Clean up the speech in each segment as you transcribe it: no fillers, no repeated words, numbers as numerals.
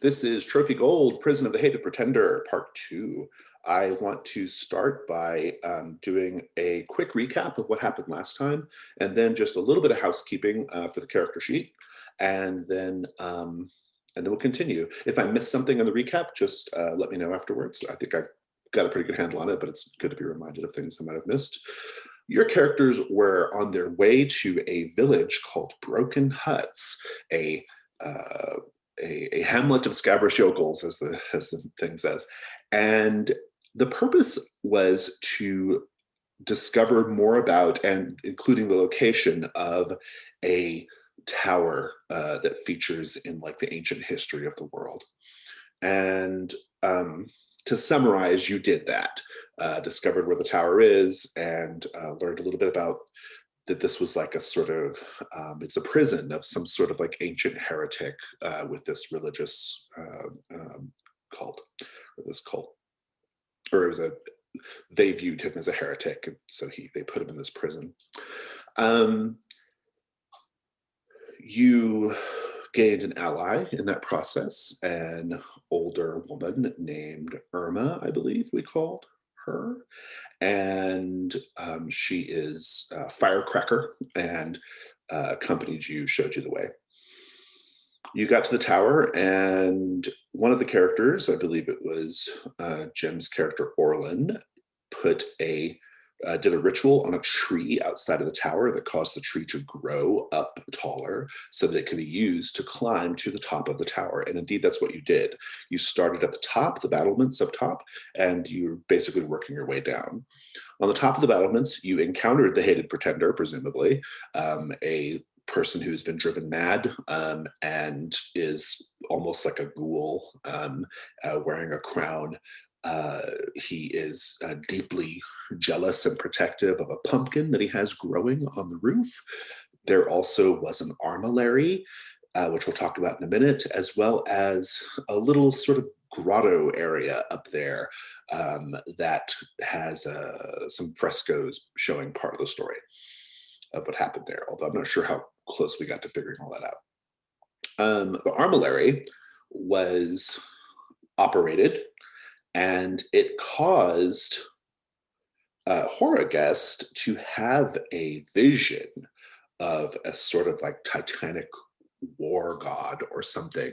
This is Trophy Gold, Prison of the Hated Pretender, Part 2. I want to start by doing a quick recap of what happened last time, and then just a little bit of housekeeping for the character sheet, and then we'll continue. If I miss something in the recap, just let me know afterwards. I think I've got a pretty good handle on it, but it's good to be reminded of things I might have missed. Your characters were on their way to a village called Broken Huts, a hamlet of scabrous yokels, as the thing says. And the purpose was to discover more about, and including the location of, a tower that features in like the ancient history of the world. And to summarize, you did that, discovered where the tower is, and learned a little bit about that this was like a sort of, it's a prison of some sort of like ancient heretic with this religious cult, or this cult, or it was they viewed him as a heretic, and so they put him in this prison. You gained an ally in that process, an older woman named Irma, I believe we called her. And she is a firecracker and accompanied you, showed you the way. You got to the tower, and one of the characters, I believe it was Jem's character Orlin, did a ritual on a tree outside of the tower that caused the tree to grow up taller so that it could be used to climb to the top of the tower. And indeed, that's what you did. You started at the top, the battlements up top, and you're basically working your way down. On the top of the battlements, you encountered the hated pretender, presumably, a person who's been driven mad and is almost like a ghoul, wearing a crown. He is deeply jealous and protective of a pumpkin that he has growing on the roof. There also was an armillary, which we'll talk about in a minute, as well as a little sort of grotto area up there that has some frescoes showing part of the story of what happened there, although I'm not sure how close we got to figuring all that out. The armillary was operated, and it caused Horagest to have a vision of a sort of like Titanic war god or something.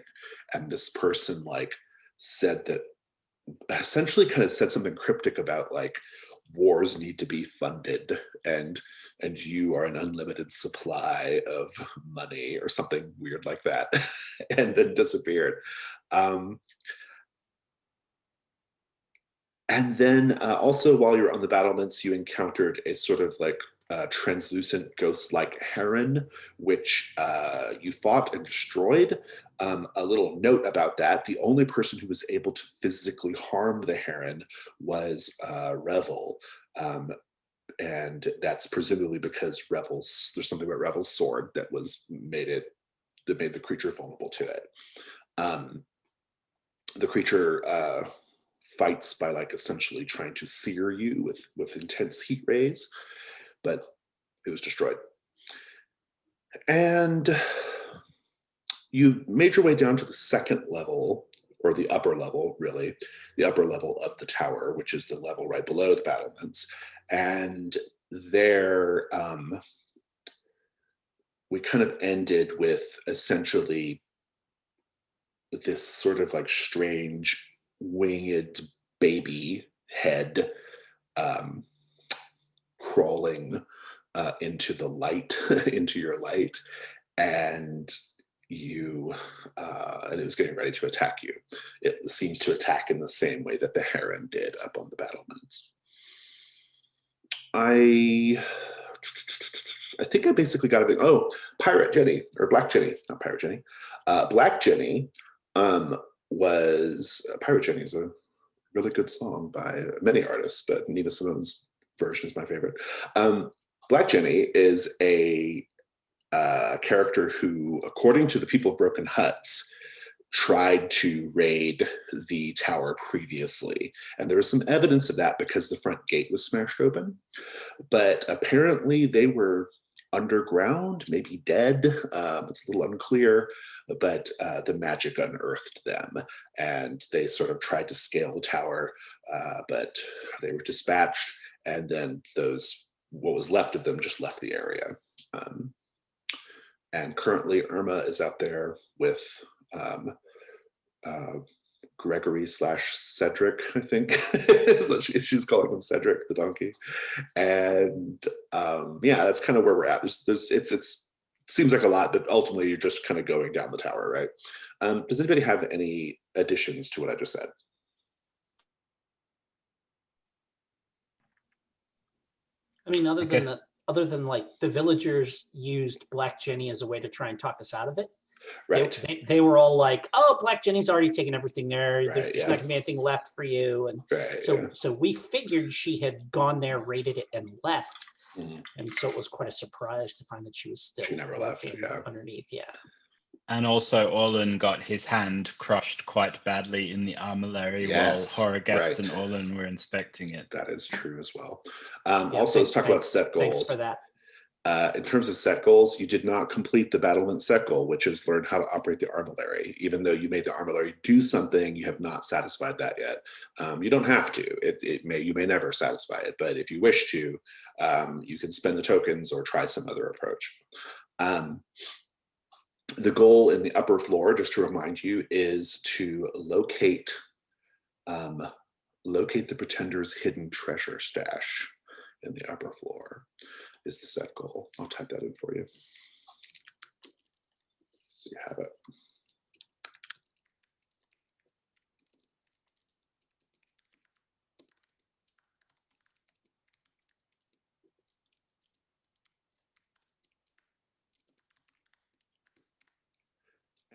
And this person like said that, essentially kind of said something cryptic about like wars need to be funded, and you are an unlimited supply of money or something weird like that, and then disappeared. And then also, while you were on the battlements, you encountered a sort of like translucent ghost-like heron, which you fought and destroyed. A little note about that: the only person who was able to physically harm the heron was Revel. And that's presumably because there's something about Revel's sword that made the creature vulnerable to it. The creature fights by like essentially trying to sear you with intense heat rays, but it was destroyed. And you made your way down to the second level, or the upper level, really, the upper level of the tower, which is the level right below the battlements. And there, we kind of ended with essentially this sort of like strange winged baby head crawling into the light, into your light, and it was getting ready to attack you. It seems to attack in the same way that the heron did up on the battlements. I think I basically got everything. Oh, Pirate Jenny, or Black Jenny, not Pirate Jenny. Black Jenny was Pirate Jenny is a really good song by many artists, but Nina Simone's version is my favorite. Black Jenny is a character who, according to the people of Broken Huts, tried to raid the tower previously. And there was some evidence of that because the front gate was smashed open. But apparently they were underground, maybe dead. It's a little unclear, but the magic unearthed them, and they sort of tried to scale the tower, but they were dispatched, and then what was left of them just left the area. And currently Irma is out there with Gregory / Cedric, I think. So she's calling him Cedric the donkey. And yeah, that's kind of where we're at. It seems like a lot, but ultimately you're just kind of going down the tower, right? Does anybody have any additions to what I just said? I mean, other than like the villagers used Black Jenny as a way to try and talk us out of it. Right. They were all like, "Oh, Black Jenny's already taken everything there. Right, There's not gonna be anything left for you." And so we figured she had gone there, raided it, and left. And so it was quite a surprise to find that she was still. She never left. Yeah. Underneath. Yeah. And also, Orlin got his hand crushed quite badly in the armillary while Horrorghast and Orlin were inspecting it. That is true as well. Also, let's talk about set goals. Thanks for that. In terms of set goals, you did not complete the battlement set goal, which is learn how to operate the armillary. Even though you made the armillary do something, you have not satisfied that yet. You don't have to. You may never satisfy it, but if you wish to, you can spend the tokens or try some other approach. The goal in the upper floor, just to remind you, is to locate the pretender's hidden treasure stash in the upper floor. Is the set goal. I'll type that in for you so you have it.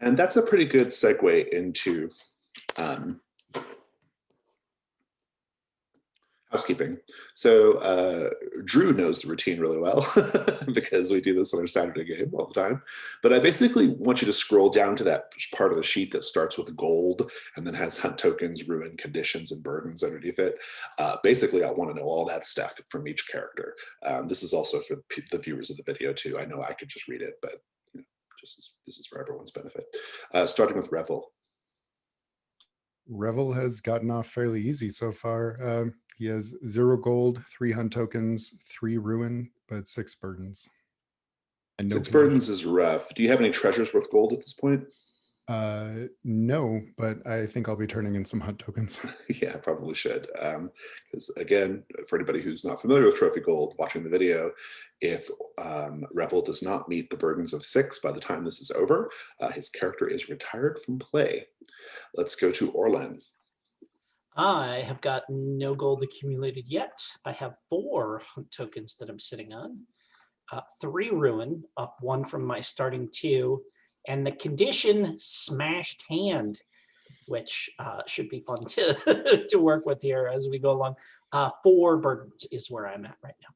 And that's a pretty good segue into housekeeping. So Drew knows the routine really well because we do this on our Saturday game all the time. But I basically want you to scroll down to that part of the sheet that starts with gold and then has hunt tokens, ruin, conditions, and burdens underneath it. Basically, I want to know all that stuff from each character. This is also for the viewers of the video too. I know I could just read it, but this is for everyone's benefit. Starting with Revel. Revel has gotten off fairly easy so far. He has 0 gold, 3 hunt tokens, 3 ruin, but 6 burdens. And 6 burdens is rough. Do you have any treasures worth gold at this point? No, but I think I'll be turning in some hunt tokens. Yeah, I probably should. Because again, for anybody who's not familiar with Trophy Gold, watching the video, if Revel does not meet the burdens of 6 by the time this is over, his character is retired from play. Let's go to Orlin. I have got no gold accumulated yet. I have 4 hunt tokens that I'm sitting on. 3 ruin, up 1 from my starting 2. And the condition smashed hand, which should be fun to work with here as we go along. 4 burdens is where I'm at right now.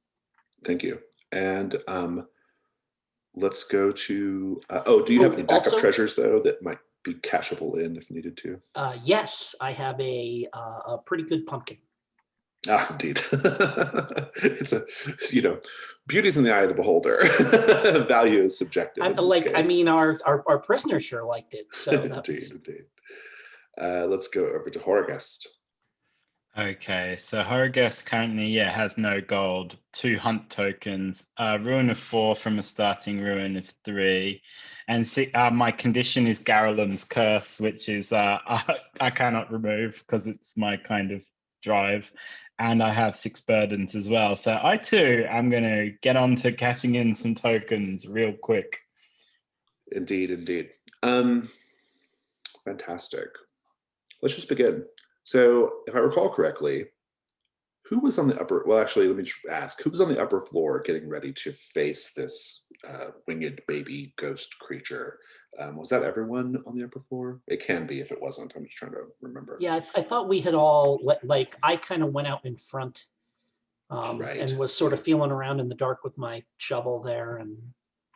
Thank you. And let's go to, do you have any backup treasures though that might be cashable in if needed to? Yes, I have a pretty good pumpkin. Indeed. It's beauty's in the eye of the beholder. Value is subjective. I mean, our prisoner sure liked it. So indeed. Let's go over to Horrorghast. Okay, so Horrorghast currently, has no gold, 2 hunt tokens, ruin of 4 from a starting ruin of 3. And my condition is Garalem's Curse, which is I cannot remove because it's my kind of drive. And I have 6 burdens as well. So I too am going to get on to cashing in some tokens real quick. Indeed. Fantastic. Let's just begin. So if I recall correctly, who was on the upper, well, actually, let me just ask, who was on the upper floor getting ready to face this winged baby ghost creature? Was that everyone on the upper floor? It can be if it wasn't. I'm just trying to remember. Yeah, I thought we had all, I kind of went out in front and was sort of feeling around in the dark with my shovel there. And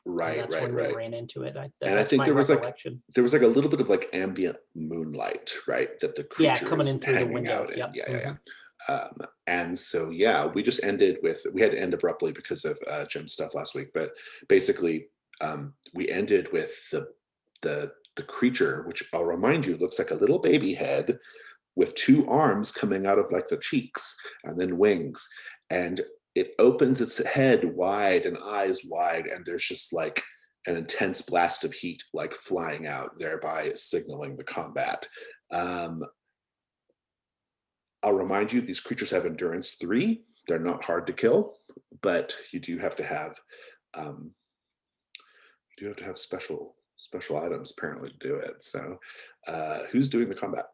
that's when we ran into it. I think there was like a little bit of like ambient moonlight, right? That the creature coming in through the window. Yeah. And so, yeah, we just ended with, we had to end abruptly because of Jim's stuff last week, but basically we ended with the creature, which I'll remind you, looks like a little baby head with two arms coming out of like the cheeks and then wings. And it opens its head wide and eyes wide, and there's just like an intense blast of heat like flying out, thereby signaling the combat. I'll remind you, these creatures have endurance 3. They're not hard to kill, but you do have to have special items apparently to do it. So who's doing the combat?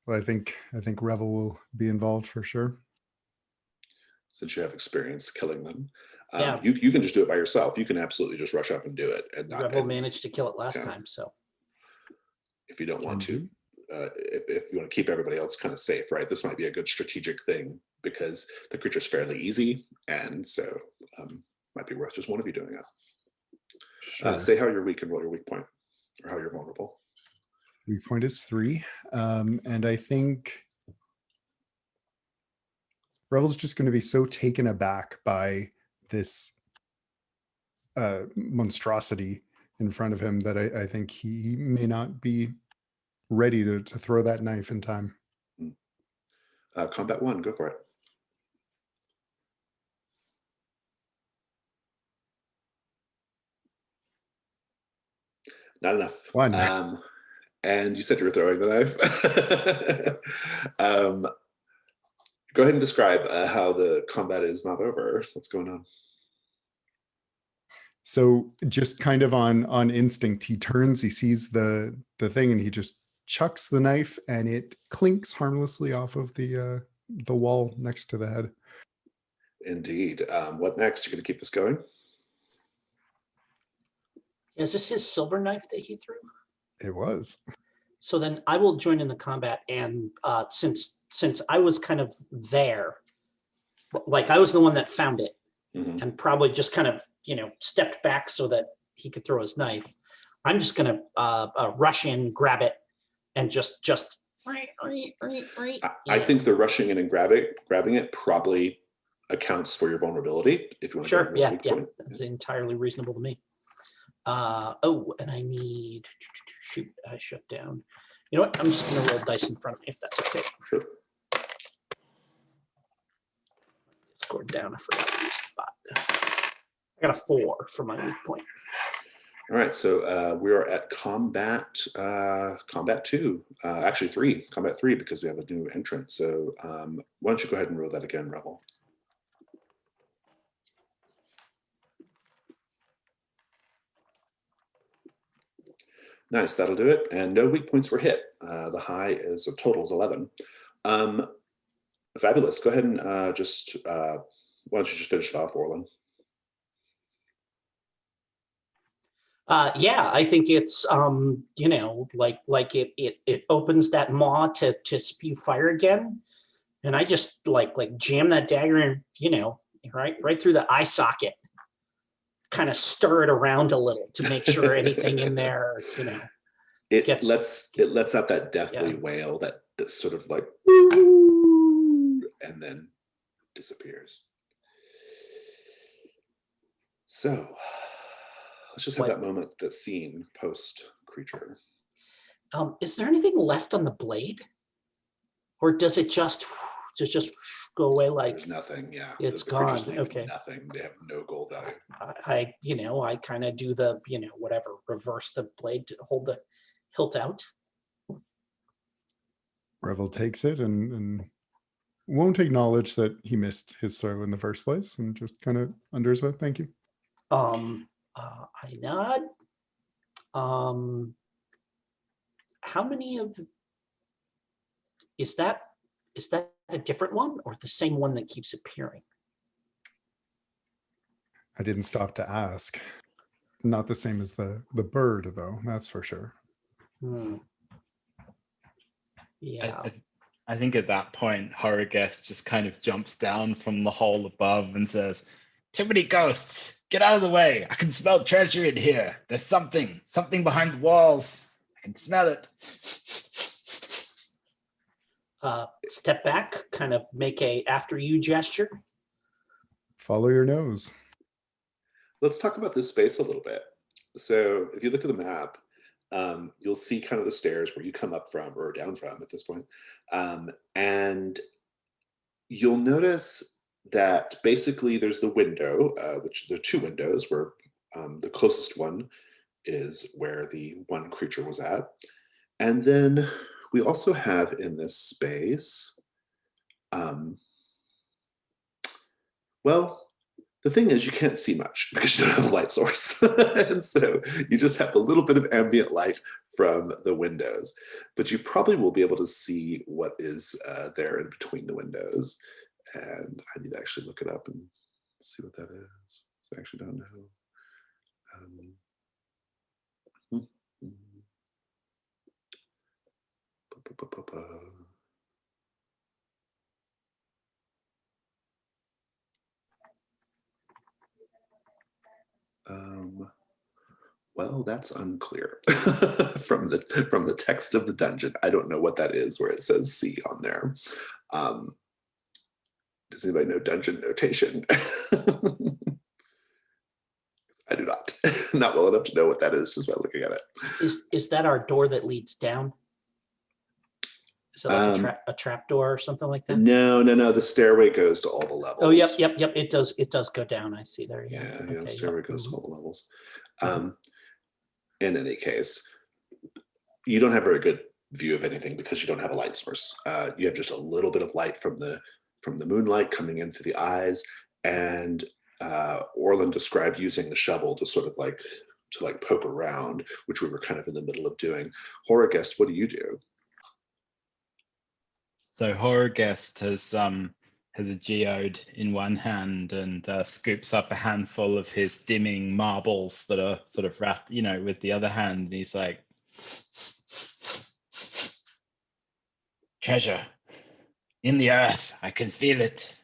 Well, I think Revel will be involved for sure. Since you have experience killing them. Yeah. You can just do it by yourself. You can absolutely just rush up and do it. And not, Rebel managed to kill it last time, so. If you don't want to, if you want to keep everybody else kind of safe, right? This might be a good strategic thing because the creature's fairly easy, and so might be worth just one of you doing it. Sure. Say how you're weak and roll your weak point, or how you're vulnerable. Weak point is 3, and I think Revel's just going to be so taken aback by this monstrosity in front of him that I think he may not be ready to throw that knife in time. Combat 1, go for it. Not enough. 1. And you said you were throwing the knife. Go ahead and describe how the combat is not over. What's going on? So just kind of on instinct, he turns, he sees the thing, and he just chucks the knife, and it clinks harmlessly off of the wall next to the head. Indeed. What next? You're going to keep this going? Is this his silver knife that he threw? It was. So then I will join in the combat, and since I was kind of there, like I was the one that found it, and probably just kind of stepped back so that he could throw his knife, I'm just gonna rush in, grab it, and just. I think the rushing in and grabbing it probably accounts for your vulnerability. If you want to. Sure. Yeah. That's entirely reasonable to me. Oh, and I need, shoot, I shut down. You know what? I'm just going to roll dice in front of me if that's okay. Sure. Scored down. I forgot to use the bot. I got a 4 for my weak point. All right. So we are at combat 2, actually 3, combat 3, because we have a new entrant. So why don't you go ahead and roll that again, Revel? Nice, that'll do it. And no weak points were hit. The high is, total is 11. Fabulous. Go ahead and why don't you just finish it off, Orlin? Yeah, I think it's like it opens that maw to spew fire again, and I just like jam that dagger in, right through the eye socket. Kind of stir it around a little to make sure anything in there, it lets out that deathly wail that sort of like, and then disappears. So let's just have that moment, that scene post creature. Is there anything left on the blade, or does it just go away? Like there's nothing. Yeah, it's gone. Okay, nothing. They have no gold value. I kind of do the whatever, reverse the blade to hold the hilt out. Revel takes it and won't acknowledge that he missed his throw in the first place, and just kind of unders with thank you. I nod. How many of is that a different one or the same one that keeps appearing? I didn't stop to ask. Not the same as the bird, though, that's for sure. Yeah. I think at that point, Horrorguest just kind of jumps down from the hole above and says, "Too many ghosts! Get out of the way! I can smell treasure in here. There's something behind the walls. I can smell it." Step back, kind of make a after you gesture. Follow your nose. Let's talk about this space a little bit. So if you look at the map, you'll see kind of the stairs where you come up from or down from at this point. And you'll notice that basically there's the window, which there are two windows where the closest one is where the one creature was at. And then we also have in this space, well, the thing is you can't see much because you don't have a light source. And so you just have a little bit of ambient light from the windows, but you probably will be able to see what is there in between the windows. And I need to actually look it up and see what that is. So I actually don't know. Well, that's unclear from the text of the dungeon. I don't know what that is where it says C on there. Does anybody know dungeon notation? I do not. Not well enough to know what that is just by looking at it. Is that our door that leads down? Is it like a trap door or something like that? No. The stairway goes to all the levels. Oh, yep. It does go down. I see there. Yeah, Okay, the stairway goes to all the levels. Mhm. In any case, you don't have a very good view of anything because you don't have a light source. You have just a little bit of light from the moonlight coming in through the eyes, and Orlin described using the shovel to sort of like poke around, which we were kind of in the middle of doing. Horrorguest, what do you do? So Horrorguest has a geode in one hand and scoops up a handful of his dimming marbles that are sort of wrapped, with the other hand. And he's like, treasure in the earth. I can feel it.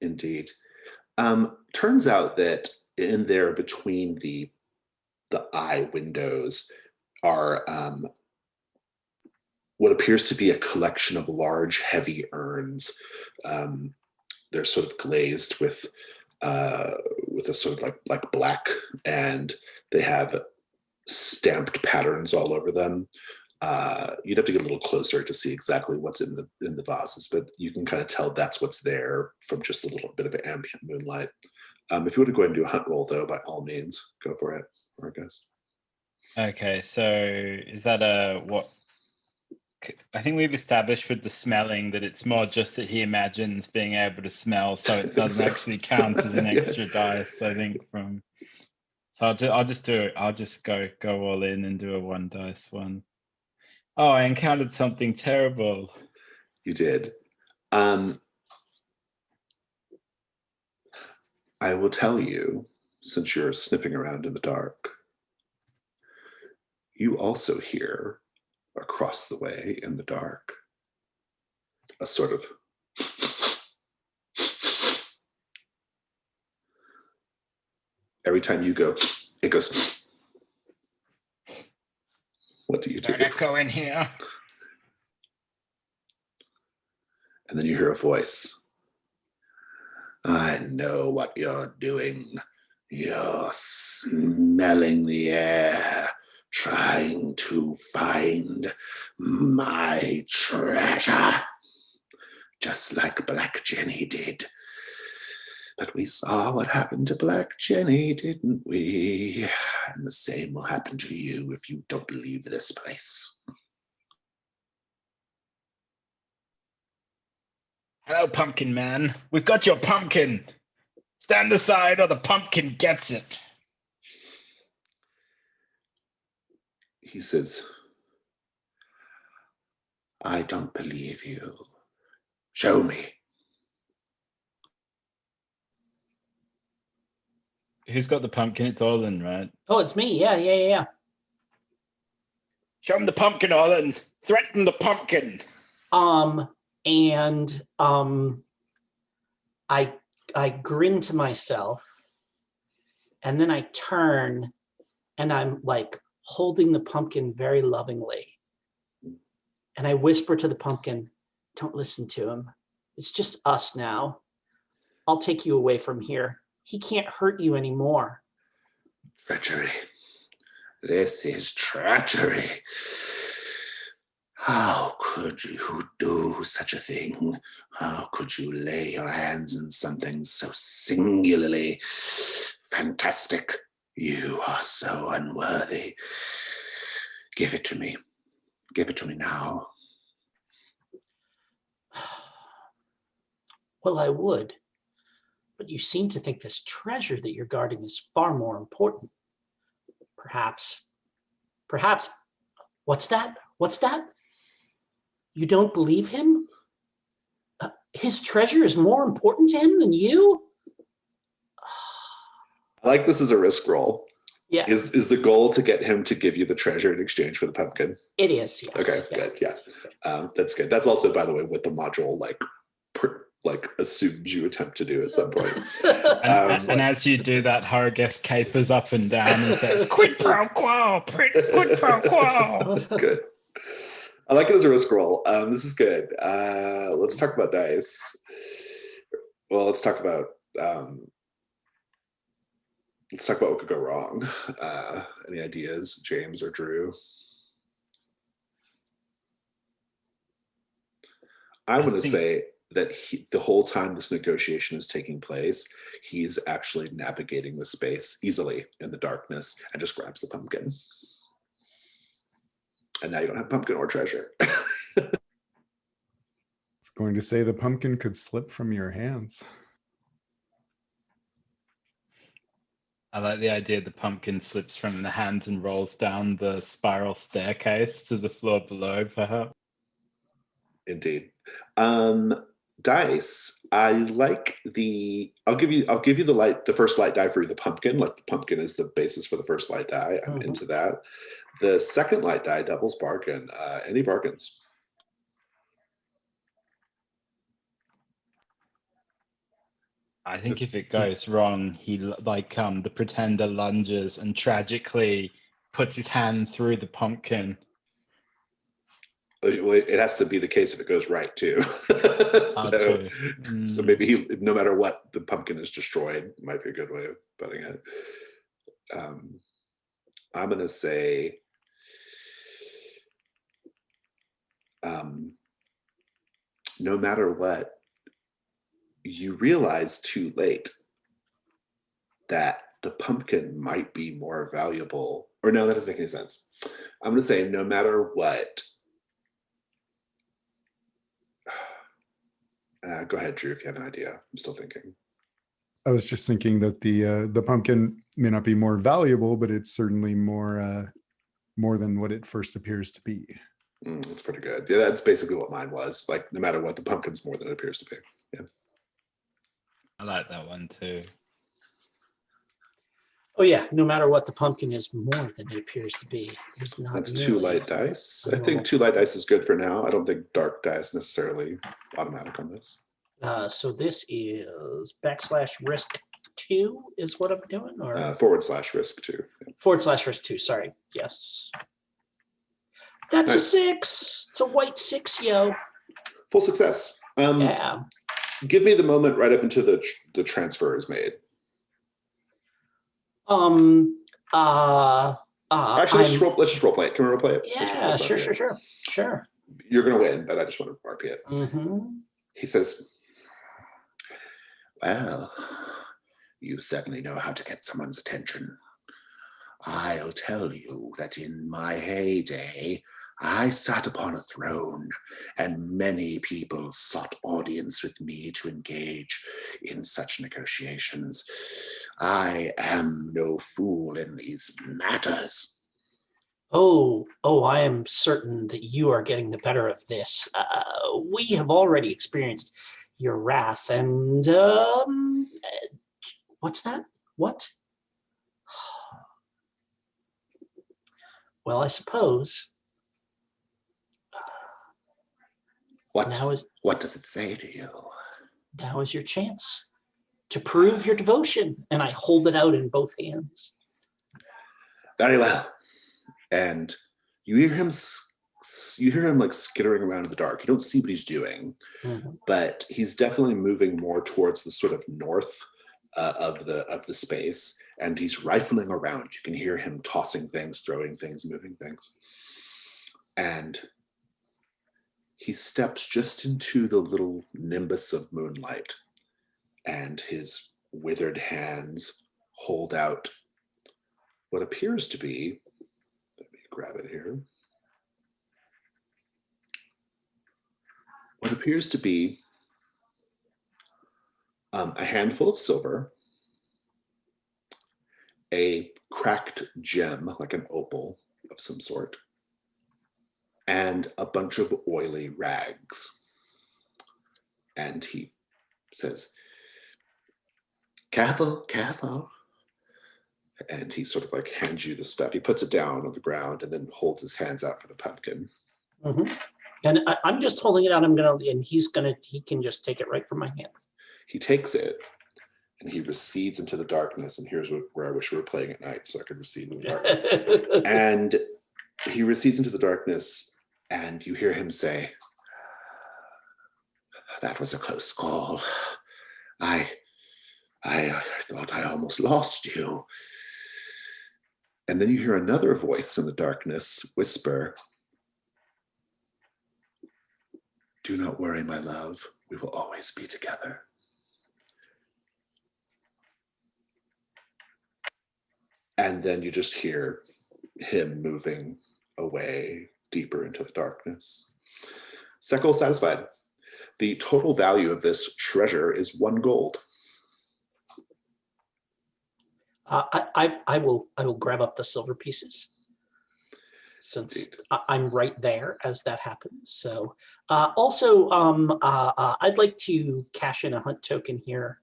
Indeed. Turns out that in there between the eye windows are what appears to be a collection of large, heavy urns. They're sort of glazed with a sort of like black, and they have stamped patterns all over them. You'd have to get a little closer to see exactly what's in the vases, but you can kind of tell that's what's there from just a little bit of ambient moonlight. If you want to go ahead and do a hunt roll, though, by all means, go for it, I guess. Okay, so is that what? I think we've established with the smelling that it's more just that he imagines being able to smell, so it doesn't actually count as an extra dice. I think from. So I'll just do it. I'll just go all in and do a 1 dice one. Oh, I encountered something terrible. You did. I will tell you, since you're sniffing around in the dark, you also hear across the way in the dark a sort of every time you go, it goes. What do you do? Don't echo in here. And then you hear a voice. I know what you're doing. You're smelling the air, trying to find my treasure, just like Black Jenny did. But we saw what happened to Black Jenny, didn't we? And the same will happen to you if you don't leave this place. Hello, Pumpkin Man. We've got your pumpkin. Stand aside or the pumpkin gets it. He says, I don't believe you. Show me. Who's got the pumpkin? It's Orlin, right? Oh, it's me. Yeah. Show him the pumpkin, Orlin. Threaten the pumpkin. And I grin to myself, and then I turn, and I'm like holding the pumpkin very lovingly, And I whisper to the pumpkin, don't listen to him. It's just us now. I'll take you away from here. He can't hurt you anymore. Treachery. This is treachery. How could you do such a thing? How could you lay your hands on something so singularly fantastic? You are so unworthy. Give it to me. Give it to me now. Well, I would, but you seem to think this treasure that you're guarding is far more important. Perhaps, what's that? What's that? You don't believe him? His treasure is more important to him than you? I like this as a risk roll. Yeah. Is the goal to get him to give you the treasure in exchange for the pumpkin? It is, yes. Okay, good, yeah. That's good. That's also, by the way, what the module assumes you attempt to do at some point. And as you do that, Hargest capers up and down and says, quid pro quo, quid pro quo. Good. I like it as a risk roll. This is good. Let's talk about dice. Well, let's talk about what could go wrong. Any ideas, James or Drew? I'm going to say that the whole time this negotiation is taking place, he's actually navigating the space easily in the darkness and just grabs the pumpkin. And now you don't have pumpkin or treasure. I was going to say the pumpkin could slip from your hands. I like the idea the pumpkin slips from the hands and rolls down the spiral staircase to the floor below, perhaps. Indeed. Dice. I like I'll give you the first light die for the pumpkin. Like the pumpkin is the basis for the first light die. I'm into that. The second light die, Devil's Bargain. Any bargains? I think if it goes wrong, the pretender lunges and tragically puts his hand through the pumpkin. Well, it has to be the case if it goes right too. So maybe no matter what, the pumpkin is destroyed. Might be a good way of putting it. I'm going to say no matter what, you realize too late that the pumpkin might be more valuable. Or no, that doesn't make any sense. I'm going to say no matter what. Go ahead, Drew, if you have an idea. I'm still thinking. I was just thinking that the pumpkin may not be more valuable, but it's certainly more than what it first appears to be. That's pretty good. Yeah, that's basically what mine was. Like, no matter what, the pumpkin's more than it appears to be. Yeah. I like that one too. Oh yeah, no matter what, the pumpkin is more than it appears to be. It's not. That's nearly 2 light dice. I think 2 light dice is good for now. I don't think dark dice necessarily automatic on this. So this is /risk2 is what I'm doing, or /risk2. /risk2. Sorry. Yes. That's Nice. a 6. It's a white 6, yo. Full success. Yeah. Give me the moment right up until the transfer is made. Actually, let's just role play it. Can we role play it? Yeah, sure. You're gonna win, but I just want to RP it. He says, "Well, you certainly know how to get someone's attention. I'll tell you that in my heyday, I sat upon a throne, and many people sought audience with me to engage in such negotiations. I am no fool in these matters." Oh, I am certain that you are getting the better of this. We have already experienced your wrath, and what's that? What? Well, I suppose. What does it say to you? Now is your chance to prove your devotion, and I hold it out in both hands. Very well. And you hear him you hear him like skittering around in the dark. You don't see what he's doing, but he's definitely moving more towards the sort of north of the space, and he's rifling around. You can hear him tossing things, throwing things, moving things. And he steps just into the little nimbus of moonlight, and his withered hands hold out what appears to be, let me grab it here, what appears to be a handful of silver, a cracked gem, like an opal of some sort, and a bunch of oily rags. And he says, "Careful, careful." And he sort of like hands you the stuff. He puts it down on the ground and then holds his hands out for the pumpkin. And I'm just holding it out. And he can just take it right from my hand. He takes it and he recedes into the darkness. And here's where I wish we were playing at night so I could recede into the darkness. And he recedes into the darkness, and you hear him say, "That was a close call. I thought I almost lost you." And then you hear another voice in the darkness whisper, "Do not worry, my love. We will always be together." And then you just hear him moving away deeper into the darkness. Sekol satisfied. The total value of this treasure is 1 gold. I will grab up the silver pieces, since I'm right there as that happens. So also, I'd like to cash in a hunt token here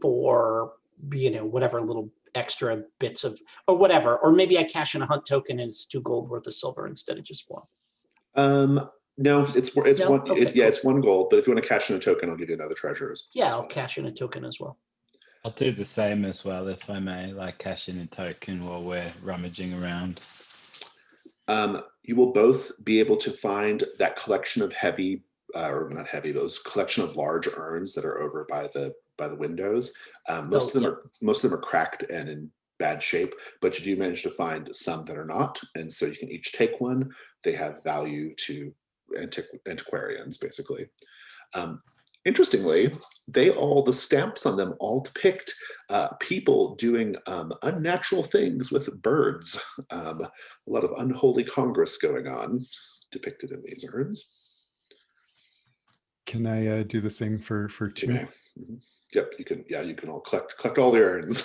for, whatever little extra bits of, or whatever, or maybe I cash in a hunt token and it's 2 gold worth of silver instead of just 1. No, it's No? one. Okay, cool. It's 1 gold. But if you want to cash in a token, I'll give you another treasure. Yeah, I'll cash in a token as well. I'll do the same as well, if I may, like cash in a token while we're rummaging around. You will both be able to find that collection of heavy, or not heavy, those collection of large urns that are over by the windows. Most of them are cracked and in bad shape, but you do manage to find some that are not, and so you can each take one. They have value to antiquarians, basically. Interestingly, the stamps on them all depict people doing unnatural things with birds. A lot of unholy congress going on depicted in these urns. Can I do the same for 2? Yep, you can. Yeah, you can all collect all the urns.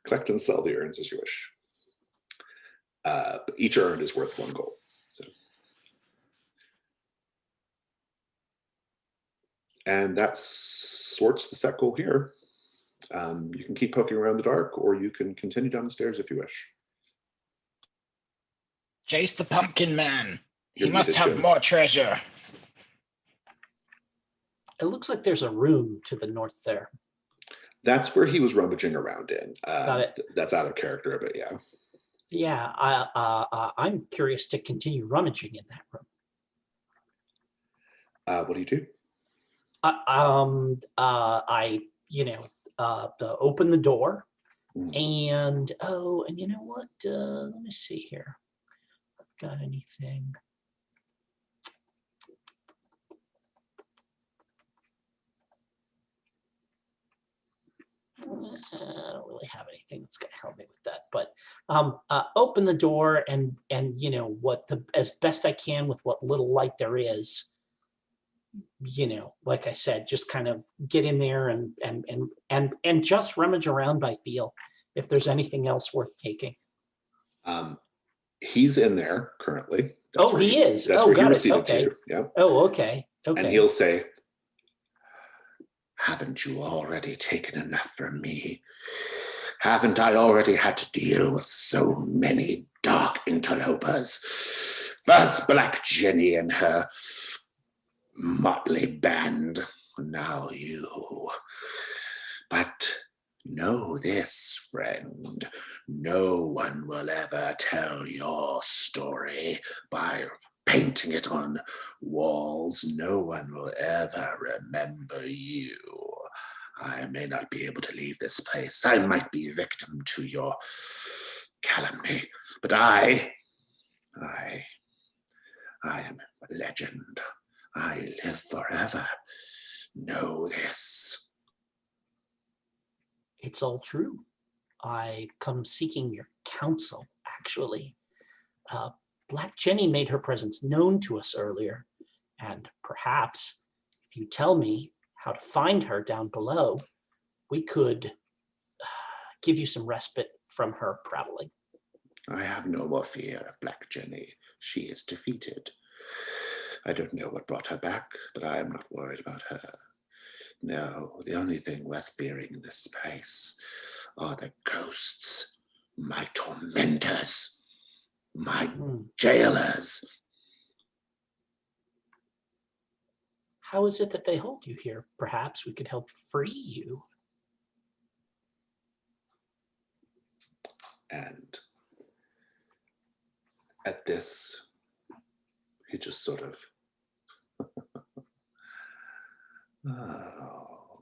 Collect and sell the urns as you wish. But each urn is worth 1 gold. So. And that sorts the Sekol here. You can keep poking around the dark, or you can continue down the stairs if you wish. Chase the pumpkin man. He You're must have more treasure. It looks like there's a room to the north there. That's where he was rummaging around in. Got it. That's out of character, but yeah. Yeah, I'm curious to continue rummaging in that room. What do you do? I open the door, and you know what? Let me see here. If I've got anything? I don't really have anything that's going to help me with that, but open the door and as best I can with what little light there is, like I said, just kind of get in there and just rummage around by feel if there's anything else worth taking. He's in there currently. He is. That's where he got it. received Okay. to. Yeah. Oh, okay. Okay. And he'll say, "Haven't you already taken enough from me? Haven't I already had to deal with so many dark interlopers? First Black Jenny and her motley band, now you. But Know this, friend. No one will ever tell your story by painting it on walls. No one will ever remember you. I may not be able to leave this place. I might be victim to your calumny, but I am a legend. I live forever. Know this. It's all true. I come seeking your counsel, actually. Black Jenny made her presence known to us earlier, and perhaps if you tell me how to find her down below, we could give you some respite from her prattling. I have no more fear of Black Jenny. She is defeated. I don't know what brought her back, but I am not worried about her. No, the only thing worth fearing in this place are the ghosts, my tormentors, my jailers. How is it that they hold you here? Perhaps we could help free you. And at this, he just sort of, oh,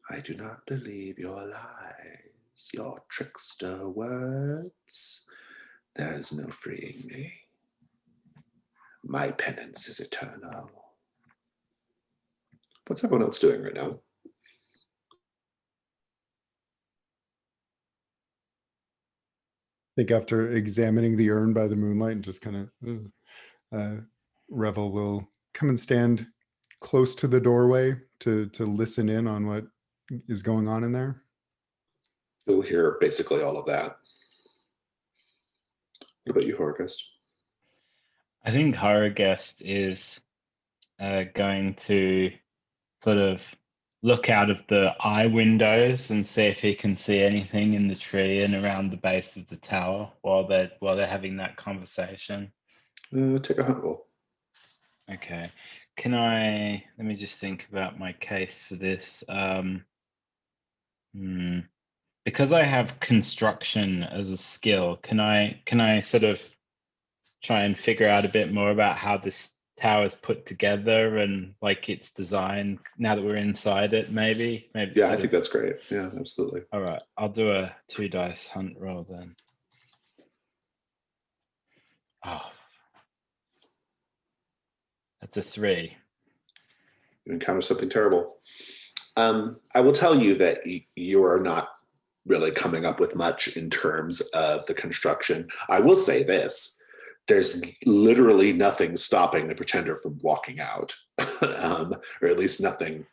I do not believe your lies, your trickster words. There is no freeing me. My penance is eternal. What's everyone else doing right now? I think after examining the urn by the moonlight and just kind of, Revel will come and stand close to the doorway to listen in on what is going on in there. You'll hear basically all of that. What about you, Horgust? I think Horrorguest is going to sort of look out of the eye windows and see if he can see anything in the tree and around the base of the tower while they're having that conversation. Take a hunt roll. Okay. Let me just think about my case for this. Because I have construction as a skill, can I sort of try and figure out a bit more about how this tower is put together and like its design now that we're inside it? Maybe. Yeah, I think that's great. Yeah, absolutely. All right, I'll do a 2 dice hunt roll then. Oh, that's a 3. You encounter something terrible. I will tell you that you are not really coming up with much in terms of the construction. I will say this. There's literally nothing stopping the pretender from walking out, or at least nothing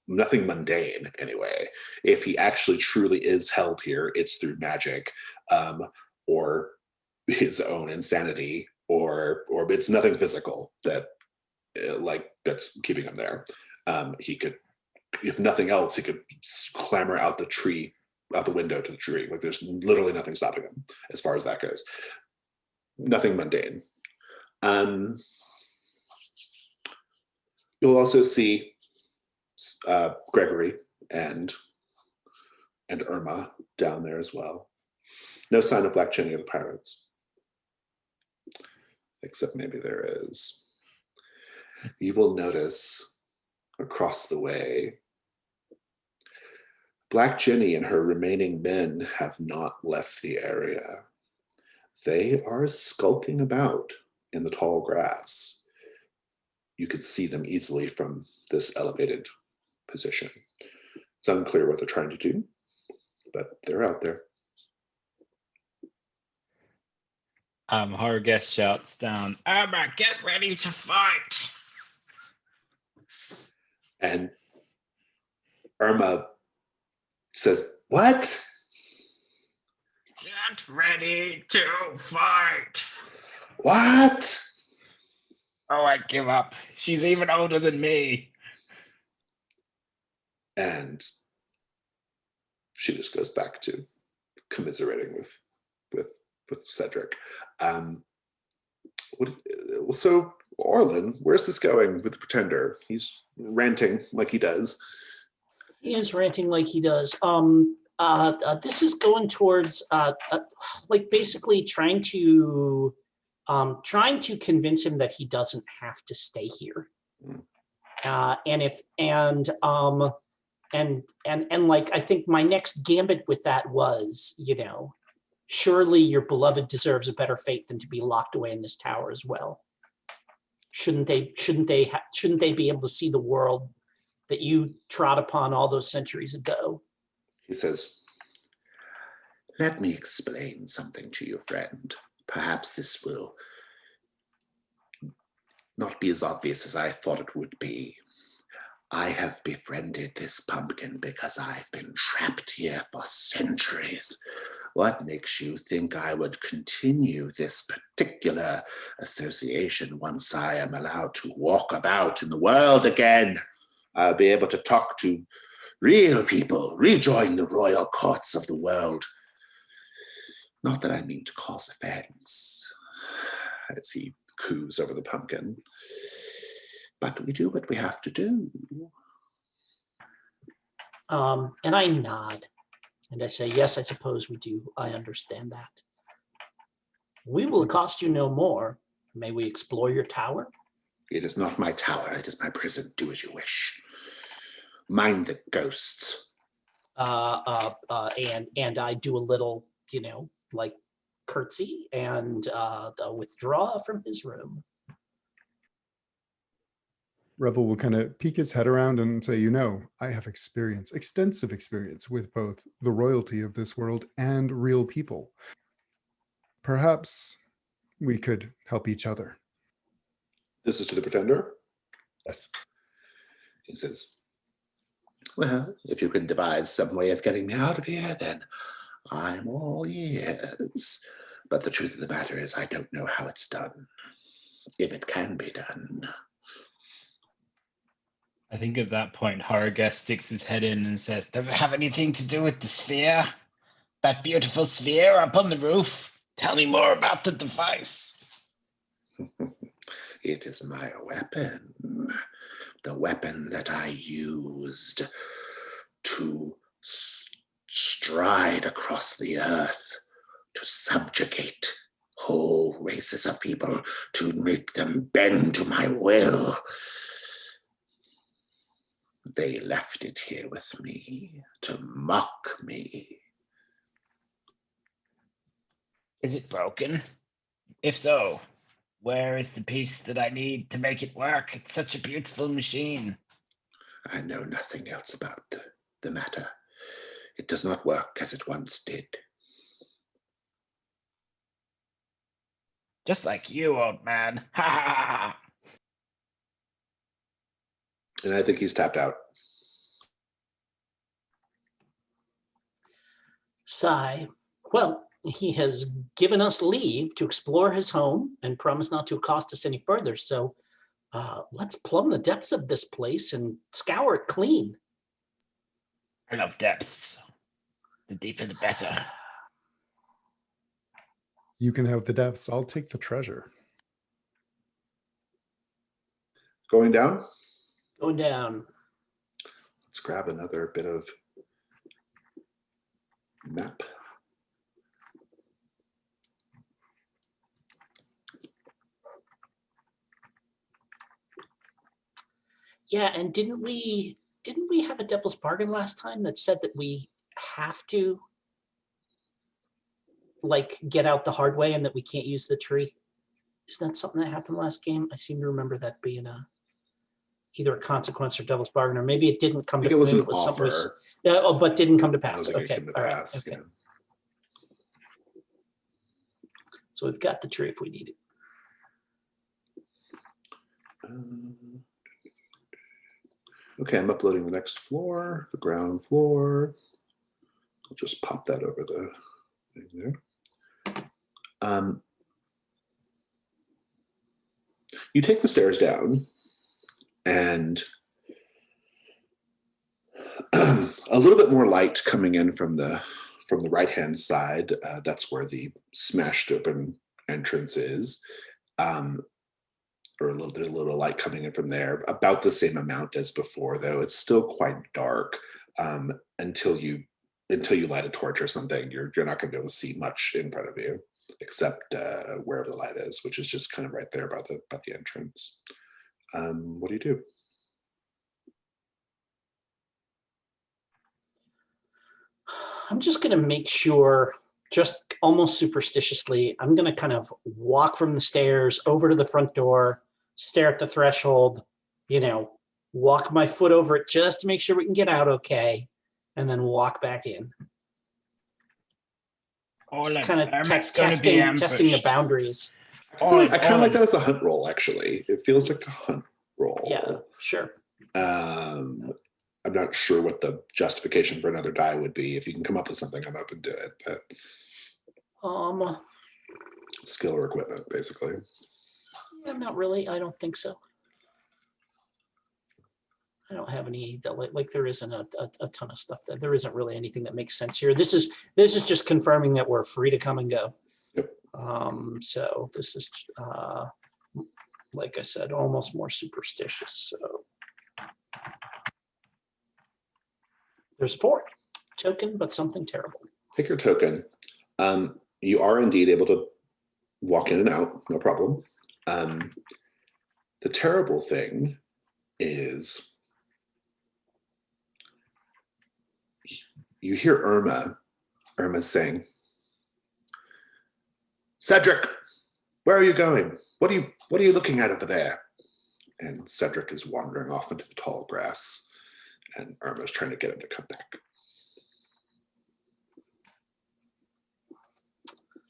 mundane anyway. If he actually truly is held here, it's through magic, or his own insanity, or it's nothing physical that's keeping him there. He could, if nothing else, he could clamber out the window to the tree. Like there's literally nothing stopping him as far as that goes. Nothing mundane. You'll also see Gregory and Irma down there as well. No sign of Black Jenny or the pirates, except maybe there is. You will notice across the way, Black Jenny and her remaining men have not left the area. They are skulking about in the tall grass. You could see them easily from this elevated position. It's unclear what they're trying to do, but they're out there. Horrorguest shouts down, Irma, get ready to fight! And Irma says, what? Get ready to fight! What? Oh, I give up. She's even older than me. And she just goes back to commiserating with Cedric. So Orlin, where's this going with the pretender? He's ranting like he does. He is ranting like he does. This is going towards like basically trying to convince him that he doesn't have to stay here. And like I think my next gambit with that was, surely your beloved deserves a better fate than to be locked away in this tower as well. Shouldn't they be able to see the world that you trod upon all those centuries ago? He says, "Let me explain something to you, friend. Perhaps this will not be as obvious as I thought it would be. I have befriended this pumpkin because I've been trapped here for centuries. What makes you think I would continue this particular association once I am allowed to walk about in the world again? I'll be able to talk to real people, rejoin the royal courts of the world. Not that I mean to cause offense," as he coos over the pumpkin, "but we do what we have to do." And I nod and I say, "Yes, I suppose we do. I understand that. We will cost you no more. May we explore your tower?" "It is not my tower, it is my prison. Do as you wish. Mind the ghosts." And I do a little, like curtsy and withdraw from his room. Revel will kind of peek his head around and say, I have extensive experience with both the royalty of this world and real people. Perhaps we could help each other. This is to the pretender. Yes. He says, "Well, if you can devise some way of getting me out of here, then I'm all ears. But the truth of the matter is I don't know how it's done, if it can be done." I think at that point, Horrorguest sticks his head in and says, "Does it have anything to do with the sphere? That beautiful sphere up on the roof? Tell me more about the device." "It is my weapon. The weapon that I used to stride across the earth, to subjugate whole races of people, to make them bend to my will. They left it here with me to mock me." Is it broken? If so, where is the piece that I need to make it work? It's such a beautiful machine. "I know nothing else about the matter. It does not work as it once did." Just like you, old man. Ha ha ha. And I think he's tapped out. Sigh. Well, he has given us leave to explore his home and promised not to accost us any further. So let's plumb the depths of this place and scour it clean. I love depths. The deeper, the better. You can have the depths. I'll take the treasure. Going down? Going down. Let's grab another bit of map. Yeah, and didn't we have a devil's bargain last time that said that we have to like get out the hard way and that we can't use the tree? Isn't that something that happened last game? I seem to remember that being either a consequence or devil's bargain, or maybe it didn't come to it was maybe an it was something offer. but didn't come to I don't pass. think it Okay, came to all right, pass, okay. yeah. So we've got the tree if we need it. Okay, I'm uploading the next floor, the ground floor. I'll just pop that over the thing there. You take the stairs down, and a little bit more light coming in from the right-hand side. That's where the smashed open entrance is. Or a little light coming in from there, about the same amount as before, though it's still quite dark. until you light a torch or something. You're not going to be able to see much in front of you, except wherever the light is, which is just kind of right there by the entrance. What do you do? I'm just going to make sure, just almost superstitiously, I'm going to kind of walk from the stairs over to the front door, stare at the threshold, walk my foot over it just to make sure we can get out okay, and then walk back in. Just kind of testing the boundaries. I kind of like that as a hunt roll, actually. It feels like a hunt roll. Yeah, sure. I'm not sure what the justification for another die would be. If you can come up with something, I'm open to it. But skill or equipment, basically. Yeah, not really. I don't think so. I don't have any that like there isn't a ton of stuff that there isn't really anything that makes sense here. This is just confirming that we're free to come and go. Yep. So this is like I said, almost more superstitious. So there's a 4 token, but something terrible. Take your token. You are indeed able to walk in and out, no problem. The terrible thing is you hear Irma saying, "Cedric, where are you going? What are you looking at over there?" And Cedric is wandering off into the tall grass, and Irma's trying to get him to come back.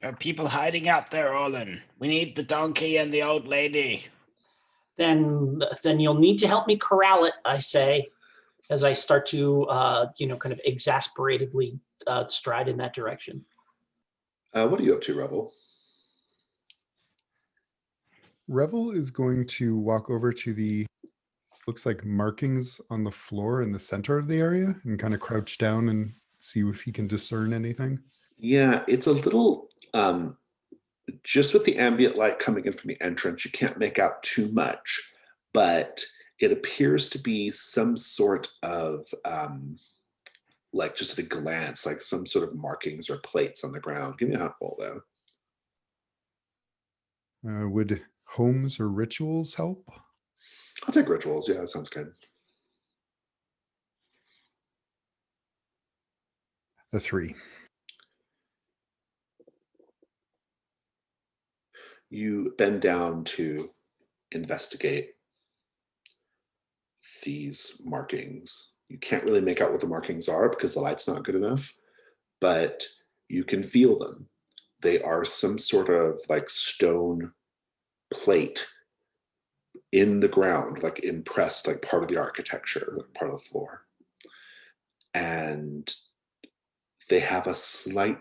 There are people hiding out there, Olin. We need the donkey and the old lady. Then you'll need to help me corral it, I say, as I start to, kind of exasperatedly stride in that direction. What are you up to, Revel? Revel is going to walk over to the, looks like markings on the floor in the center of the area and kind of crouch down and see if he can discern anything. Yeah, it's a little, just with the ambient light coming in from the entrance, you can't make out too much, but it appears to be some sort of, like just at a glance, like some sort of markings or plates on the ground. Give me a hunt roll, though. Would homes or rituals help? I'll take rituals. Yeah, that sounds good. A 3. You bend down to investigate these markings. You can't really make out what the markings are because the light's not good enough, but you can feel them. They are some sort of like stone plate in the ground, like impressed, like part of the architecture, like part of the floor. And they have they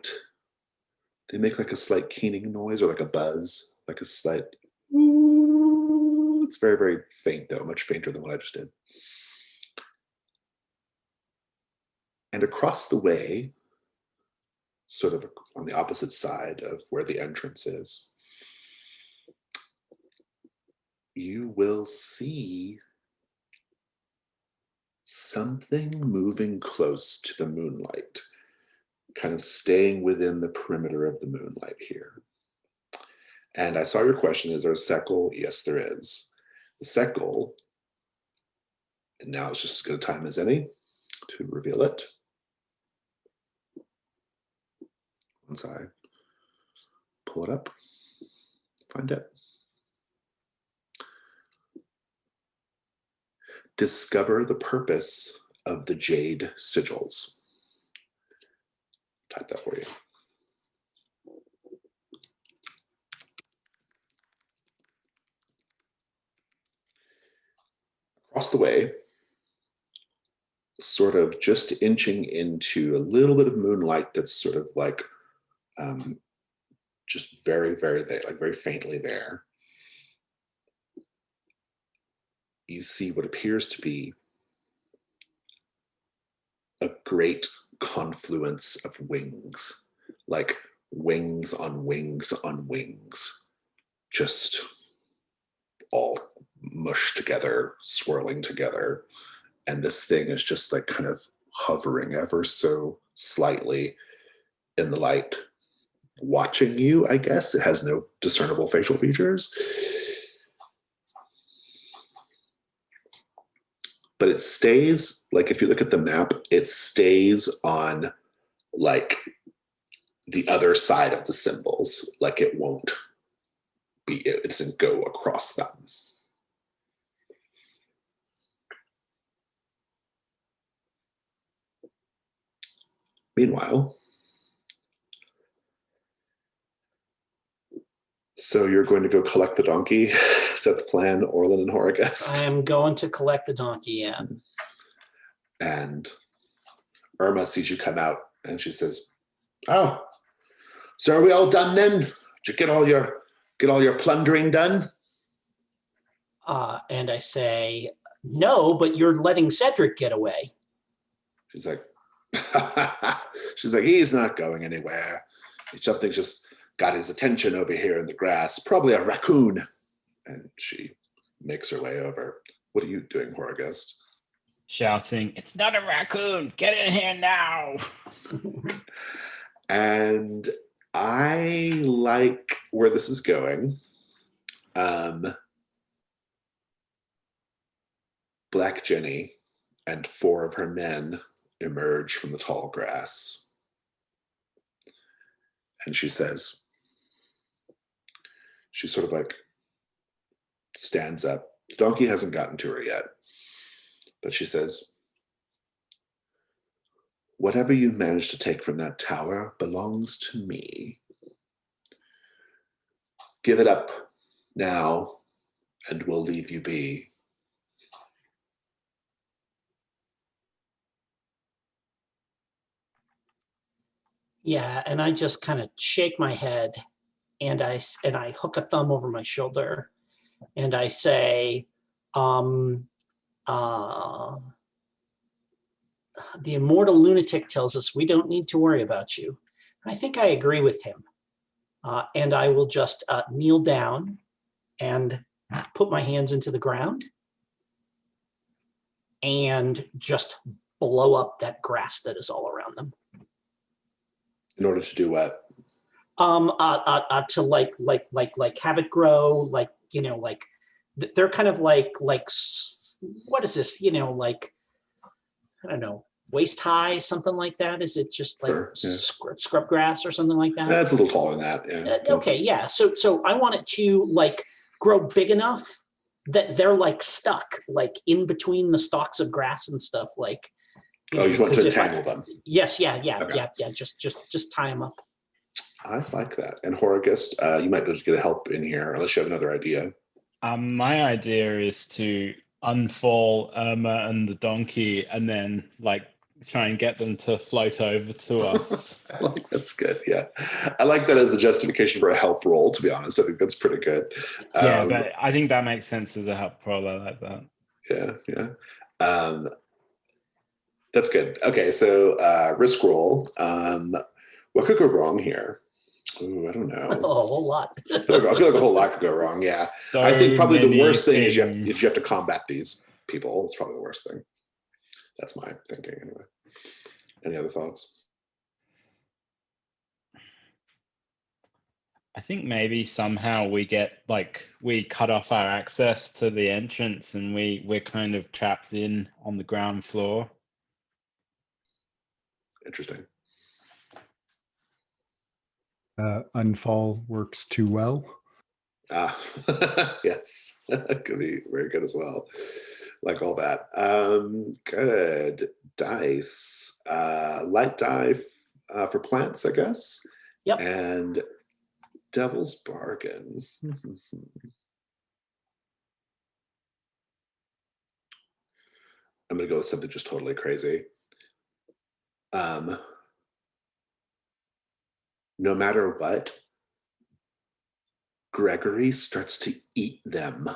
make like a slight keening noise or like a buzz, like a slight, ooh. It's very, very faint though, much fainter than what I just did. And across the way, sort of on the opposite side of where the entrance is, you will see something moving close to the moonlight, kind of staying within the perimeter of the moonlight here. And I saw your question, is there a sequel? Yes, there is. The sequel, and now it's just as good a time as any to reveal it. Once I pull it up, find it. Discover the purpose of the jade sigils. Type that for you. Across the way, sort of just inching into a little bit of moonlight that's sort of like just very, very there, like very faintly there. You see what appears to be a great confluence of wings, like wings on wings on wings, just all mushed together, swirling together. And this thing is just like kind of hovering ever so slightly in the light, watching you, I guess. It has no discernible facial features. But it stays, like if you look at the map, it stays on like the other side of the symbols. Like it won't be, it doesn't go across them. Meanwhile, so you're going to go collect the donkey? Is that the plan, Orlin and Horagest? I am going to collect the donkey, yeah. And Irma sees you come out and she says, "Oh, so are we all done then? Did you get all your plundering done?" And I say, "No, but you're letting Cedric get away." She's like, he's not going anywhere. Something's just got his attention over here in the grass, probably a raccoon. And she makes her way over. What are you doing, Horagest? Shouting, "It's not a raccoon! Get in here now!" And I like where this is going. Black Jenny and 4 of her men emerge from the tall grass. And she says, she sort of like stands up. The donkey hasn't gotten to her yet, but she says, "Whatever you manage to take from that tower belongs to me. Give it up now, and we'll leave you be." Yeah, and I just kind of shake my head, and I hook a thumb over my shoulder, and I say, the immortal lunatic tells us we don't need to worry about you. I think I agree with him. And I will just kneel down and put my hands into the ground and just blow up that grass that is all around them. In order to do what? To like have it grow, like, you know, like they're kind of like what is this, you know, like, I don't know, waist high, something like that? Is it just like Sure, yeah. scrub grass or something like that? That's a little taller than that, yeah. Okay, yeah. So I want it to like grow big enough that they're like stuck like in between the stalks of grass and stuff, like. You just want to entangle them. Yes, yeah. Okay. Yeah. Just tie them up. I like that. And Horagest, you might be able to get help in here, unless you have another idea. My idea is to unfall Irma and the donkey, and then like try and get them to float over to us. I like that's good. Yeah, I like that as a justification for a help roll. To be honest, I think that's pretty good. Yeah, but I think that makes sense as a help roll. I like that. Yeah. That's good. Okay, so risk roll. What could go wrong here? Ooh, I don't know. A whole lot. I feel like a whole lot could go wrong. Yeah, So I think probably the worst thing is you things. have to combat these people. It's probably the worst thing. That's my thinking anyway. Any other thoughts? I think maybe somehow we cut off our access to the entrance, and we're kind of trapped in on the ground floor. Interesting. Unfall works too well. Yes, could be very good as well. Like all that. Good. Dice. Light die for plants, I guess. Yep. And Devil's Bargain. I'm gonna go with something just totally crazy. No matter what, Gregory starts to eat them.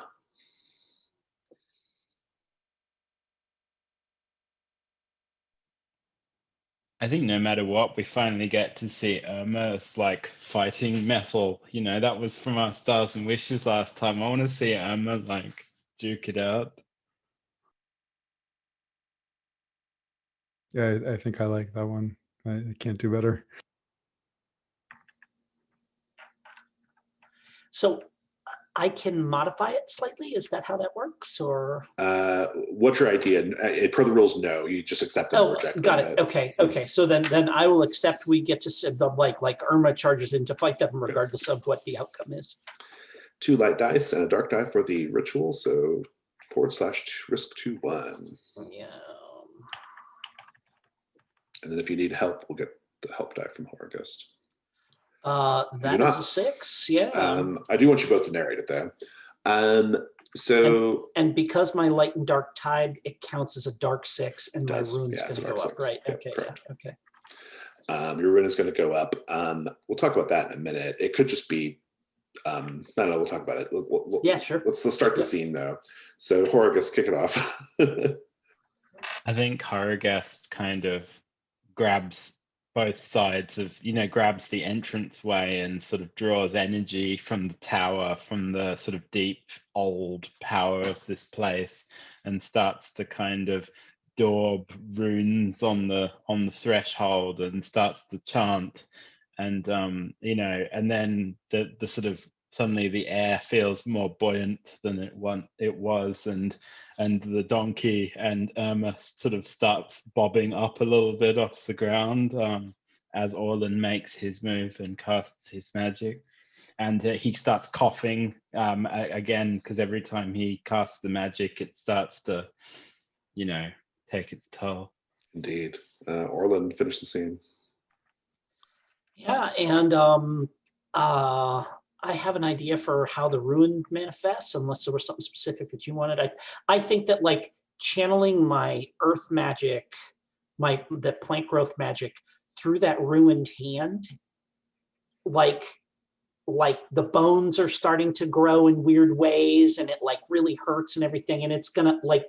I think no matter what, we finally get to see Irma's like fighting metal. You know, that was from our Stars and Wishes last time. I want to see Irma like duke it out. Yeah, I think I like that one. I can't do better. So I can modify it slightly. Is that how that works? Or What's your idea? Per the rules, no. You just accept them or reject them. got it. Okay. So then I will accept. We get to see the like Irma charges in to fight them regardless of what the outcome is. 2 light dice and a dark die for the ritual. So /risk 2 1. Yeah. And then if you need help, we'll get the help die from Horror Ghost. That is a 6. Yeah. I do want you both to narrate it though. And because my light and dark tide, it counts as a dark 6, and my rune's going to go up, right? Yep, Okay. correct. Yeah. Okay. Your rune is going to go up. We'll talk about that in a minute. It could just be. No, we'll talk about it. Yeah, sure. Let's start the scene though. So Horgus, kick it off. I think Horrorghast kind of grabs both sides of, grabs the entranceway and sort of draws energy from the tower, from the sort of deep old power of this place, and starts to kind of daub runes on the threshold and starts to chant. And and then the sort of suddenly the air feels more buoyant than it was, and the donkey and Irma sort of start bobbing up a little bit off the ground as Orlin makes his move and casts his magic. And he starts coughing again, because every time he casts the magic, it starts to, take its toll. Indeed. Orlin, finish the scene. Yeah, and I have an idea for how the rune manifests, unless there was something specific that you wanted. I think that like channeling my earth magic, the plant growth magic through that ruined hand, like the bones are starting to grow in weird ways, and it like really hurts and everything, and it's gonna like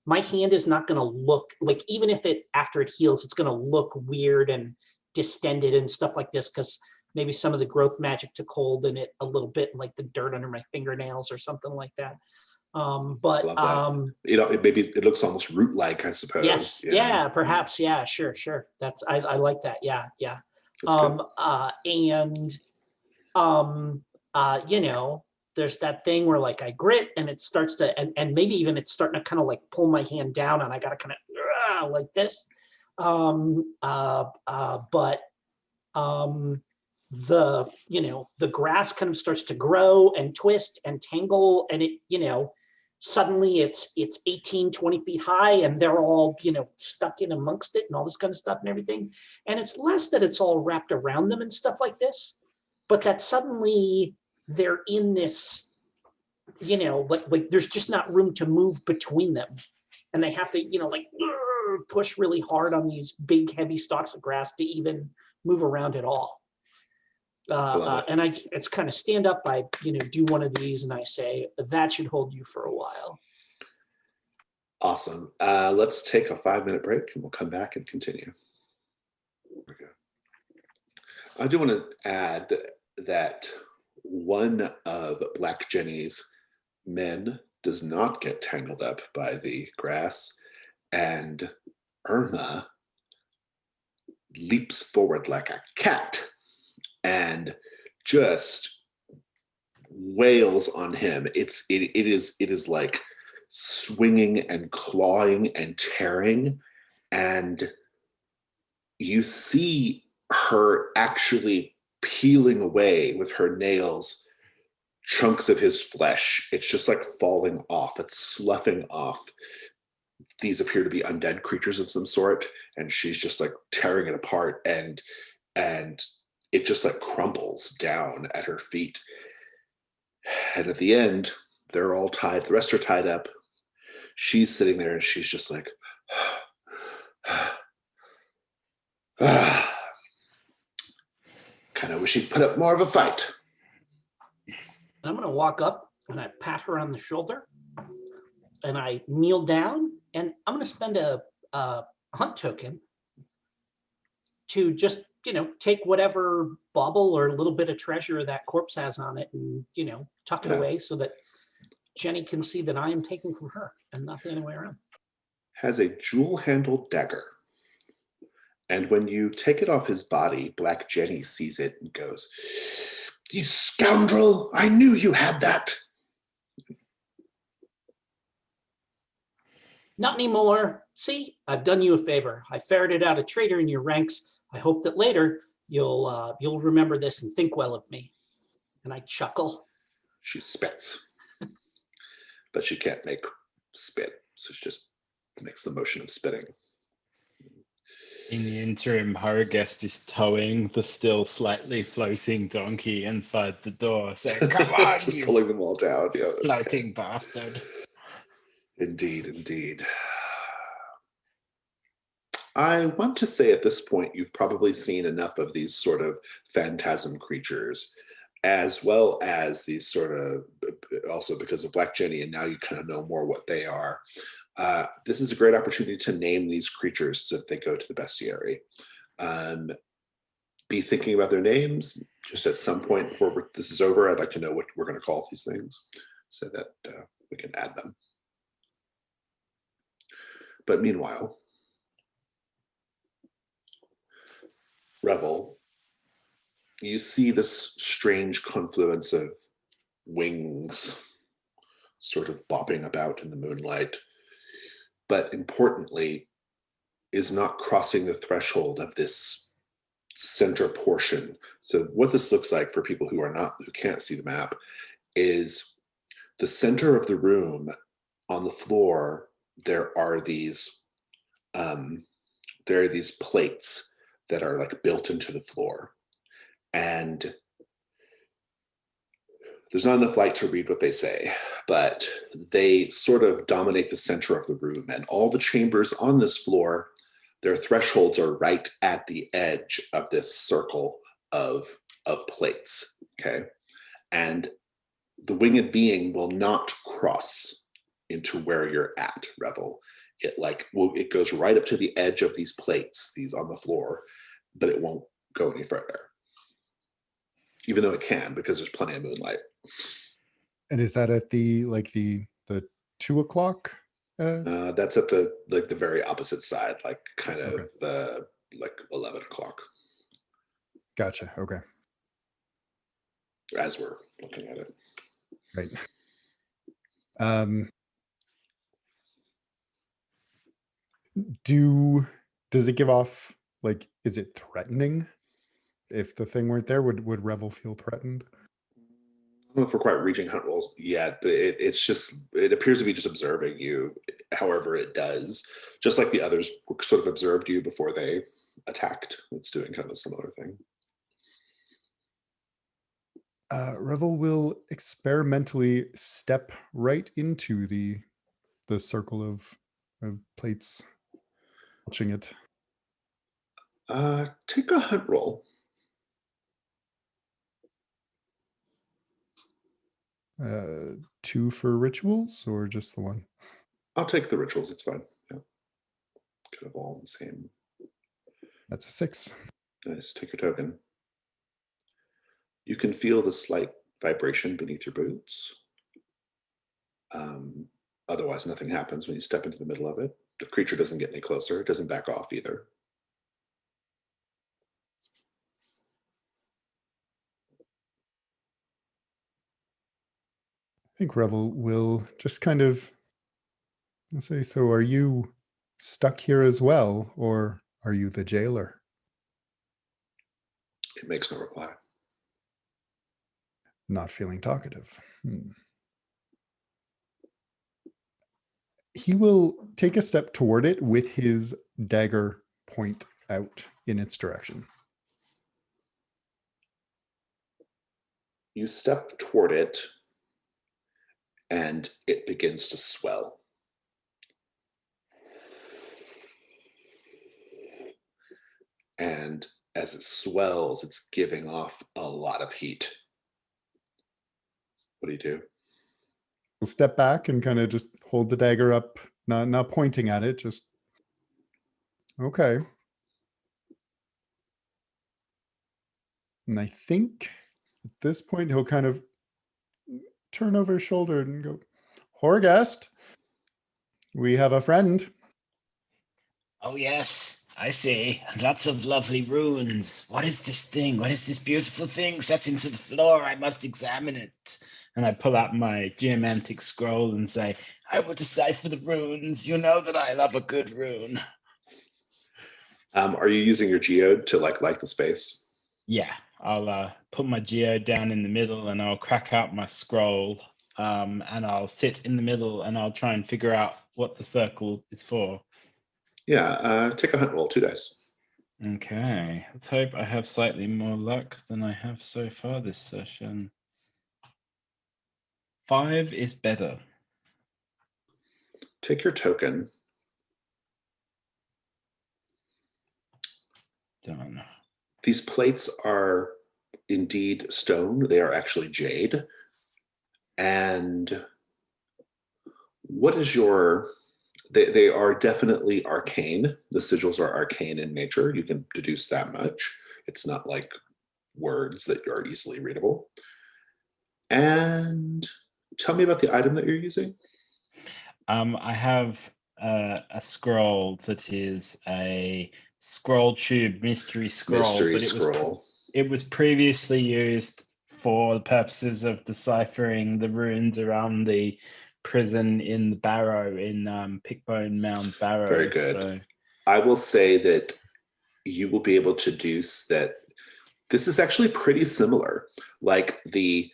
my hand is not gonna look like, even if it after it heals, it's gonna look weird and distended and stuff like this, because maybe some of the growth magic took hold in it a little bit, like the dirt under my fingernails or something like that. Maybe it looks almost root-like, I suppose. Yes, yeah, perhaps, yeah, sure. That's I like that. Yeah. There's that thing where like I grit and it starts to, and maybe even it's starting to kind of like pull my hand down, and I got to kind of like this. The grass kind of starts to grow and twist and tangle, and it, suddenly it's 18, 20 feet high, and they're all, stuck in amongst it and all this kind of stuff and everything. And it's less that it's all wrapped around them and stuff like this, but that suddenly they're in this, like there's just not room to move between them. And they have to, push really hard on these big, heavy stalks of grass to even move around at all. And it's kind of stand up, I do one of these and I say, that should hold you for a while. Awesome. Let's take a 5-minute break and we'll come back and continue. Okay. I do want to add that one of Black Jenny's men does not get tangled up by the grass, and Irma leaps forward like a cat and just wails on him. It is like swinging and clawing and tearing, and you see her actually peeling away with her nails chunks of his flesh. It's just like falling off. It's sloughing off. These appear to be undead creatures of some sort, and she's just like tearing it apart, and it just like crumples down at her feet. And at the end, they're all tied. The rest are tied up. She's sitting there and she's just like, kind of wish she'd put up more of a fight. I'm going to walk up and I pat her on the shoulder and I kneel down, and I'm going to spend a hunt token to just, take whatever bauble or little bit of treasure that corpse has on it and, tuck it away so that Jenny can see that I am taking from her and not the other way around. Has a jewel-handled dagger. And when you take it off his body, Black Jenny sees it and goes, "You scoundrel! I knew you had that!" Not anymore. See, I've done you a favor. I ferreted out a traitor in your ranks. I hope that later you'll remember this and think well of me. And I chuckle. She spits. But she can't make spit, so she just makes the motion of spitting. In the interim, Horrorguest is towing the still slightly floating donkey inside the door, saying, "Come on, Just you pulling them all down. Yeah, that's floating bastard." Indeed, indeed. I want to say at this point, you've probably seen enough of these sort of phantasm creatures, as well as these sort of, also because of Black Jenny, and now you kind of know more what they are. This is a great opportunity to name these creatures so that they go to the bestiary. Be thinking about their names. Just at some point before this is over, I'd like to know what we're going to call these things so that we can add them. But meanwhile, Revel, you see this strange confluence of wings sort of bopping about in the moonlight, but importantly, is not crossing the threshold of this center portion. So what this looks like for people who can't see the map is the center of the room. On the floor, there are these plates that are like built into the floor, and there's not enough light to read what they say, but they sort of dominate the center of the room, and all the chambers on this floor, their thresholds are right at the edge of this circle of plates, okay? And the winged being will not cross into where you're at, Revel. It goes right up to the edge of these plates, these on the floor, but it won't go any further. Even though it can, because there's plenty of moonlight. And is that at the 2 o'clock? That's at the very opposite side, like kind of Okay. like 11 o'clock. Gotcha. Okay. As we're looking at it. Right. Does it give off, like, is it threatening? If the thing weren't there, would Revel feel threatened? I don't know if we're quite reaching hunt rolls yet, but it appears to be just observing you, however it does. Just like the others sort of observed you before they attacked. It's doing kind of a similar thing. Revel will experimentally step right into the circle of plates, watching it. Take a hunt roll. 2 for rituals, or just the 1? I'll take the rituals. It's fine. Yeah. Kind of all the same. That's a 6. Nice. Take your token. You can feel the slight vibration beneath your boots. Otherwise, nothing happens when you step into the middle of it. The creature doesn't get any closer. It doesn't back off either. I think Revel will just kind of say, "So are you stuck here as well, or are you the jailer?" It makes no reply. Not feeling talkative. He will take a step toward it with his dagger point out in its direction. You step toward it, and it begins to swell. And as it swells, it's giving off a lot of heat. What do you do? We'll step back and kind of just hold the dagger up, not pointing at it, just okay. And I think at this point he'll kind of turn over his shoulder and go, "Horgast, we have a friend." Oh yes. I see. Lots of lovely runes. What is this thing? What is this beautiful thing set into the floor? I must examine it. And I pull out my geomantic scroll and say, I will decipher the runes. You know that I love a good rune. Are you using your geode to like light the space? Yeah, I'll put my geode down in the middle and I'll crack out my scroll. And I'll sit in the middle and I'll try and figure out what the circle is for. Yeah, take a hunt roll, 2 dice. Okay, let's hope I have slightly more luck than I have so far this session. 5 is better. Take your token. Done. These plates are indeed stone. They are actually jade. And what is your... They are definitely arcane. The sigils are arcane in nature. You can deduce that much. It's not like words that are easily readable. And tell me about the item that you're using. I have a scroll that is a scroll tube mystery scroll. Mystery but scroll. It was previously used for the purposes of deciphering the runes around the prison in the Barrow, in Pickbone Mound Barrow. Very good. So, I will say that you will be able to deduce that this is actually pretty similar. Like the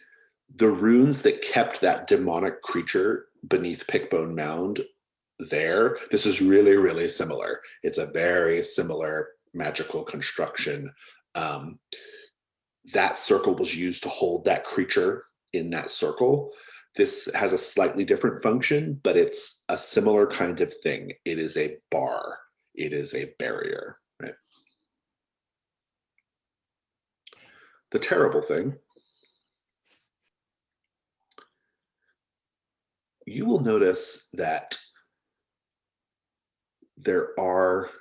runes that kept that demonic creature beneath Pickbone Mound there, this is really, really similar. It's a very similar magical construction. That circle was used to hold that creature in that circle. This has a slightly different function, but it's a similar kind of thing. It is a bar. It is a barrier, right? The terrible thing, you will notice that there are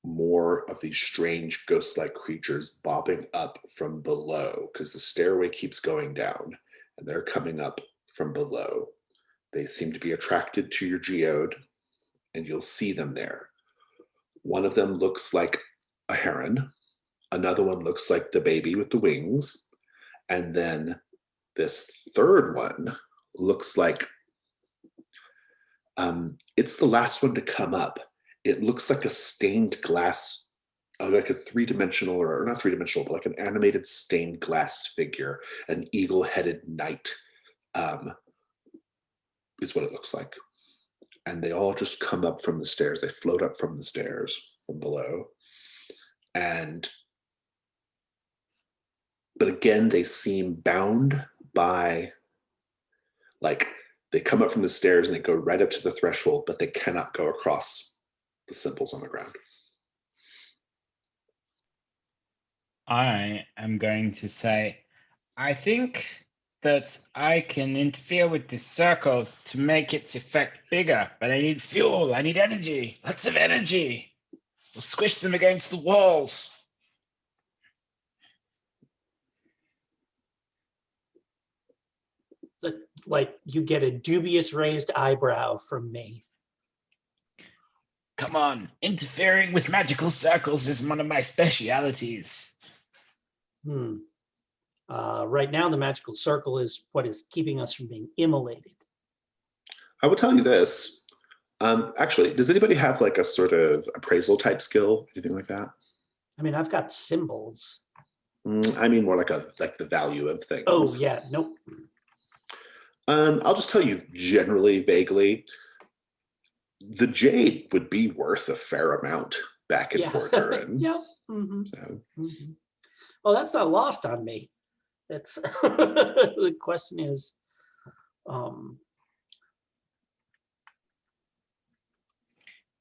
more of these strange ghost-like creatures bobbing up from below because the stairway keeps going down and they're coming up from below. They seem to be attracted to your geode and you'll see them there. One of them looks like a heron. Another one looks like the baby with the wings. And then this third one looks like, it's the last one to come up. It looks like a stained glass, like a three-dimensional, or not three-dimensional, but like an animated stained glass figure, an eagle-headed knight is what it looks like. And they all just come up from the stairs. They float up from the stairs from below. But again, they seem bound by, like, they come up from the stairs and they go right up to the threshold, but they cannot go across the symbols on the ground. I am going to say, I think that I can interfere with this circle to make its effect bigger, but I need fuel, I need energy, lots of energy. We'll squish them against the walls. Like you get a dubious raised eyebrow from me. Come on, interfering with magical circles is one of my specialities. Right now, the magical circle is what is keeping us from being immolated. I will tell you this. Actually, does anybody have like a sort of appraisal type skill, anything like that? I mean, I've got symbols. I mean more like the value of things. Oh yeah, nope. I'll just tell you generally, vaguely, the jade would be worth a fair amount back in Fort Durin. Yeah. Mm-hmm. So. Mm-hmm. Well, that's not lost on me. It's the question is,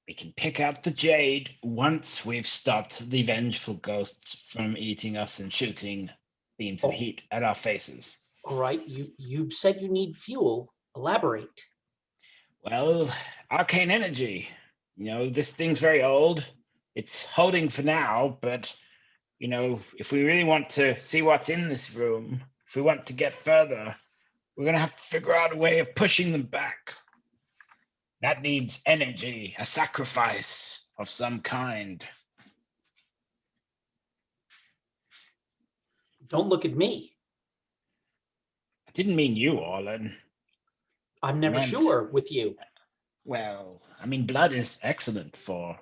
we can pick out the jade once we've stopped the vengeful ghosts from eating us and shooting beams of heat at our faces. All right, you said you need fuel. Elaborate. Well, arcane energy. You know, this thing's very old. It's holding for now, but you know, if we really want to see what's in this room, if we want to get further, we're gonna have to figure out a way of pushing them back. That needs energy, a sacrifice. of some kind. Don't look at me. I didn't mean you, Orlan. I'm never Meant- sure with you. Well, I mean, blood is excellent for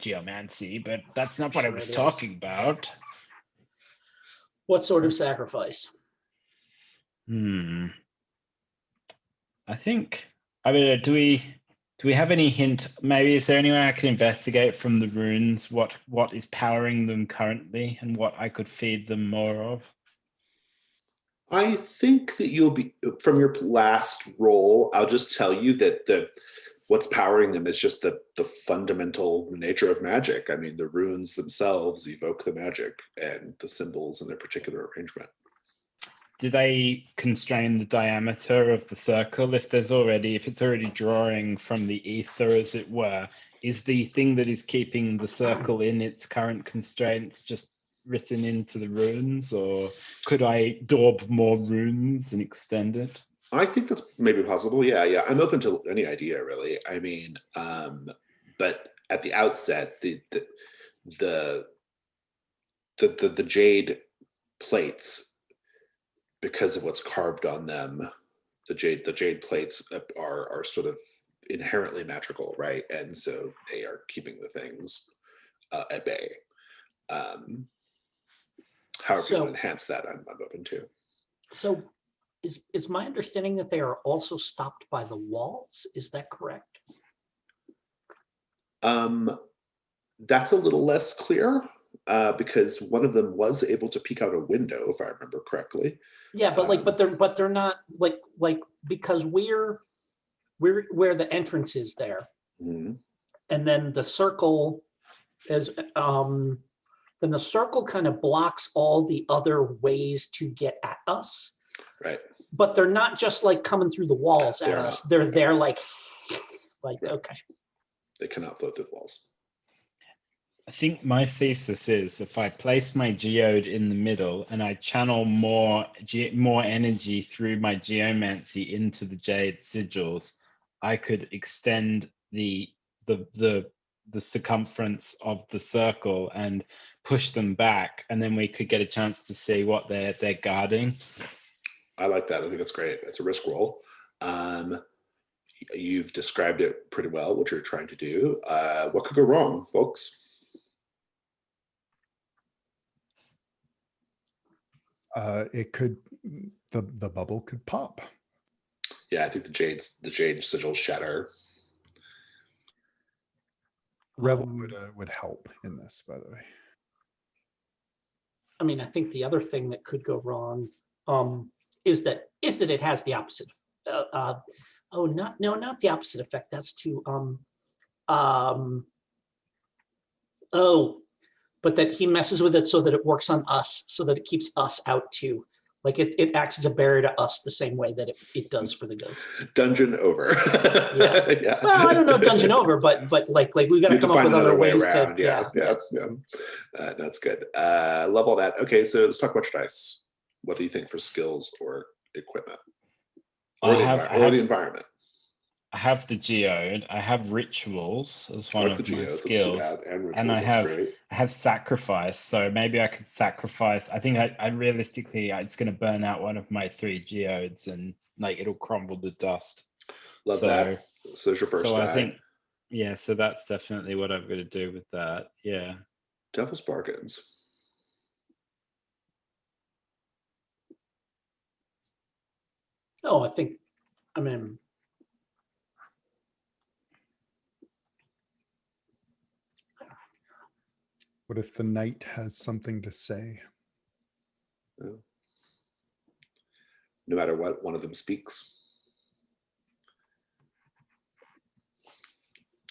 geomancy, but that's not what I Sure was it is. talking about. What sort of sacrifice? I think. I mean, do we have any hint? Maybe is there any way I can investigate from the runes what is powering them currently and what I could feed them more of? I think that you'll be, from your last roll, I'll just tell you that what's powering them is just the fundamental nature of magic. I mean, the runes themselves evoke the magic and the symbols in their particular arrangement. Do they constrain the diameter of the circle? If it's already drawing from the ether, as it were, is the thing that is keeping the circle in its current constraints just written into the runes, or could I daub more runes and extend it? I think that's maybe possible. Yeah. I'm open to any idea, really. I mean, but at the outset, the jade plates, because of what's carved on them, the jade plates are sort of inherently magical, right? And so they are keeping the things at bay. However you want to enhance that, I'm open to. So is my understanding that they are also stopped by the walls? Is that correct? That's a little less clear because one of them was able to peek out a window, if I remember correctly. Yeah, but they're not like because we're where the entrance is there, Mhm. and then the circle is then the circle kind of blocks all the other ways to get at us. Right. But they're not just like coming through the walls at They're us. not. They're there like Right. okay. They cannot float through the walls. I think my thesis is if I place my geode in the middle and I channel more energy through my geomancy into the jade sigils, I could extend the circumference of the circle and push them back, and then we could get a chance to see what they're guarding. I like that. I think that's great. It's a risk roll. You've described it pretty well, what you're trying to do. What could go wrong, folks? It could, the bubble could pop. Yeah, I think the jade sigils shatter. Revel would help in this, by the way. I mean, I think the other thing that could go wrong is that it has the opposite. Not the opposite effect. That's too but that he messes with it so that it works on us, so that it keeps us out too. Like it acts as a barrier to us the same way that it does for the ghosts. Dungeon over. Yeah. Yeah. Well, I don't know dungeon over, but like we got to come up with other ways around. to. Yeah. That's good. Love all that. Okay, so let's talk about your dice. What do you think for skills or equipment, or the environment? I have the geode. I have rituals as one of my skills, and rituals, and I great. have sacrifice. So maybe I could sacrifice. I think I realistically, it's going to burn out one of my 3 geodes, and like it'll crumble to dust. Love that. So there's your first die. I think, yeah. So that's definitely what I'm going to do with that. Yeah. Devil's bargains. Oh, I mean. What if the knight has something to say? No matter what one of them speaks.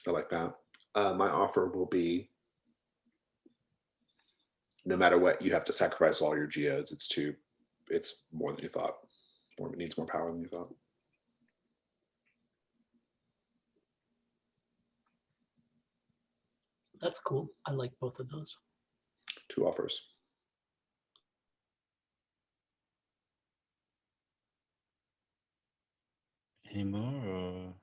I like that. My offer will be, no matter what, you have to sacrifice all your geodes. It's more than you thought. It needs more power than you thought. That's cool. I like both of those. 2 offers. Any more? Or...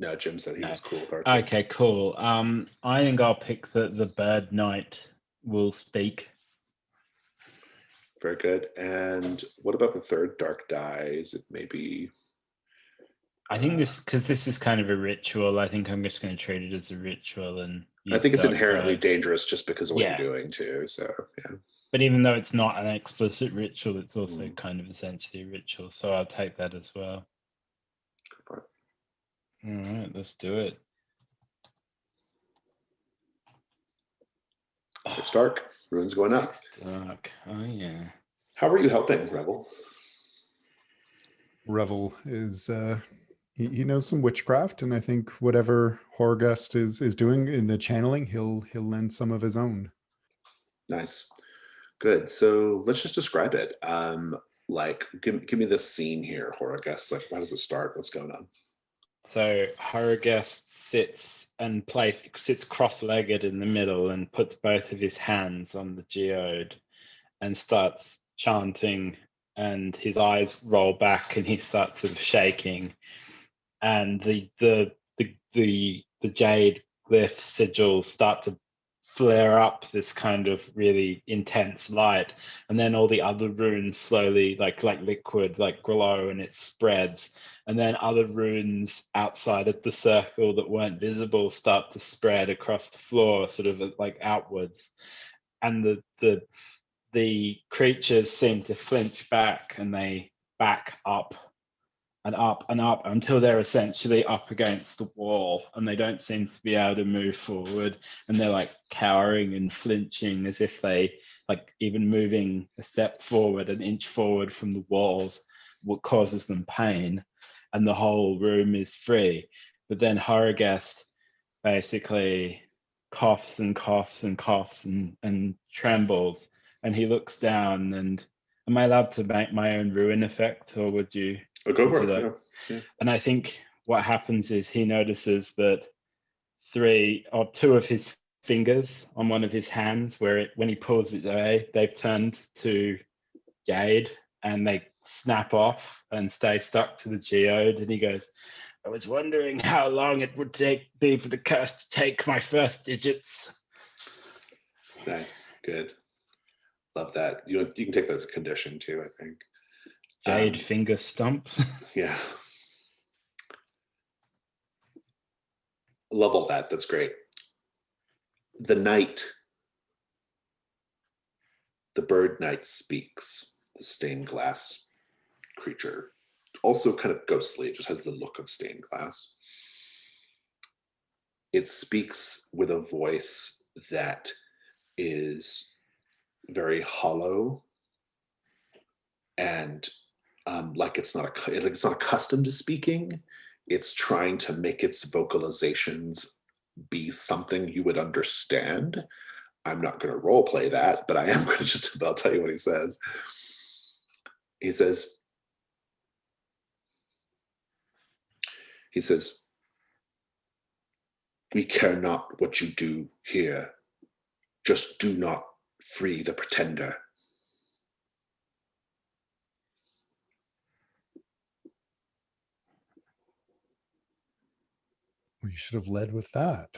No, Jim said he No. was cool with R2. Okay, cool. I think I'll pick the bird knight will speak. Very good. And what about the third dark die? Is it maybe? I think because this is kind of a ritual, I think I'm just going to treat it as a ritual and I use think it's dark inherently die. dangerous just because of what Yeah. you're doing too. So yeah. But even though it's not an explicit ritual, it's also Mm. kind of essentially a ritual. So I'll take that as well. Fine. All right, let's do it. 6 dark. Runes going up. Dark. Oh yeah. How are you helping, Rebel? Revel is he knows some witchcraft, and I think whatever Horgust is doing in the channeling, he'll lend some of his own. Nice. Good. So let's just describe it. Like give me the scene here, Horagust. Like, how does it start? What's going on? So Horgust sits cross-legged in the middle and puts both of his hands on the geode and starts chanting, and his eyes roll back and he starts sort of shaking, and the jade glyph sigils start to flare up this kind of really intense light, and then all the other runes slowly like liquid glow, and it spreads, and then other runes outside of the circle that weren't visible start to spread across the floor, sort of like outwards, and the creatures seem to flinch back, and they back up and up and up until they're essentially up against the wall, and they don't seem to be able to move forward, and they're like cowering and flinching as if they like even moving a step forward, an inch forward from the walls, what causes them pain, and the whole room is free. But then Horagast basically coughs and coughs and coughs and trembles, and he looks down. And am I allowed to make my own ruin effect, or would you? Oh, go for Would you it. like? Yeah. And I think what happens is he notices that 3 or 2 of his fingers on one of his hands, when he pulls it away, they've turned to jade, and they snap off and stay stuck to the geode. And he goes, I was wondering how long it would be for the curse to take my first digits. Nice. Good. Love that. You can take that as a condition too, I think. Jade finger stumps. Yeah. Love all that. That's great. The knight, the bird knight speaks, the stained glass creature. Also kind of ghostly. It just has the look of stained glass. It speaks with a voice that is very hollow and like it's not accustomed to speaking. It's trying to make its vocalizations be something you would understand. I'm not going to role play that, but I am going to I'll tell you what he says. He says, we care not what you do here. Just do not free the pretender. We should have led with that.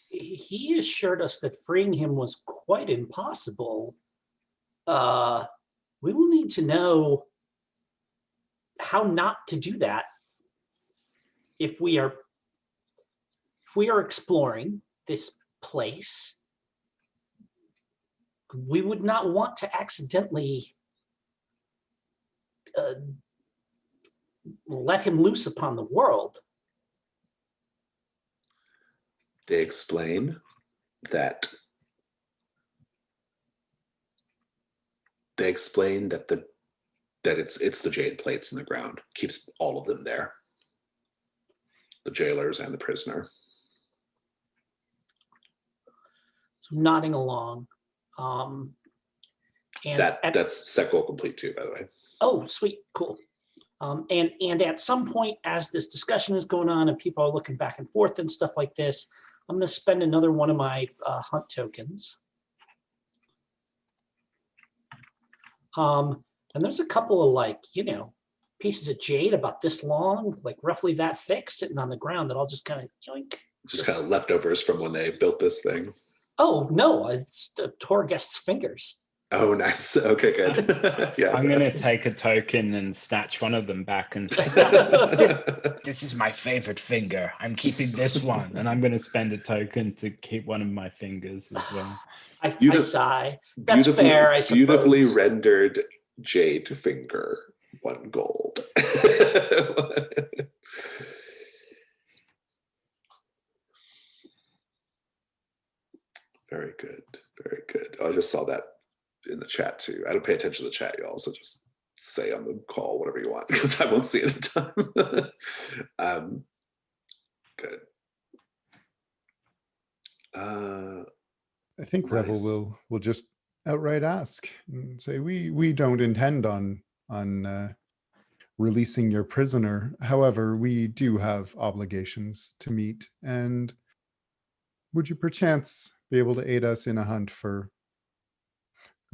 He assured us that freeing him was quite impossible. We will need to know how not to do that if we are exploring this place. We would not want to accidentally let him loose upon the world. They explain that it's the jade plates in the ground, keeps all of them there, the jailers and the prisoner. So nodding along. That's set goal complete too, by the way. Oh, sweet, cool. And at some point, as this discussion is going on and people are looking back and forth and stuff like this, I'm going to spend another one of my hunt tokens. And there's a couple of pieces of jade about this long, like roughly that thick, sitting on the ground that I'll just kind of yoink. Just kind of leftovers from when they built this thing. Oh no, it's Torghast's fingers. Oh, nice. Okay, good. Yeah. I'm going to take a token and snatch one of them back and say, this is my favorite finger. I'm keeping this one. And I'm going to spend a token to keep one of my fingers as well. I sigh. That's beautifully, fair, I suppose. beautifully rendered jade finger, 1 gold. Very good. Very good. I just saw that in the chat too. I don't pay attention to the chat, y'all, so just say on the call whatever you want because I won't see it in time. Good. I think Revel will just outright ask and say, we don't intend on releasing your prisoner. However, we do have obligations to meet, and would you perchance be able to aid us in a hunt for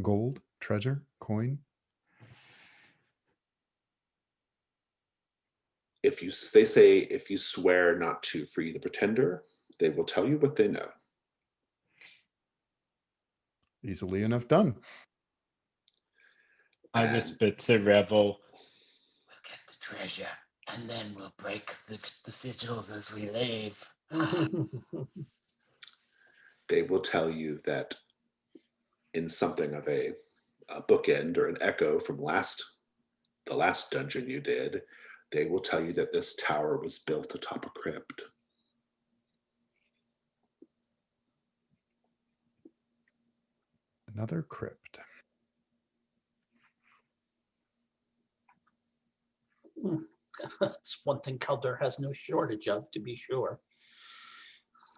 gold, treasure, coin? They say if you swear not to free the pretender, they will tell you what they know. Easily enough done. I whispered to Revel, we'll get the treasure and then we'll break the sigils as we leave. They will tell you that in something of a bookend or an echo from the last dungeon you did, they will tell you that this tower was built atop a crypt. Another crypt. That's one thing Kaldor has no shortage of, to be sure.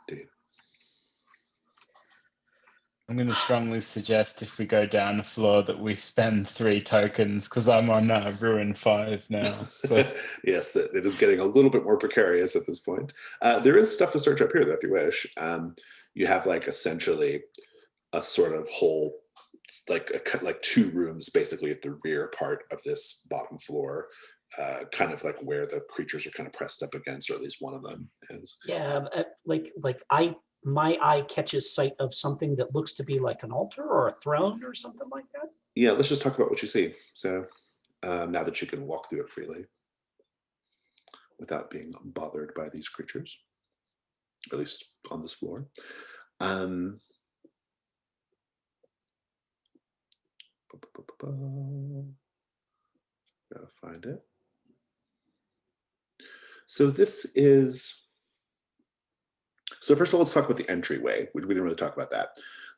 Dude. I'm going to strongly suggest if we go down the floor that we spend 3 tokens because I'm on Ruin 5 now. So. Yes, it is getting a little bit more precarious at this point. There is stuff to search up here though, if you wish. You have like essentially a sort of whole, like 2 rooms basically at the rear part of this bottom floor, kind of like where the creatures are kind of pressed up against, or at least one of them is. Yeah, my eye catches sight of something that looks to be like an altar or a throne or something like that. Yeah, let's just talk about what you see. So now that you can walk through it freely without being bothered by these creatures, at least on this floor. Gotta find it. So first of all, let's talk about the entryway, which we didn't really talk about that.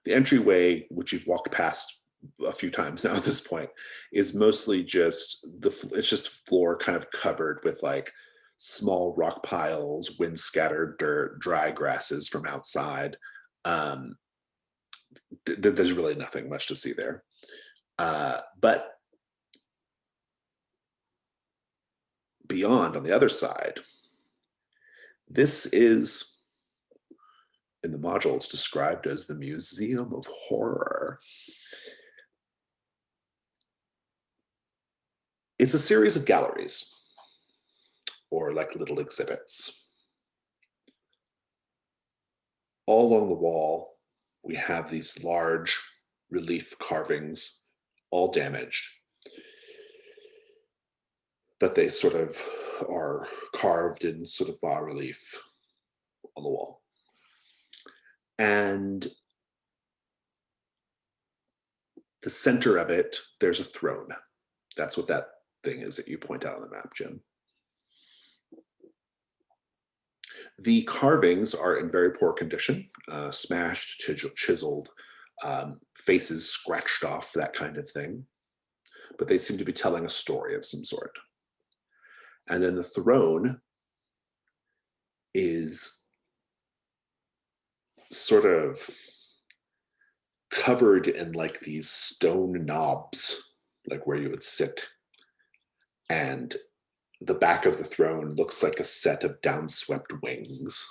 The entryway, which you've walked past a few times now at this point, is mostly just it's just floor kind of covered with like small rock piles, wind scattered dirt, dry grasses from outside. There's really nothing much to see there. But beyond, on the other side, this is, in the module, it's described as the Museum of Horror. It's a series of galleries, or like little exhibits. All along the wall, we have these large relief carvings, all damaged, but they sort of are carved in sort of bas relief on the wall. And the center of it, there's a throne. That's what that thing is that you point out on the map, Jim. The carvings are in very poor condition, smashed, chiseled, faces scratched off, that kind of thing. But they seem to be telling a story of some sort. And then the throne is sort of covered in like these stone knobs, like where you would sit. And the back of the throne looks like a set of downswept wings.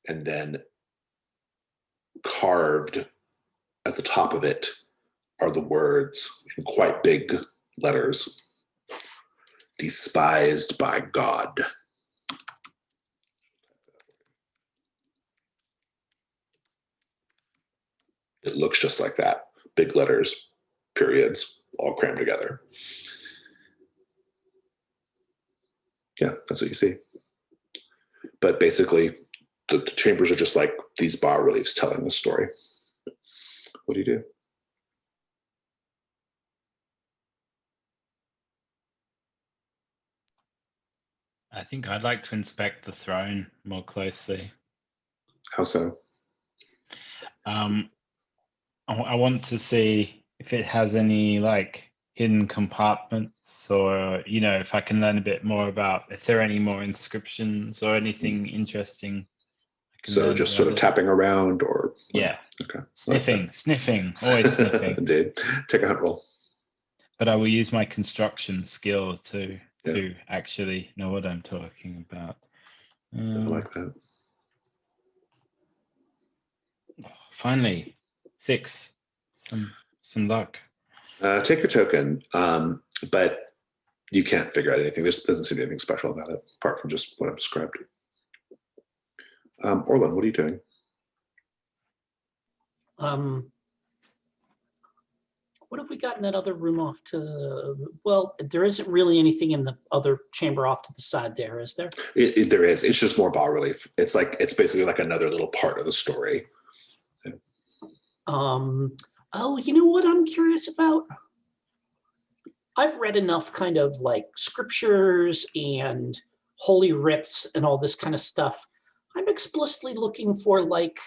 And then carved at the top of it are the words in quite big letters, despised by God. It looks just like that. Big letters, periods, all crammed together. Yeah, that's what you see. But basically, the chambers are just like these bas-reliefs telling the story. What do you do? I think I'd like to inspect the throne more closely. How so? I want to see if it has any like hidden compartments, or if I can learn a bit more about if there are any more inscriptions or anything interesting. So just sort of tapping around, or yeah, okay, sniffing, always sniffing. Indeed. Take a hunt roll. But I will use my construction skill to actually know what I'm talking about. I like that. Finally, 6. Some luck. Take your token, but you can't figure out anything. There doesn't seem to be anything special about it, apart from just what I've described. Orlin, what are you doing? What have we got in that other room off to? Well, there isn't really anything in the other chamber off to the side there, is there? There is. It's just more bas-relief. It's basically like another little part of the story. So. Oh, you know what I'm curious about? I've read enough kind of like scriptures and holy writs and all this kind of stuff. I'm explicitly looking for like,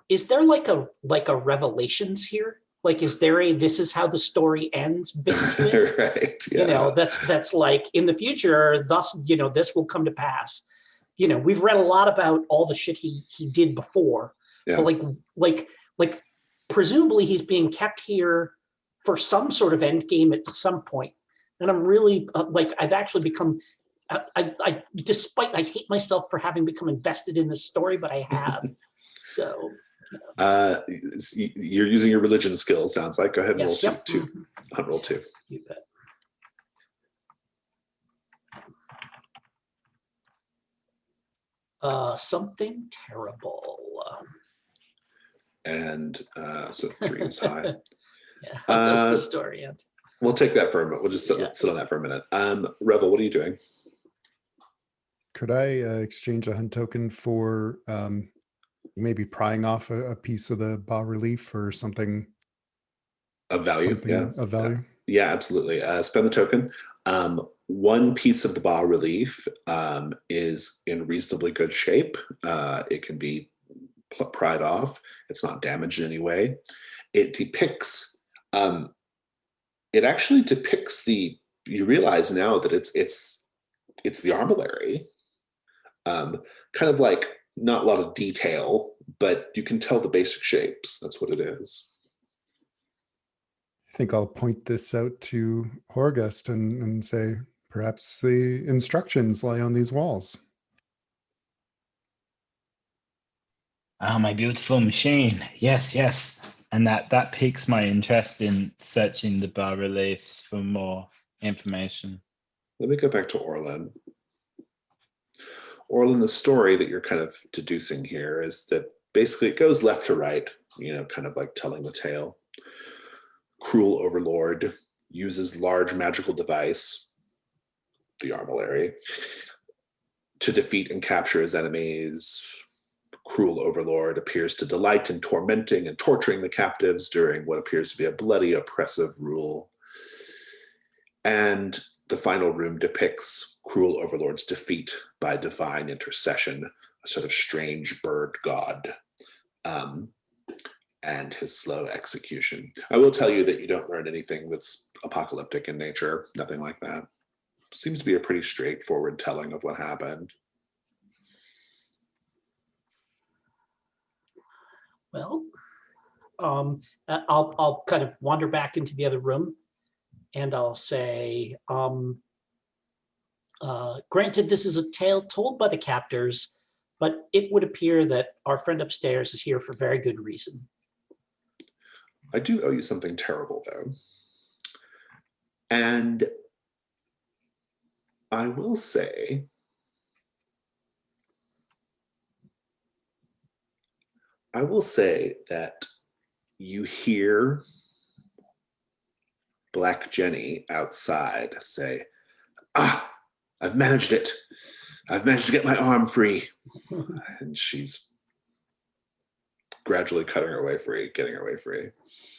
is there like a revelations here? Like, is there a this is how the story ends bit to it? Right. Yeah. That's like in the future, thus, this will come to pass. We've read a lot about all the shit he did before. Yeah. But like presumably he's being kept here for some sort of end game at some point. And I'm really I've actually become I hate myself for having become invested in this story, but I have. So you're using your religion skills, sounds like. Go ahead and yes, roll yep. two. Roll 2. You bet. Something terrible. And so 3 is high. Yeah, how does the story end? We'll take that for a minute. We'll just sit on that for a minute. Revel, what are you doing? Could I exchange a hunt token for maybe prying off a piece of the bas-relief or something of value? Of value. Yeah, absolutely. Spend the token. One piece of the bas-relief is in reasonably good shape. It can be pried off. It's not damaged in any way. It depicts. It actually depicts you realize now that it's the armillary. Kind of like not a lot of detail, but you can tell the basic shapes. That's what it is. I think I'll point this out to Horgust and say, perhaps the instructions lie on these walls. Oh, my beautiful machine. Yes. And that piques my interest in searching the bas-reliefs for more information. Let me go back to Orlin. Orlin, the story that you're kind of deducing here is that basically it goes left to right, kind of like telling the tale. Cruel overlord uses large magical device, the armillary, to defeat and capture his enemies. Cruel overlord appears to delight in tormenting and torturing the captives during what appears to be a bloody, oppressive rule. And the final room depicts cruel overlord's defeat by divine intercession, a sort of strange bird god, and his slow execution. I will tell you that you don't learn anything that's apocalyptic in nature, nothing like that. Seems to be a pretty straightforward telling of what happened. Well, I'll kind of wander back into the other room, and I'll say, granted, this is a tale told by the captors, but it would appear that our friend upstairs is here for very good reason. I do owe you something terrible, though. And I will say that you hear Black Jenny outside say, "Ah, I've managed it. I've managed to get my arm free." And she's gradually cutting her way free, getting her way free.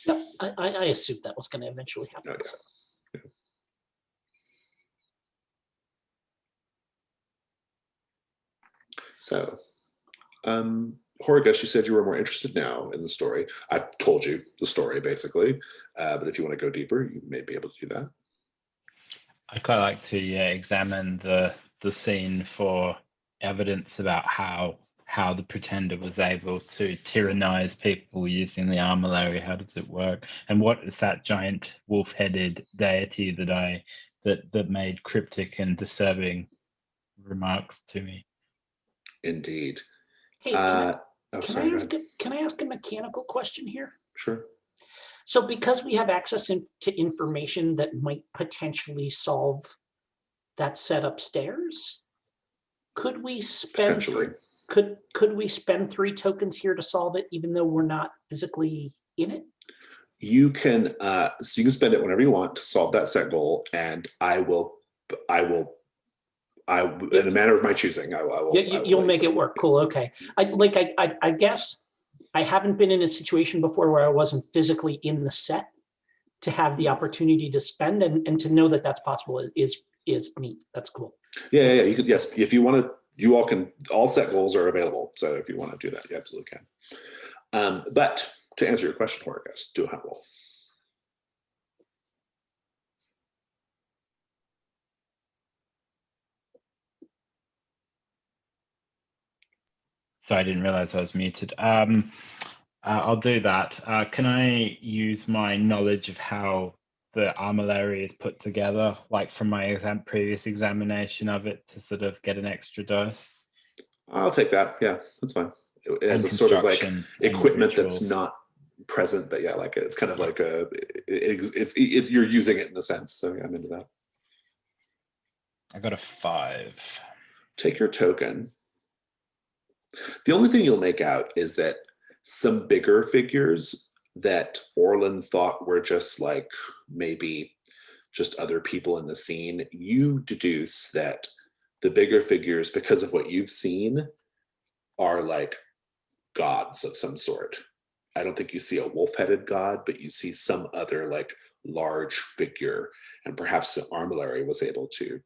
Yep, I assumed that was going to eventually happen. Oh, yeah. So. So, Horgus, you said you were more interested now in the story. I told you the story, basically. But if you want to go deeper, you may be able to do that. I'd quite like to examine the scene for evidence about how the pretender was able to tyrannize people using the armillary. How does it work? And what is that giant wolf-headed deity that made cryptic and disturbing remarks to me? Indeed. Hey, can I ask a mechanical question here? Sure. So because we have access to information that might potentially solve that set upstairs, could we spend could we spend 3 tokens here to solve it, even though we're not physically in it? You can so you can spend it whenever you want to solve that set goal, and I will in a manner of my choosing. You'll make it work. Cool. Okay. I guess I haven't been in a situation before where I wasn't physically in the set to have the opportunity to spend and to know that that's possible is neat. That's cool. Yeah. You could, yes, if you want to, you all can. All set goals are available. So if you want to do that, you absolutely can. But to answer your question, Horgus, do a hunt roll. So I didn't realize I was muted. I'll do that. Can I use my knowledge of how the armillary is put together, like from my previous examination of it, to sort of get an extra dice? I'll take that. Yeah, that's fine. It has a sort of like equipment that's not present, but yeah, like it's kind of like you're using it in a sense. So yeah, I'm into that. I got a 5. Take your token. The only thing you'll make out is that some bigger figures that Orlin thought were just like maybe just other people in the scene, you deduce that the bigger figures, because of what you've seen, are like gods of some sort. I don't think you see a wolf-headed god, but you see some other like large figure, and perhaps the armillary was able to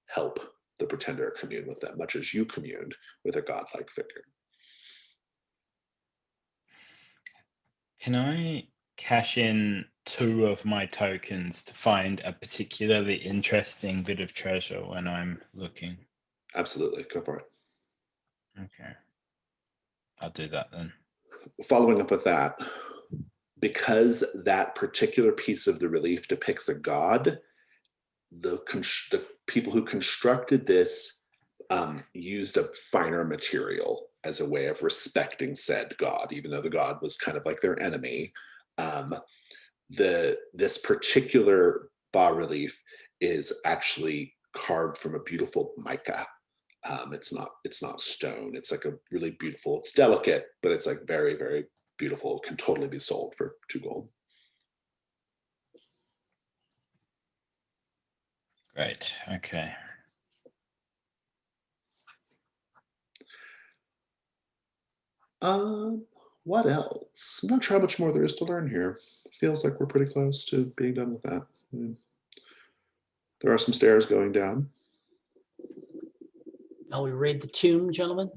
help the pretender commune with them, much as you communed with a godlike figure. Can I cash in 2 of my tokens to find a particularly interesting bit of treasure when I'm looking? Absolutely, go for it. Okay, I'll do that then. Following up with that, because that particular piece of the relief depicts a god, the people who constructed this used a finer material as a way of respecting said god, even though the god was kind of like their enemy. This particular bas-relief is actually carved from a beautiful mica. It's not stone. It's like a really beautiful, it's delicate, but it's like very, very beautiful. It can totally be sold for 2 gold. Great, okay. What else? I'm not sure how much more there is to learn here. Feels like we're pretty close to being done with that. There are some stairs going down. Shall we raid the tomb, gentlemen?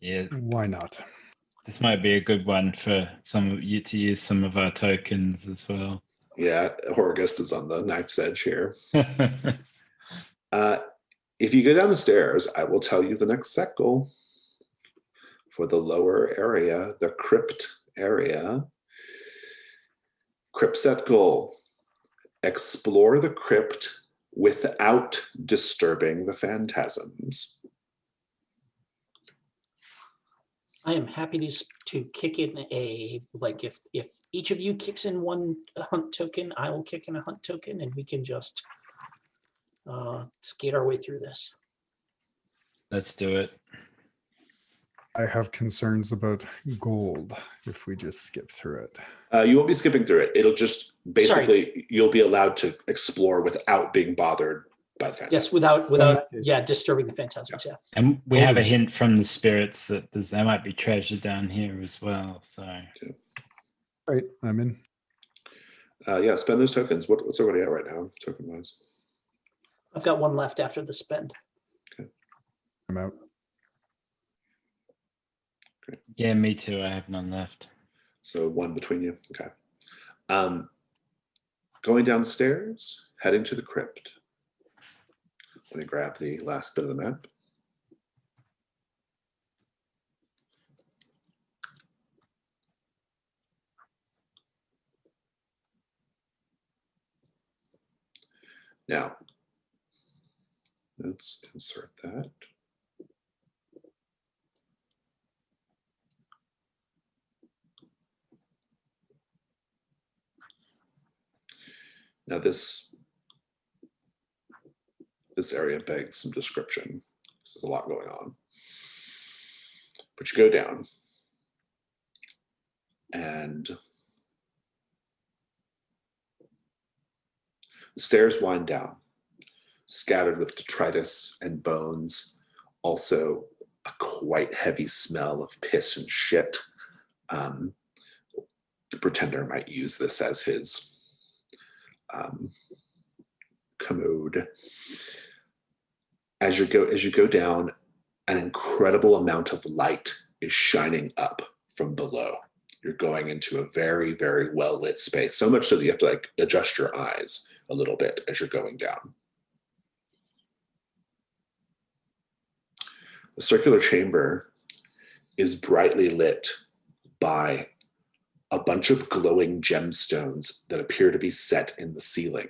Yeah. Why not? This might be a good one for some of you to use some of our tokens as well. Yeah, Horgus is on the knife's edge here. If you go down the stairs, I will tell you the next set goal for the lower area, the crypt area. Crypt set goal: explore the crypt without disturbing the phantasms. I am happy to kick in if each of you kicks in 1 hunt token, I will kick in a hunt token, and we can just skate our way through this. Let's do it. I have concerns about gold if we just skip through it. You won't be skipping through it. It'll just basically you'll be allowed to explore without being bothered by the phantasms. Yes, without disturbing the phantasms. Yeah. And we have a hint from the spirits that there might be treasure down here as well. So. Okay. All right, I'm in. Yeah, spend those tokens. What's everybody at right now, token wise? I've got one left after the spend. Okay. I'm out. Great. Yeah, me too. I have none left. So one between you. Okay. Going downstairs, heading to the crypt. Let me grab the last bit of the map. Now, let's insert that. Now this area begs some description. There's a lot going on. But you go down and the stairs wind down, scattered with detritus and bones, also a quite heavy smell of piss and shit. The pretender might use this as his commode. As you go down, an incredible amount of light is shining up from below. You're going into a very, very well lit space, so much so that you have to like adjust your eyes a little bit as you're going down. The circular chamber is brightly lit by a bunch of glowing gemstones that appear to be set in the ceiling.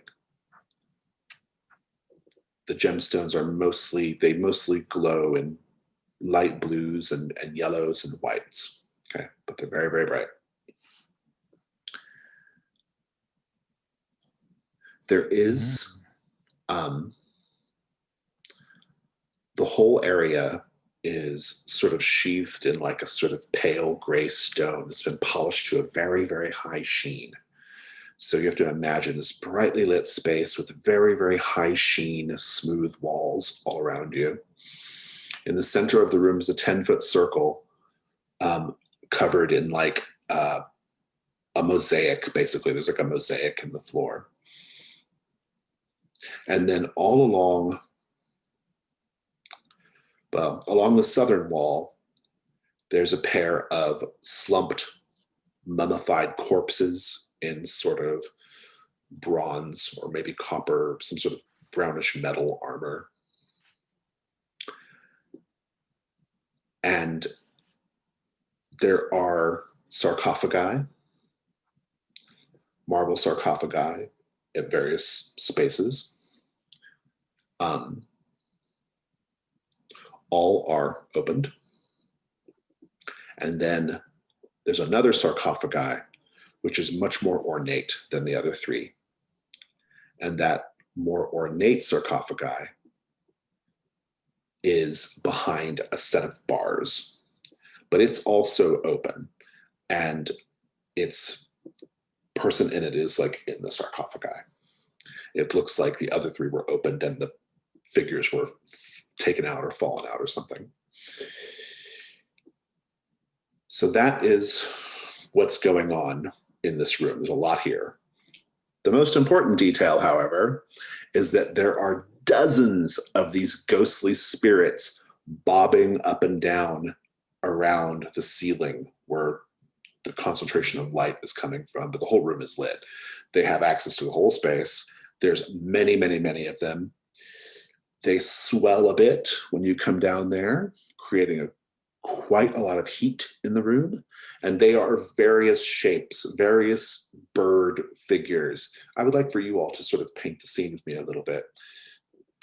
The gemstones are mostly glow in light blues and yellows and whites. Okay, but they're very, very bright. There is the whole area is sort of sheathed in like a sort of pale gray stone that's been polished to a very, very high sheen. So you have to imagine this brightly lit space with very, very high sheen, smooth walls all around you. In the center of the room is a 10-foot circle covered in like a mosaic, basically. There's like a mosaic in the floor. And then all along the southern wall, there's a pair of slumped, mummified corpses in sort of bronze or maybe copper, some sort of brownish metal armor. And there are sarcophagi, marble sarcophagi at various spaces. All are opened. And then there's another sarcophagi, which is much more ornate than the other three. And that more ornate sarcophagi is behind a set of bars, but it's also open, and its person in it is like in the sarcophagi. It looks like the other three were opened and the figures were taken out or fallen out or something. So that is what's going on in this room. There's a lot here. The most important detail, however, is that there are dozens of these ghostly spirits bobbing up and down around the ceiling where the concentration of light is coming from, but the whole room is lit. They have access to the whole space. There's many, many, many of them. They swell a bit when you come down there, creating quite a lot of heat in the room. And they are various shapes, various bird figures. I would like for you all to sort of paint the scene with me a little bit.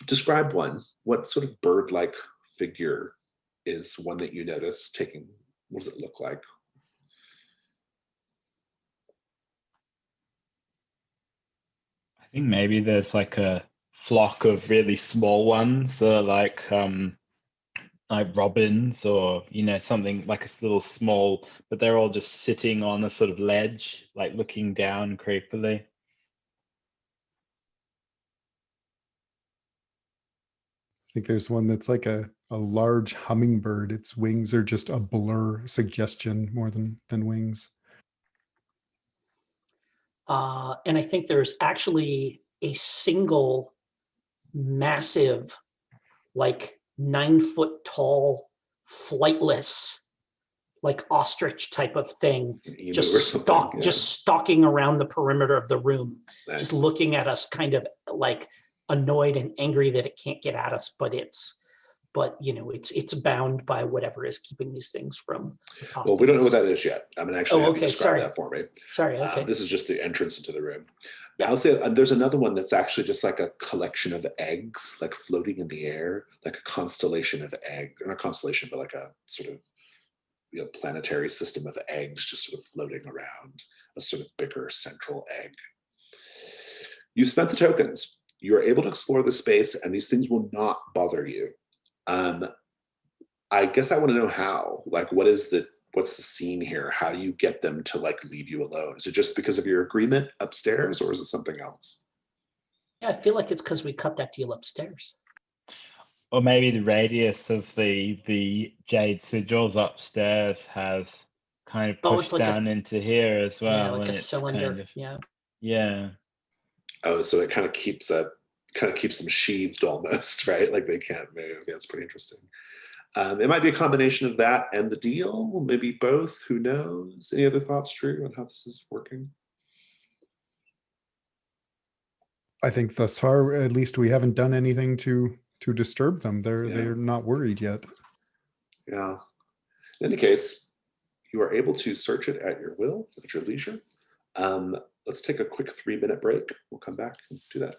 Describe one. What sort of bird-like figure is one that you notice taking? What does it look like? I think maybe there's like a flock of really small ones that are like robins, or something like a little small, but they're all just sitting on a sort of ledge, like looking down creepily. I think there's one that's like a large hummingbird. Its wings are just a blur suggestion more than wings. And I think there's actually a single massive, like 9-foot tall, flightless, like ostrich type of thing, Emu or just something, yeah. just stalking around the perimeter of the room, Nice. just looking at us, kind of like annoyed and angry that it can't get at us, but it's bound by whatever is keeping these things from accosting Well, we don't know what us. that is yet. I'm gonna actually have you okay, describe sorry. that for me. Sorry, okay. This is just the entrance into the room. Yeah. I'll say there's another one that's actually just like a collection of eggs, like floating in the air, like a constellation of eggs, or not a constellation, but like a sort of planetary system of eggs just sort of floating around a sort of bigger central egg. You spent the tokens. You are able to explore the space, and these things will not bother you. I guess I want to know how. Like, what's the scene here? How do you get them to like leave you alone? Is it just because of your agreement upstairs, or is it something else? Yeah, I feel like it's because we cut that deal upstairs. Or maybe the radius of the jade sigils upstairs has kind of pushed like down into here as well. Yeah, like and a it's cylinder. kind of, yeah. Oh, so it kind of keeps them sheathed almost, right? Like they can't move. Yeah, it's pretty interesting. It might be a combination of that and the deal, maybe both. Who knows? Any other thoughts, Drew, on how this is working? I think thus far, at least, we haven't done anything to disturb them. They're not worried yet. Yeah. In any case, you are able to search it at your will, at your leisure. Let's take a quick 3-minute break. We'll come back and do that.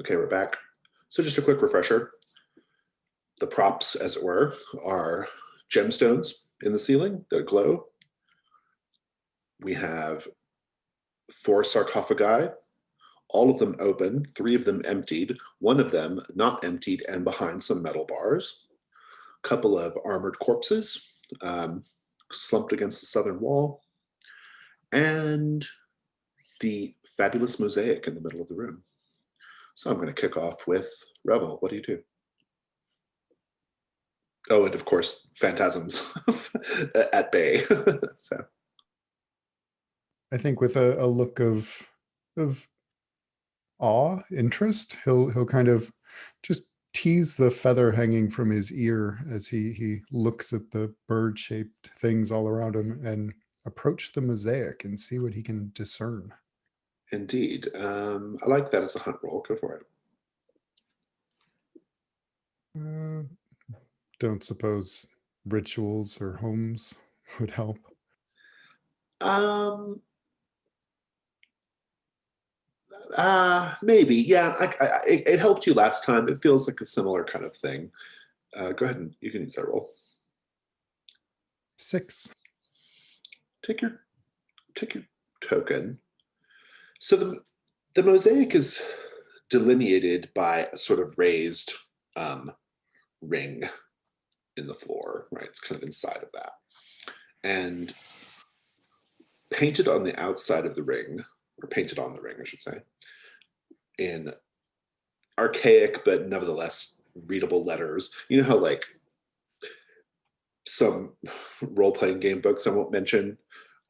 Okay, we're back. So just a quick refresher. The props, as it were, are gemstones in the ceiling that glow. We have 4 sarcophagi, all of them open, 3 of them emptied, 1 of them not emptied and behind some metal bars. A couple of armored corpses slumped against the southern wall, and the fabulous mosaic in the middle of the room. So I'm going to kick off with Revel. What do you do? Oh, and of course, phantasms at bay. So I think with a look of awe, interest, he'll kind of just tease the feather hanging from his ear as he looks at the bird-shaped things all around him and approach the mosaic and see what he can discern. Indeed. I like that as a hunt roll. Go for it. Don't suppose rituals or homes would help. Maybe. Yeah, it helped you last time. It feels like a similar kind of thing. Go ahead and you can use that roll. 6. Take your token. So the mosaic is delineated by a sort of raised ring in the floor, right? It's kind of inside of that. And painted on the outside of the ring, or painted on the ring, I should say, in archaic but nevertheless readable letters. You know how like some role-playing game books I won't mention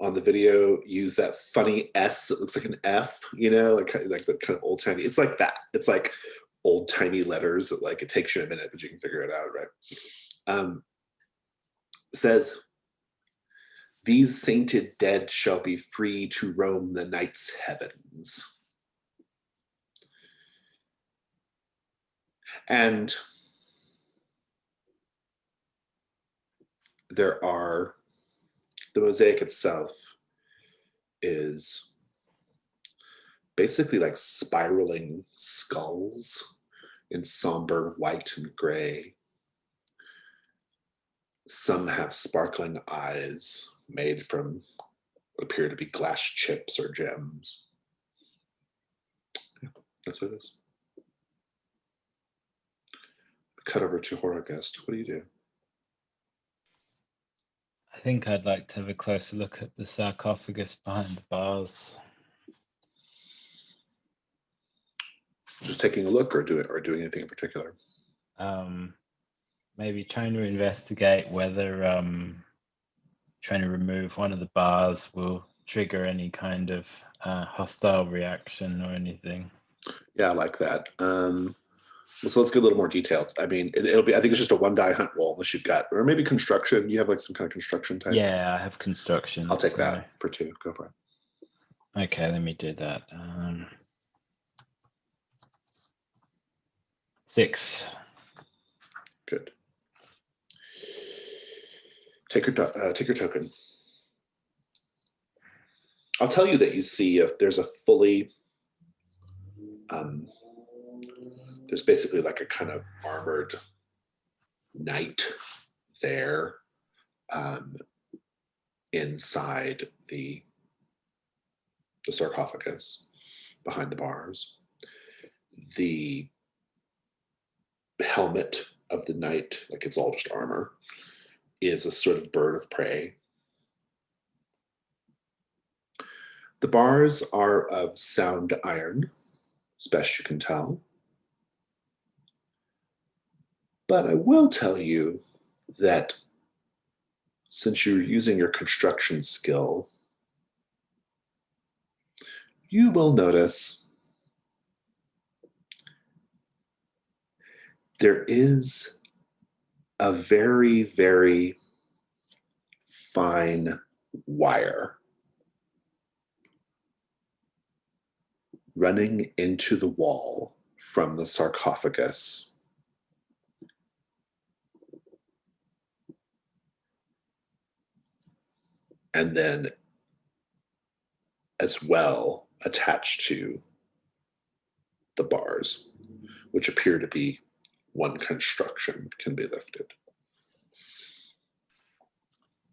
on the video use that funny S that looks like an F, like that kind of old-timey. It's like that. It's like old-timey letters that like it takes you a minute, but you can figure it out, right? It says, "These sainted dead shall be free to roam the night's heavens." And the mosaic itself is basically like spiraling skulls in somber white and gray. Some have sparkling eyes made from what appear to be glass chips or gems. That's what it is. Cut over to horror guest. What do you do? I think I'd like to have a closer look at the sarcophagus behind the bars. Just taking a look, or doing anything in particular? Maybe trying to investigate whether trying to remove one of the bars will trigger any kind of hostile reaction or anything. Yeah, I like that. So let's get a little more detailed. I mean, it'll be, I think it's just a 1 die hunt roll unless you've got, or maybe construction. You have like some kind of construction type. Yeah, I have construction. I'll take so- that for 2. Go for it. Okay, let me do that. 6. Good. Take your token. I'll tell you that you see if there's a fully, there's basically like a kind of armored knight there inside the sarcophagus behind the bars. The helmet of the knight, like it's all just armor, is a sort of bird of prey. The bars are of sound iron, as best you can tell. But I will tell you that since you're using your construction skill, you will notice there is a very, very fine wire running into the wall from the sarcophagus. And then as well attached to the bars, which appear to be one construction can be lifted.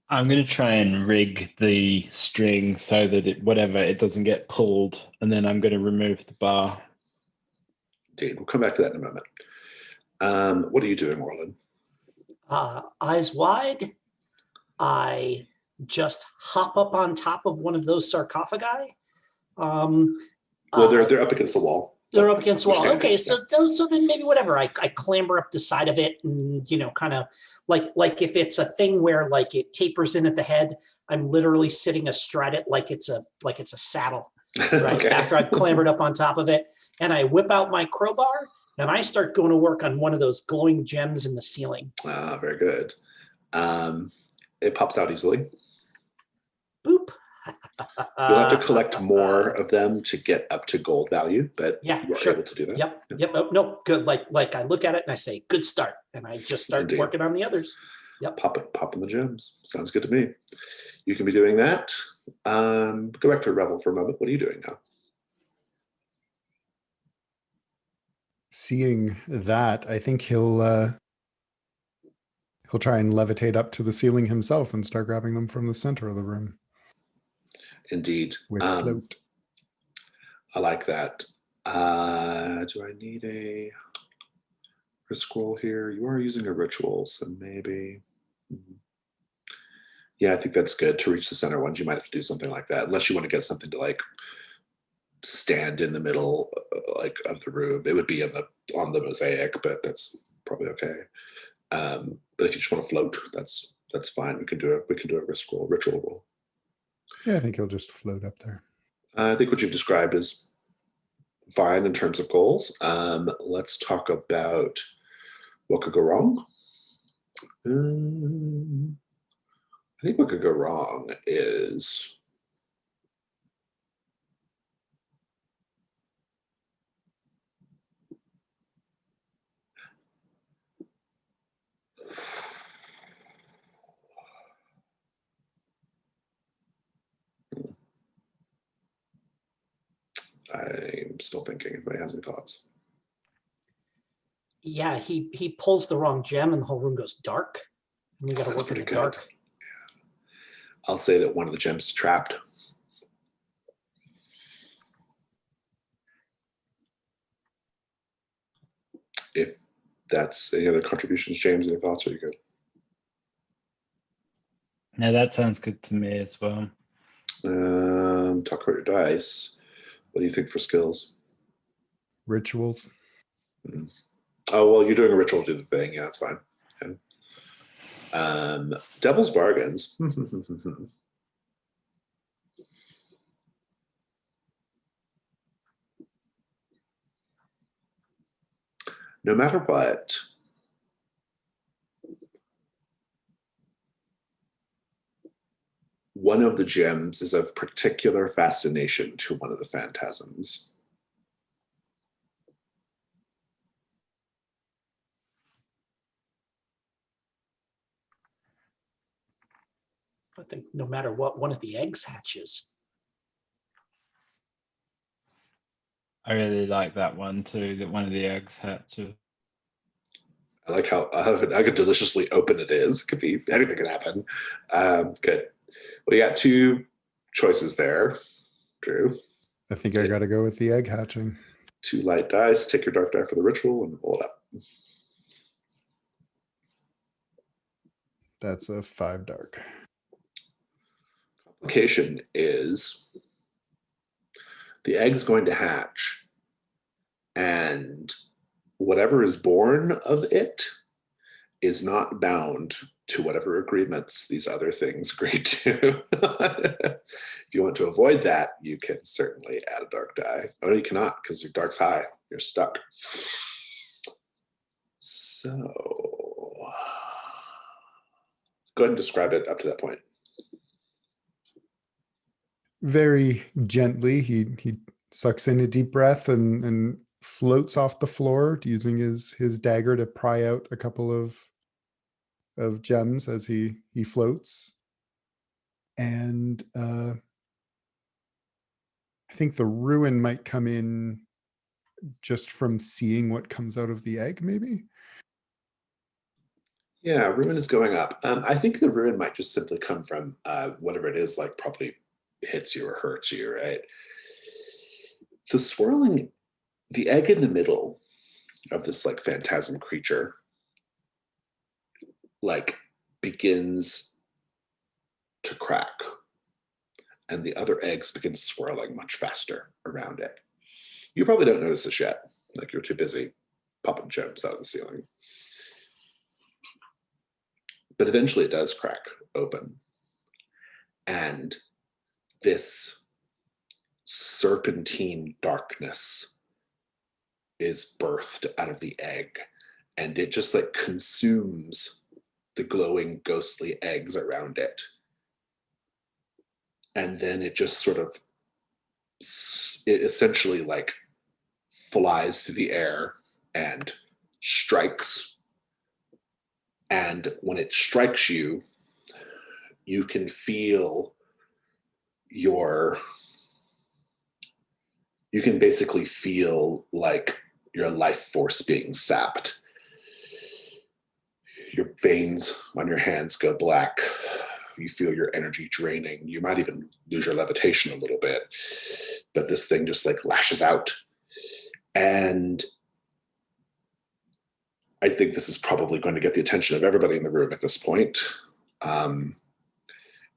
I'm going to try and rig the string so that it doesn't get pulled, and then I'm going to remove the bar. Indeed, we'll come back to that in a moment. What are you doing, Orlin? Eyes wide, I just hop up on top of one of those sarcophagi. Well, they're up against the wall. They're up against the wall. Standing, Okay, yeah. so then maybe whatever. I clamber up the side of it, and kind of like if it's a thing where like it tapers in at the head, I'm literally sitting astride it like it's a saddle, right? Okay. After I've clambered up on top of it, and I whip out my crowbar and I start going to work on one of those glowing gems in the ceiling. Very good. It pops out easily. Boop. You'll have to collect more of them to get up to gold value, but Yeah, you are sure. able to do that. Yep. Oh, no, good. Like I look at it and I say, good start. And I just start Indeed. working on the others. Yep. Popping the gems. Sounds good to me. You can be doing that. Go back to Revel for a moment. What are you doing now? Seeing that, I think he'll try and levitate up to the ceiling himself and start grabbing them from the center of the room. Indeed. With float. I like that. Do I need a scroll here? You are using a ritual, so maybe. Yeah, I think that's good. To reach the center ones, you might have to do something like that, unless you want to get something to like stand in the middle like of the room. It would be on the mosaic, but that's probably okay. But if you just want to float, that's fine. We can do a ritual roll. Yeah, I think he'll just float up there. I think what you've described is fine in terms of goals. Let's talk about what could go wrong. I think what could go wrong is I'm still thinking if anybody has any thoughts. Yeah, he pulls the wrong gem and the whole room goes dark. And we got to That's work in the pretty dark. good. Yeah. I'll say that one of the gems is trapped. if that's any other contributions, James, any thoughts? Are you good? No, that sounds good to me as well. Talk about your dice. What do you think for skills? Rituals. Oh, well, you're doing a ritual to do the thing. Yeah, that's fine. Okay. Devil's bargains. No matter what, one of the gems is of particular fascination to one of the phantasms. I think no matter what, one of the eggs hatches. I really like that one too, that one of the eggs hatches. I like how deliciously open it is. Could be anything can happen. Good. Well, you got two choices there, Drew. I think I got to go with the egg hatching. 2 light dice. Take your dark die for the ritual and roll it up. That's a 5 dark. Complication is the egg's going to hatch, and whatever is born of it is not bound to whatever agreements these other things agree to. If you want to avoid that, you can certainly add a dark die. Oh, no, you cannot, because your dark's high. You're stuck. So go ahead and describe it up to that point. Very gently, he sucks in a deep breath and floats off the floor using his dagger to pry out a couple of gems as he floats. And I think the ruin might come in just from seeing what comes out of the egg, maybe. Yeah, ruin is going up. I think the ruin might just simply come from whatever it is, like probably hits you or hurts you, right? The swirling, the egg in the middle of this like phantasm creature, like begins to crack, and the other eggs begin swirling much faster around it. You probably don't notice this yet, like you're too busy popping gems out of the ceiling. But eventually it does crack open, and this serpentine darkness is birthed out of the egg, and it just like consumes the glowing ghostly eggs around it. And then it just sort of, it essentially like flies through the air and strikes. And when it strikes you, you can feel you can basically feel like your life force being sapped. Your veins on your hands go black. You feel your energy draining. You might even lose your levitation a little bit, but this thing just like lashes out. And I think this is probably going to get the attention of everybody in the room at this point.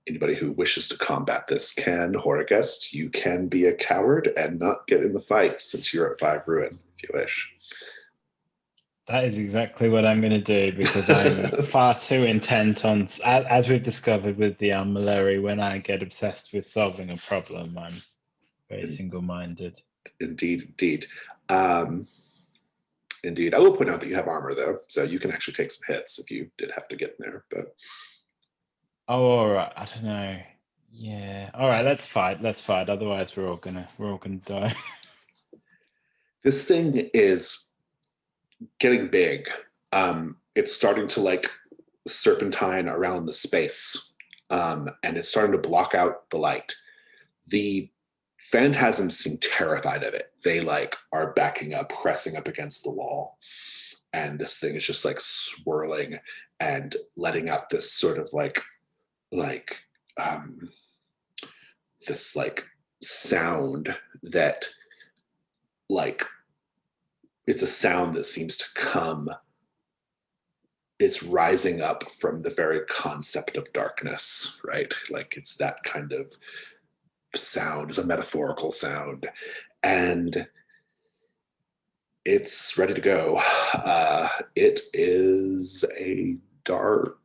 Anybody who wishes to combat this can, Horagest, you can be a coward and not get in the fight since you're at 5 ruin, if you wish. That is exactly what I'm going to do, because I'm far too intent on, as we've discovered with the Almaleri, when I get obsessed with solving a problem, I'm very single-minded. Indeed. Indeed. I will point out that you have armor, though, so you can actually take some hits if you did have to get in there. But oh, all right. I don't know. Yeah. All right. Let's fight. Otherwise, we're all gonna die. this thing is getting big. It's starting to like serpentine around the space, and it's starting to block out the light. The phantasms seem terrified of it. They like are backing up, pressing up against the wall, and this thing is just like swirling and letting out this sort of this like sound that like it's a sound that seems to come. It's rising up from the very concept of darkness, right? Like it's that kind of sound, is a metaphorical sound, and it's ready to go. It is a dark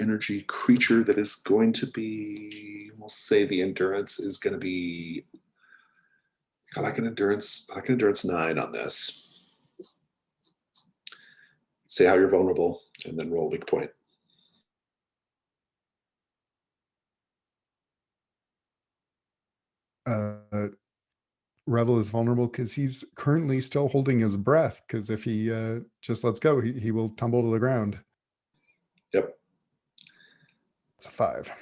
energy creature that is going to be, we'll say the endurance is going to be, I like an endurance 9 on this. Say how you're vulnerable and then roll weak point. Revel is vulnerable because he's currently still holding his breath, because if he just lets go, he will tumble to the ground. Yep. It's a 5.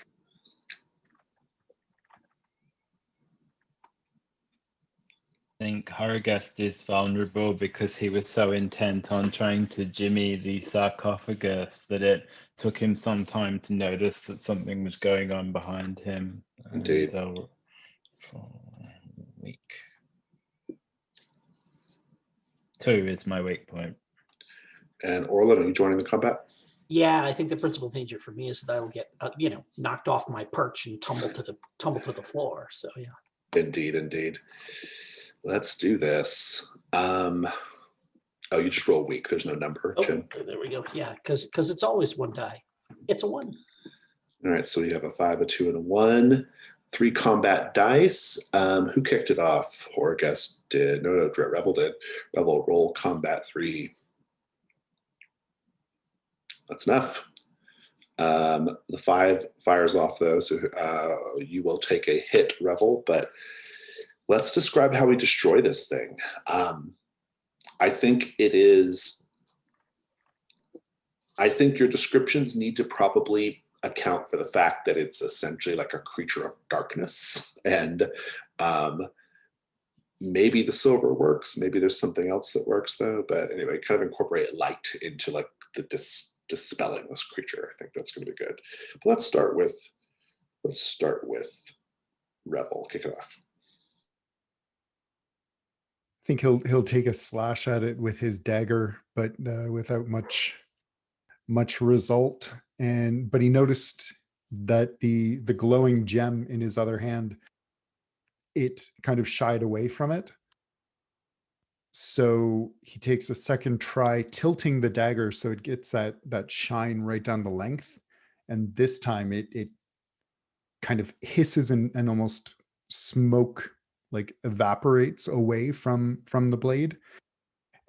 I think Hargest is vulnerable because he was so intent on trying to jimmy the sarcophagus that it took him some time to notice that something was going on behind him. Indeed. And, weak. 2 is my weak point. And Orlin, are you joining the combat? Yeah, I think the principal danger for me is that I will get knocked off my perch and tumble to the floor. So yeah. Indeed. Let's do this. Oh, you just roll weak. There's no number, Jim. There we go. Yeah, because it's always 1 die. It's a 1. All right, so you have a 5, a 2, and a 1. 3 combat dice. Who kicked it off? Horgest did. No, Revel did. Revel, roll combat 3. That's enough. The 5 fires off though, so you will take a hit, Revel, but let's describe how we destroy this thing. I think your descriptions need to probably account for the fact that it's essentially like a creature of darkness, and maybe the silver works, maybe there's something else that works though, but anyway, kind of incorporate light into like the dispelling this creature. I think that's going to be good. But let's start with Revel. Kick it off. I think he'll take a slash at it with his dagger, but without much result. But he noticed that the glowing gem in his other hand, it kind of shied away from it. So he takes a second try, tilting the dagger so it gets that shine right down the length. And this time it kind of hisses and almost smoke like evaporates away from the blade.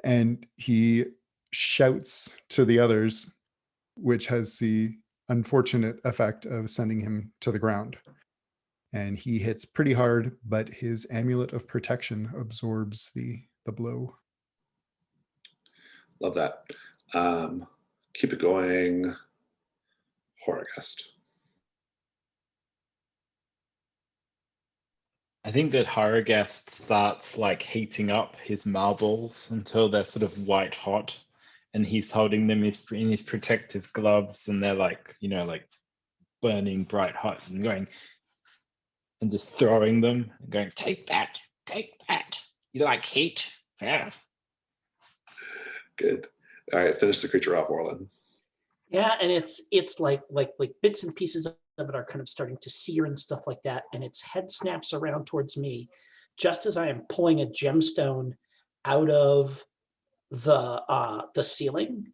And he shouts to the others, which has the unfortunate effect of sending him to the ground. And he hits pretty hard, but his amulet of protection absorbs the blow. Love that. Keep it going. Horgest. I think that Hargest starts like heating up his marbles until they're sort of white hot, and he's holding them in his protective gloves, and they're like, like burning bright hot, and going and just throwing them and going, take that. You like heat? Yeah. Good. All right, finish the creature off, Orlin. Yeah, and it's like bits and pieces of it are kind of starting to sear and stuff like that, and its head snaps around towards me just as I am pulling a gemstone out of the ceiling,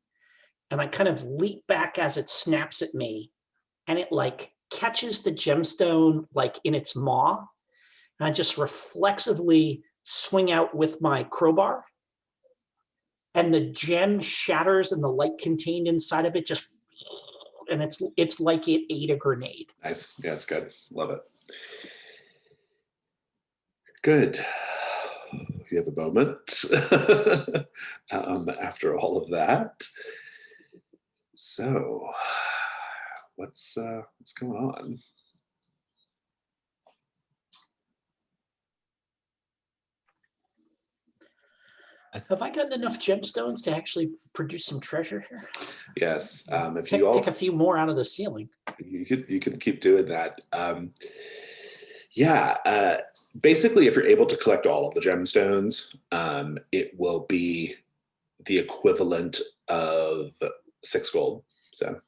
and I kind of leap back as it snaps at me, and it like catches the gemstone like in its maw, and I just reflexively swing out with my crowbar, and the gem shatters and the light contained inside of it just, and it's like it ate a grenade. Nice. Yeah, it's good. Love it. Good. You have a moment after all of that. So what's going on? Have I gotten enough gemstones to actually produce some treasure here? Yes. If Pick you all a few more out of the ceiling. you can keep doing that. Basically, if you're able to collect all of the gemstones, it will be the equivalent of 6 gold. So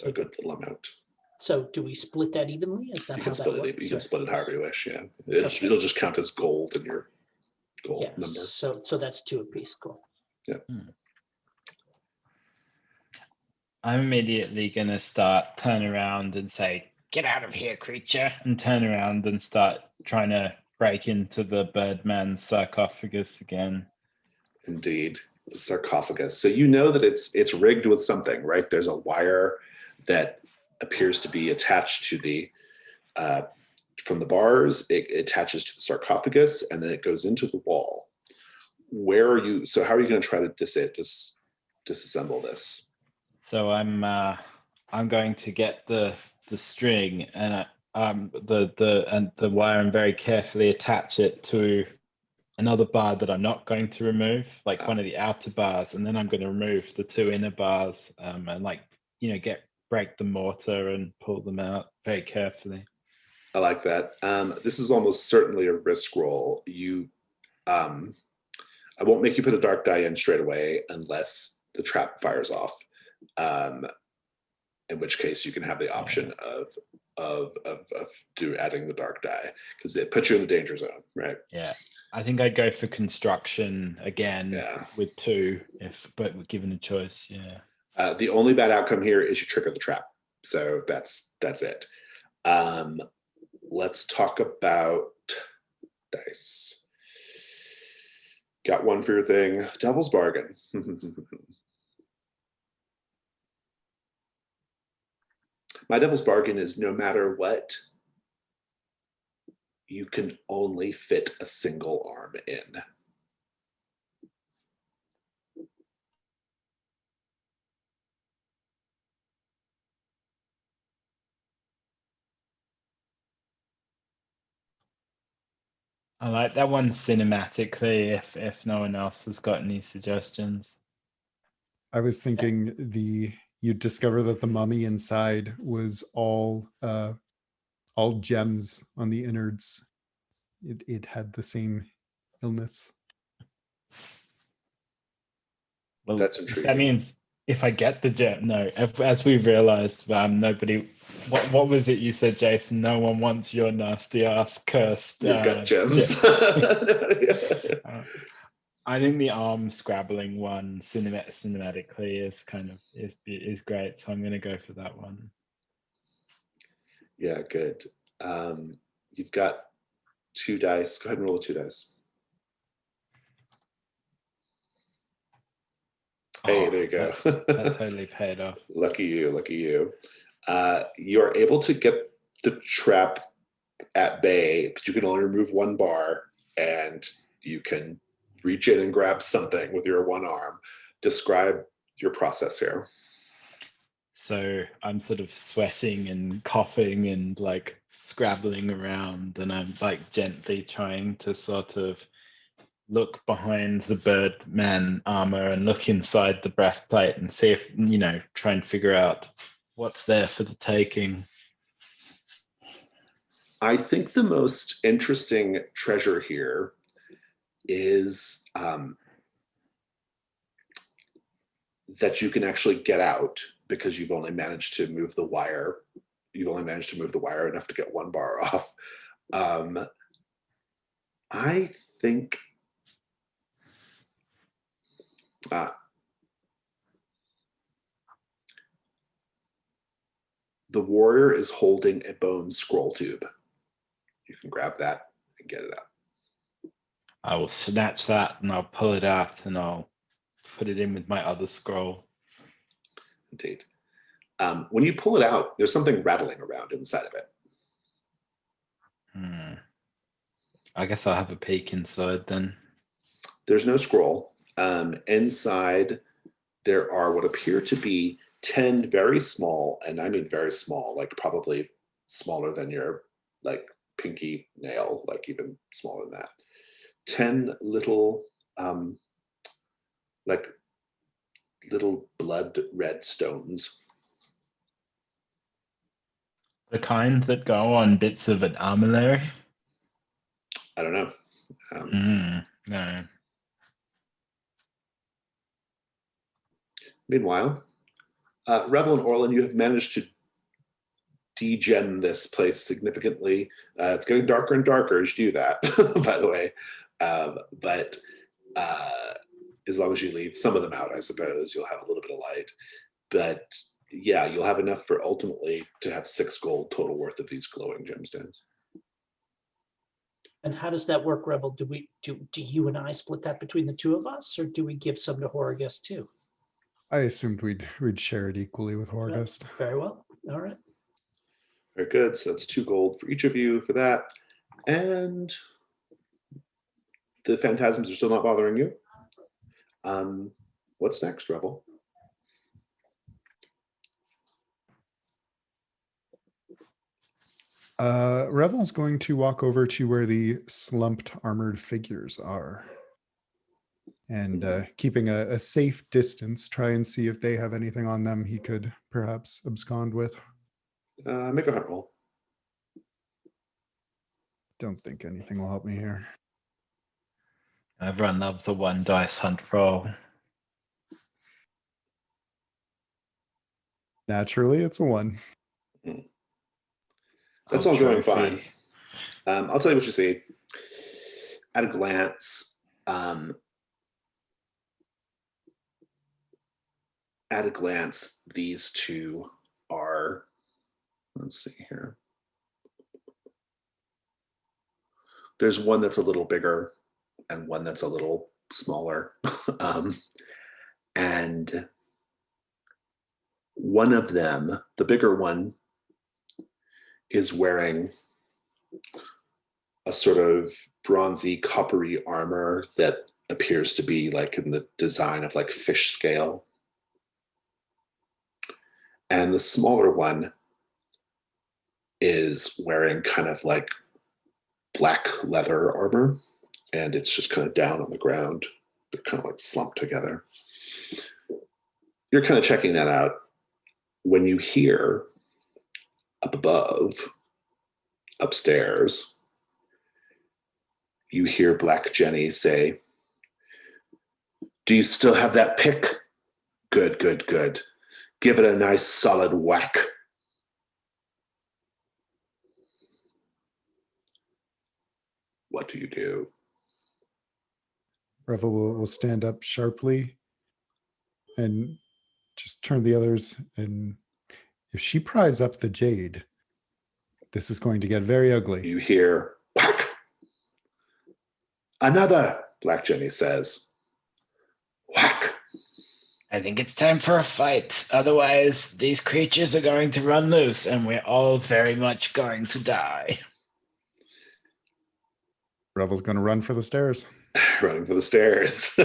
a good little amount. So do we split that evenly? Is that You how can that split works? it. You can split it however you wish. Yeah, Okay. it'll just count as gold in your gold Yeah, number. so that's 2 apiece. Cool. Yeah. I'm immediately going to turn around and say, "Get out of here, creature," and turn around and start trying to break into the Birdman's sarcophagus again. Indeed, the sarcophagus. So you know that it's rigged with something, right? There's a wire that appears to be attached to the from the bars. It attaches to the sarcophagus, and then it goes into the wall. Where are you? So how are you going to try to disassemble this? So I'm going to get the string and the wire and very carefully attach it to another bar that I'm not going to remove, like one of the outer bars, and then I'm going to remove the 2 inner bars and break the mortar and pull them out very carefully. I like that. This is almost certainly a risk roll. I won't make you put a dark die in straight away unless the trap fires off. In which case you can have the option of adding the dark die, because it puts you in the danger zone, right? Yeah, I think I'd go for construction again with 2, but given a choice. Yeah. The only bad outcome here is you trigger the trap, so that's it. Let's talk about dice. Got one for your thing. Devil's Bargain. My Devil's Bargain is no matter what, you can only fit a single arm in. I like that one cinematically, if no one else has got any suggestions. I was thinking you discover that the mummy inside was all gems on the innards. It had the same illness. Well, That's intriguing. That means if I get the gem, no. As we've realized, nobody. What was it you said, Jason? No one wants your nasty ass cursed. Your gut gems. I think the arm scrabbling one cinematically is great, so I'm going to go for that one. Yeah, good. You've got 2 dice. Go ahead and roll the 2 dice. Hey, there you go. That totally paid off. Lucky you, lucky you. You're able to get the trap at bay, but you can only remove 1 bar, and you can reach in and grab something with your 1 arm. Describe your process here. So I'm sort of sweating and coughing and like scrabbling around, and I'm like gently trying to sort of look behind the Birdman armor and look inside the breastplate and see if, try and figure out what's there for the taking. I think the most interesting treasure here is that you can actually get out, because you've only managed to move the wire. You've only managed to move the wire enough to get 1 bar off. I think the warrior is holding a bone scroll tube. You can grab that and get it out. I will snatch that and I'll pull it out and I'll put it in with my other scroll. Indeed. When you pull it out, there's something rattling around inside of it. I guess I'll have a peek inside then. There's no scroll. Inside, there are what appear to be 10 very small, and I mean very small, like probably smaller than your like pinky nail, like even smaller than that. 10 little, like little blood red stones. The kind that go on bits of an armillary? I don't know. No. Meanwhile, Revel and Orlin, you have managed to degen this place significantly. It's getting darker and darker as you do that, by the way. But as long as you leave some of them out, I suppose, you'll have a little bit of light. But yeah, you'll have enough for ultimately to have 6 gold total worth of these glowing gemstones. And how does that work, Rebel? Do you and I split that between the two of us, or do we give some to Horagust too? I assumed we'd share it equally with Horagust. Very well. All right. Very good. So that's 2 gold for each of you for that. And the phantasms are still not bothering you. What's next, Rebel? Revel's going to walk over to where the slumped armored figures are. And keeping a safe distance, try and see if they have anything on them he could perhaps abscond with. Make a hunt roll. Don't think anything will help me here. Everyone loves a 1 dice hunt roll. Naturally, it's a 1. That's Oh, all going trophy. fine. I'll tell you what you see. At a glance, these 2 are, let's see here. There's one that's a little bigger and one that's a little smaller. And one of them, the bigger one, is wearing a sort of bronzy, coppery armor that appears to be like in the design of like fish scale. And the smaller one is wearing kind of like black leather armor, and it's just kind of down on the ground. They're kind of like slumped together. You're kind of checking that out when you hear up above, upstairs, you hear Black Jenny say, "Do you still have that pick? Good, good, good. Give it a nice solid whack." What do you do? Revel will stand up sharply and just turn to the others. And if she pries up the jade, this is going to get very ugly. You hear whack. "Another," Black Jenny says. Whack. I think it's time for a fight. Otherwise, these creatures are going to run loose and we're all very much going to die. Revel's going to run for the stairs. Running for the stairs.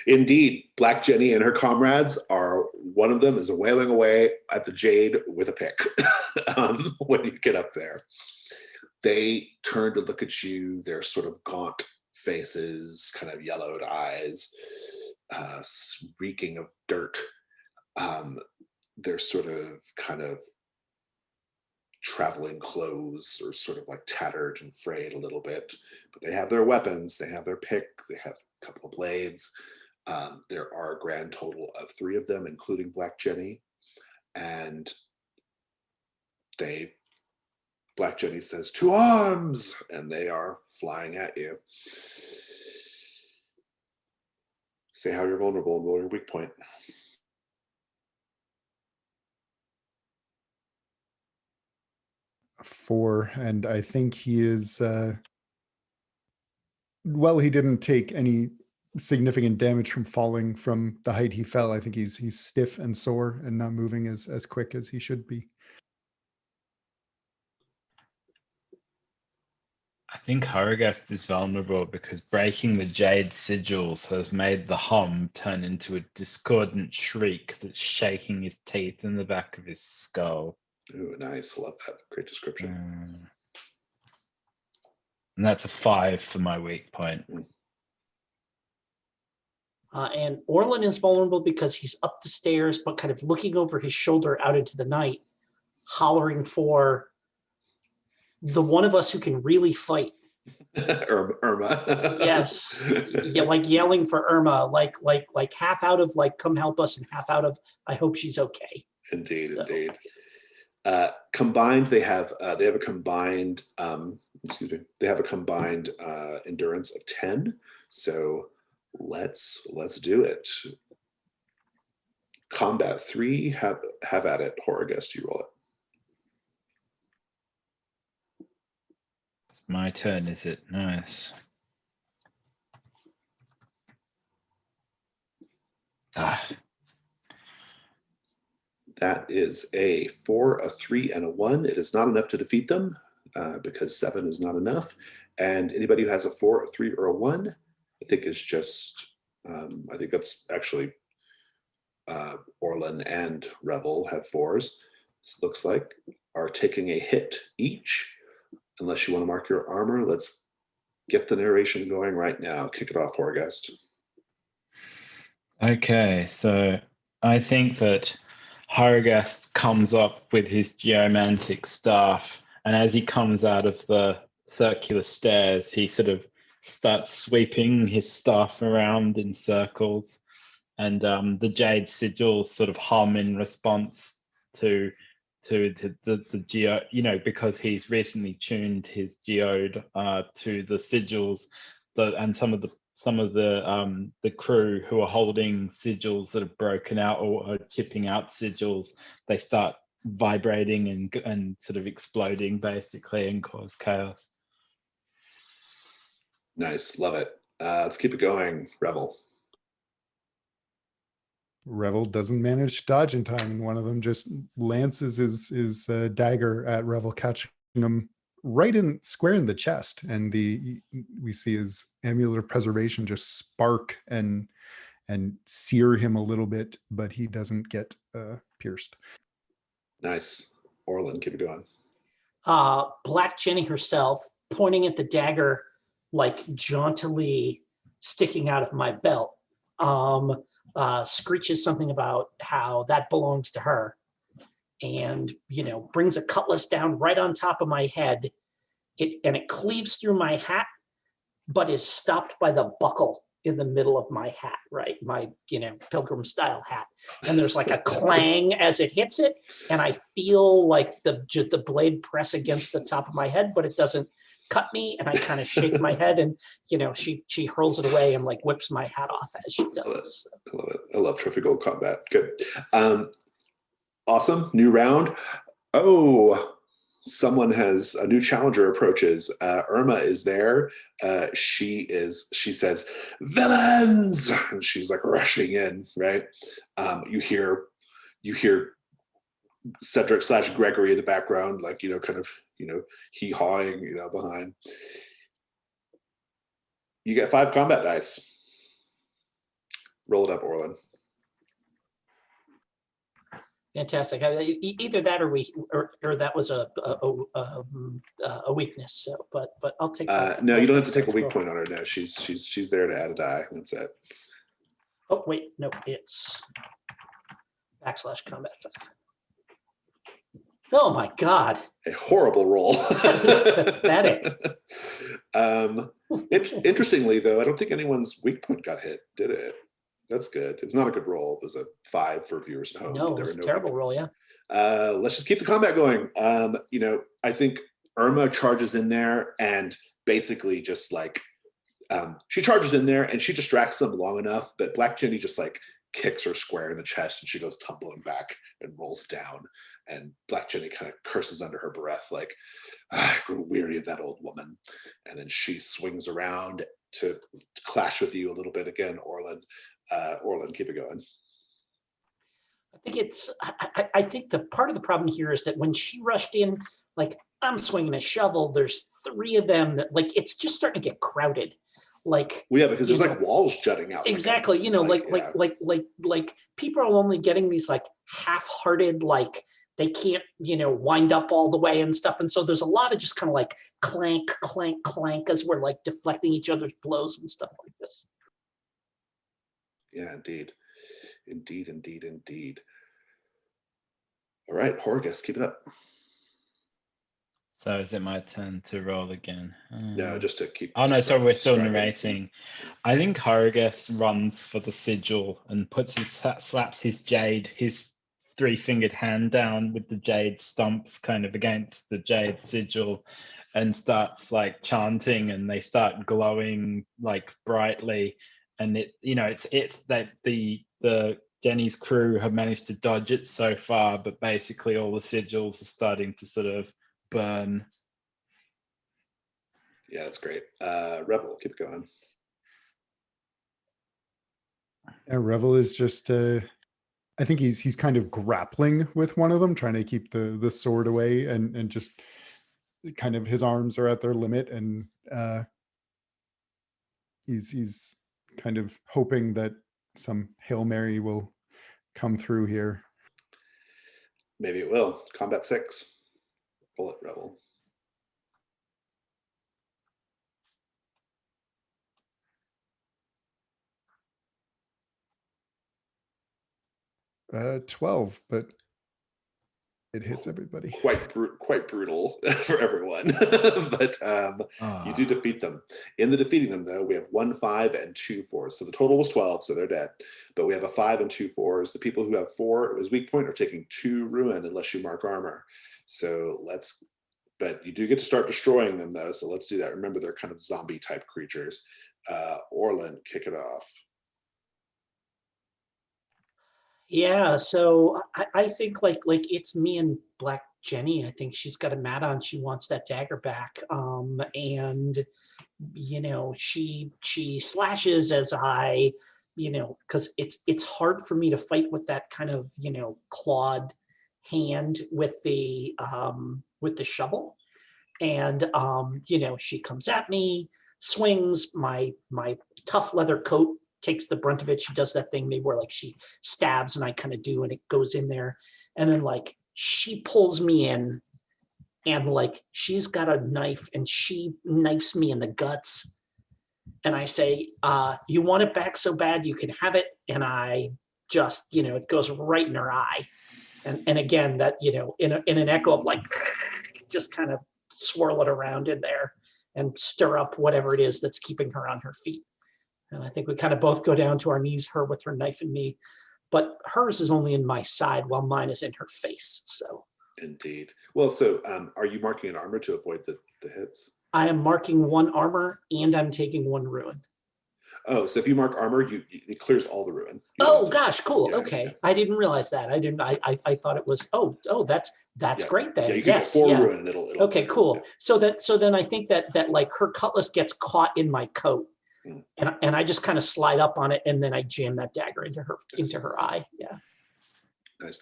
Indeed, Black Jenny and her comrades are, one of them is wailing away at the jade with a pick when you get up there. They turn to look at you, their sort of gaunt faces, kind of yellowed eyes, reeking of dirt. They're sort of kind of traveling clothes are sort of like tattered and frayed a little bit, but they have their weapons, they have their pick, they have a couple of blades. There are a grand total of 3 of them, including Black Jenny. And Black Jenny says, "To arms!" And they are flying at you. Say how you're vulnerable and roll your weak point. 4, and I think he is well, he didn't take any significant damage from falling from the height he fell. I think he's stiff and sore and not moving as quick as he should be. I think Horagast is vulnerable because breaking the jade sigils has made the hum turn into a discordant shriek that's shaking his teeth in the back of his skull. Ooh, nice. Love that. Great description. And that's a 5 for my weak point. And Orlin is vulnerable because he's up the stairs, but kind of looking over his shoulder out into the night. hollering for the one of us who can really fight. Irma. Yes. Yeah, like yelling for Irma, like half out of like come help us and half out of I hope she's okay. Indeed, So, indeed. Combined, they have a combined they have a combined endurance of 10. So let's do it. Combat 3, have at it. Horrorgust, you roll it. It's my turn, is it? Nice. Ah, That is a 4, a 3, and a 1. It is not enough to defeat them because 7 is not enough. And anybody who has a 4, a 3, or a 1, I think is just, I think that's actually Orlin and Revel have 4s. This looks like are taking a hit each. Unless you want to mark your armor, let's get the narration going right now. Kick it off, Horrorgust. okay, so I think that Horrorgast comes up with his geomantic staff, and as he comes out of the circular stairs, he sort of starts sweeping his staff around in circles, and the jade sigils sort of hum in response to the geo, because he's recently tuned his geode to the sigils, and some of the crew who are holding sigils that have broken out or are chipping out sigils, they start vibrating and sort of exploding basically and cause chaos. Nice, love it. Let's keep it going, Revel. Revel doesn't manage to dodge in time, and one of them just lances his dagger at Revel, catching him right square in the chest. And we see his amulet of preservation just spark and sear him a little bit, but he doesn't get pierced. Nice. Orlin, keep it going. Black Jenny herself pointing at the dagger, like jauntily sticking out of my belt, screeches something about how that belongs to her, and brings a cutlass down right on top of my head. It cleaves through my hat, but is stopped by the buckle in the middle of my hat, right? My pilgrim style hat, and there's like a clang as it hits it, and I feel like the blade press against the top of my head, but it doesn't cut me, and I kind of shake my head, and she hurls it away and like whips my hat off as she does. I love it. I love Trophy Gold combat. Good. Awesome. New round. Oh, someone has a new challenger approaches. Irma is there. She says, "Villains!" and she's like rushing in. Right. You hear Cedric / Gregory in the background, like kind of hee-hawing behind. You get 5 combat dice. Roll it up, Orlin. Fantastic. Either that or that was a weakness. So, but I'll take. No, you don't have to take a weak point on her. No, she's there to add a die. That's it. Oh wait, no, it's /combat 5. Oh my God! A horrible roll. That is pathetic. Interestingly, though, I don't think anyone's weak point got hit. Did it? That's good. It was not a good roll. It was a 5 for viewers at home. No, it was a terrible roll. Yeah. Let's just keep the combat going. I think Irma charges in there and basically just like she charges in there and she distracts them long enough that Black Jenny just like kicks her square in the chest and she goes tumbling back and rolls down. And Black Jenny kind of curses under her breath, like, I grew weary of that old woman. And then she swings around to clash with you a little bit again, Orlin. Orlin, keep it going. I think the part of the problem here is that when she rushed in, like I'm swinging a shovel, there's 3 of them that like it's just starting to get crowded. Like, well, yeah, because there's like walls jutting out. Exactly. Like people are only getting these like half-hearted, like they can't, wind up all the way and stuff. And so there's a lot of just kind of like clank, clank, clank as we're like deflecting each other's blows and stuff like this. Yeah, indeed. All right, Horgus, keep it up. So is it my turn to roll again? No, just to keep. Oh no, so we're still describe it. narrating. I think Horgus runs for the sigil and slaps his jade, his 3-fingered hand down with the jade stumps kind of against the jade sigil, and starts like chanting, and they start glowing like brightly. And it's that the Jenny's crew have managed to dodge it so far, but basically all the sigils are starting to sort of burn. Yeah, that's great. Revel, keep going. Yeah, Revel is just I think he's kind of grappling with one of them, trying to keep the sword away, and just kind of his arms are at their limit, and he's kind of hoping that some Hail Mary will come through here. Maybe it will. Combat 6. Bullet Revel. Uh, 12, but it hits everybody. Quite brutal for everyone, but you do defeat them. In the defeating them, though, we have 1 5 and 2 4s. So the total was 12, so they're dead. But we have a 5 and 2 4s. The people who have 4 as weak point are taking 2 ruin unless you mark armor. So but you do get to start destroying them, though. So let's do that. Remember, they're kind of zombie type creatures. Orlin, kick it off. Yeah, so I think like it's me and Black Jenny. I think she's got a mat on. She wants that dagger back. And she slashes as I, because it's hard for me to fight with that kind of clawed hand with the shovel. And she comes at me, swings. My tough leather coat takes the brunt of it. She does that thing maybe where like she stabs and I kind of do, and it goes in there. And then like she pulls me in, and like she's got a knife and she knifes me in the guts. And I say, you want it back so bad, you can have it. And I just, it goes right in her eye. And again, that, in an echo of like, just kind of swirl it around in there and stir up whatever it is that's keeping her on her feet. And I think we kind of both go down to our knees, her with her knife and me, but hers is only in my side while mine is in her face. So indeed. Well, so are you marking an armor to avoid the hits? I am marking 1 armor and I'm taking 1 ruin. Oh, so if you mark armor, it clears all the ruin. Gosh, cool. Okay. Yeah. I didn't realize that. I thought it was, that's great then. Yeah, you can get 4 ruin and it'll okay, cool. Yeah. So then I think that like her cutlass gets caught in my coat. And I just kind of slide up on it, and then I jam that dagger into her eye. Yeah. Nice.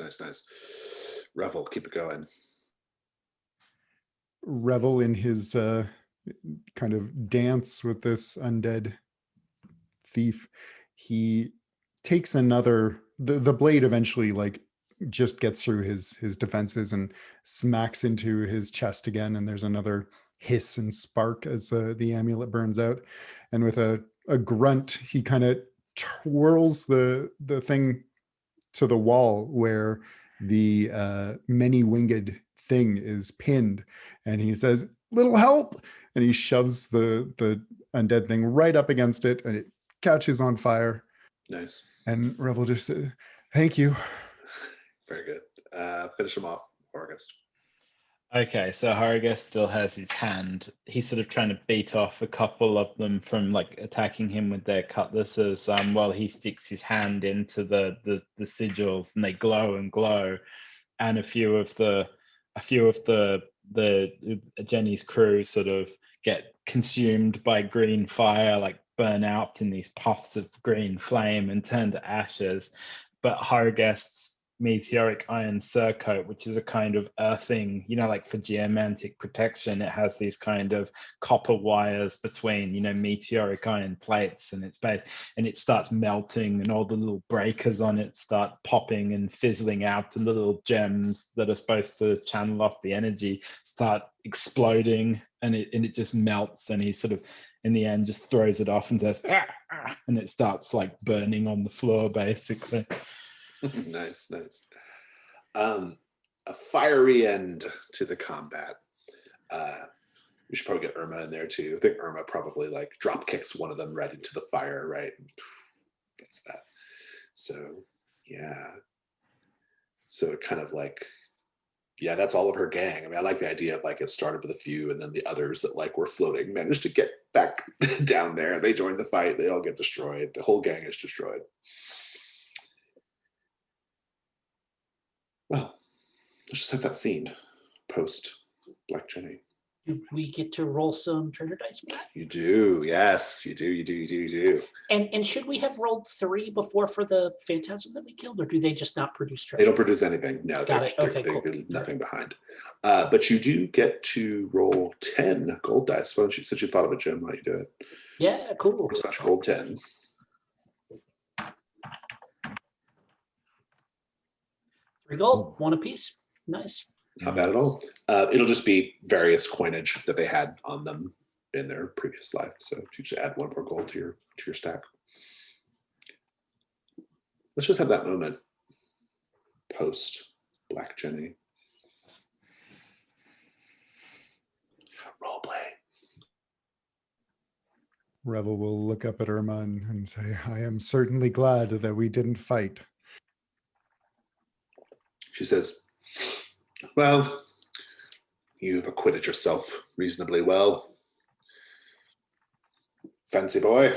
Revel, keep it going. Revel in his kind of dance with this undead thief. He takes another. The blade eventually like just gets through his defenses and smacks into his chest again, and there's another hiss and spark as the amulet burns out, and with a grunt he kind of twirls the thing to the wall where the many-winged thing is pinned, and he says, "Little help," and he shoves the undead thing right up against it, and it catches on fire. Nice. And Revel just said, "Thank you." Very good. Finish him off, August. Okay, so Horgus still has his hand. He's sort of trying to beat off a couple of them from like attacking him with their cutlasses, while he sticks his hand into the sigils, and they glow and glow. And a few of the Jenny's crew sort of get consumed by green fire, like burn out in these puffs of green flame and turn to ashes. But Horgust's meteoric iron surcoat, which is a kind of earthing, like for geomantic protection, it has these kind of copper wires between, meteoric iron plates, and it starts melting, and all the little breakers on it start popping and fizzling out, and the little gems that are supposed to channel off the energy start exploding, and it just melts, and he sort of in the end just throws it off and says, and it starts like burning on the floor basically. Nice. a fiery end to the combat. We should probably get Irma in there too. I think Irma probably like drop kicks one of them right into the fire, right? That's that. So yeah. So it kind of like, yeah, that's all of her gang. I mean, I like the idea of like it started with a few and then the others that like were floating managed to get back down there. They join the fight. They all get destroyed. The whole gang is destroyed. Well, let's just have that scene post Black Jenny. Do we get to roll some treasure dice? You do, yes, you do, you do, you do, you do. And should we have rolled 3 before for the phantasm that we killed, or do they just not produce treasure? They don't produce anything. No, Got it. Okay, they cool. leave nothing behind. But you do get to roll 10 gold dice. Why don't you, since you thought of it, Jim, why don't you do it? Yeah, cool. / gold 10. 3 gold, 1 apiece. Nice. Not bad at all. It'll just be various coinage that they had on them in their previous life. So you just add 1 more gold to your stack. Let's just have that moment post Black Jenny. Role play. Revel will look up at Irma and say, I am certainly glad that we didn't fight. She says, well, you've acquitted yourself reasonably well. Fancy boy.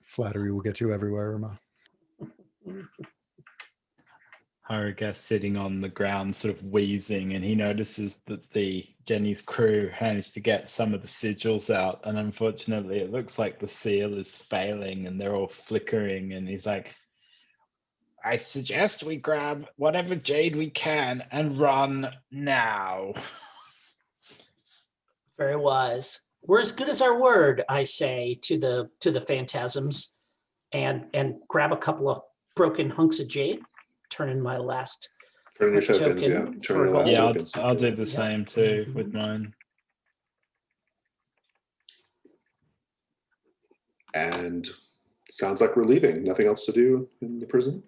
Flattery will get you everywhere, Irma. Harga sitting on the ground, sort of wheezing, and he notices that the Jenny's crew managed to get some of the sigils out, and unfortunately, it looks like the seal is failing, and they're all flickering. And he's like, "I suggest we grab whatever jade we can and run now." Very wise. We're as good as our word, I say to the phantasms, and grab a couple of broken hunks of jade. Turn in my last Turn your tokens, yeah. token Turn for your last Yeah, tokens. I'll do the Yeah. same too with mine. And sounds like we're leaving. Nothing else to do in the prison?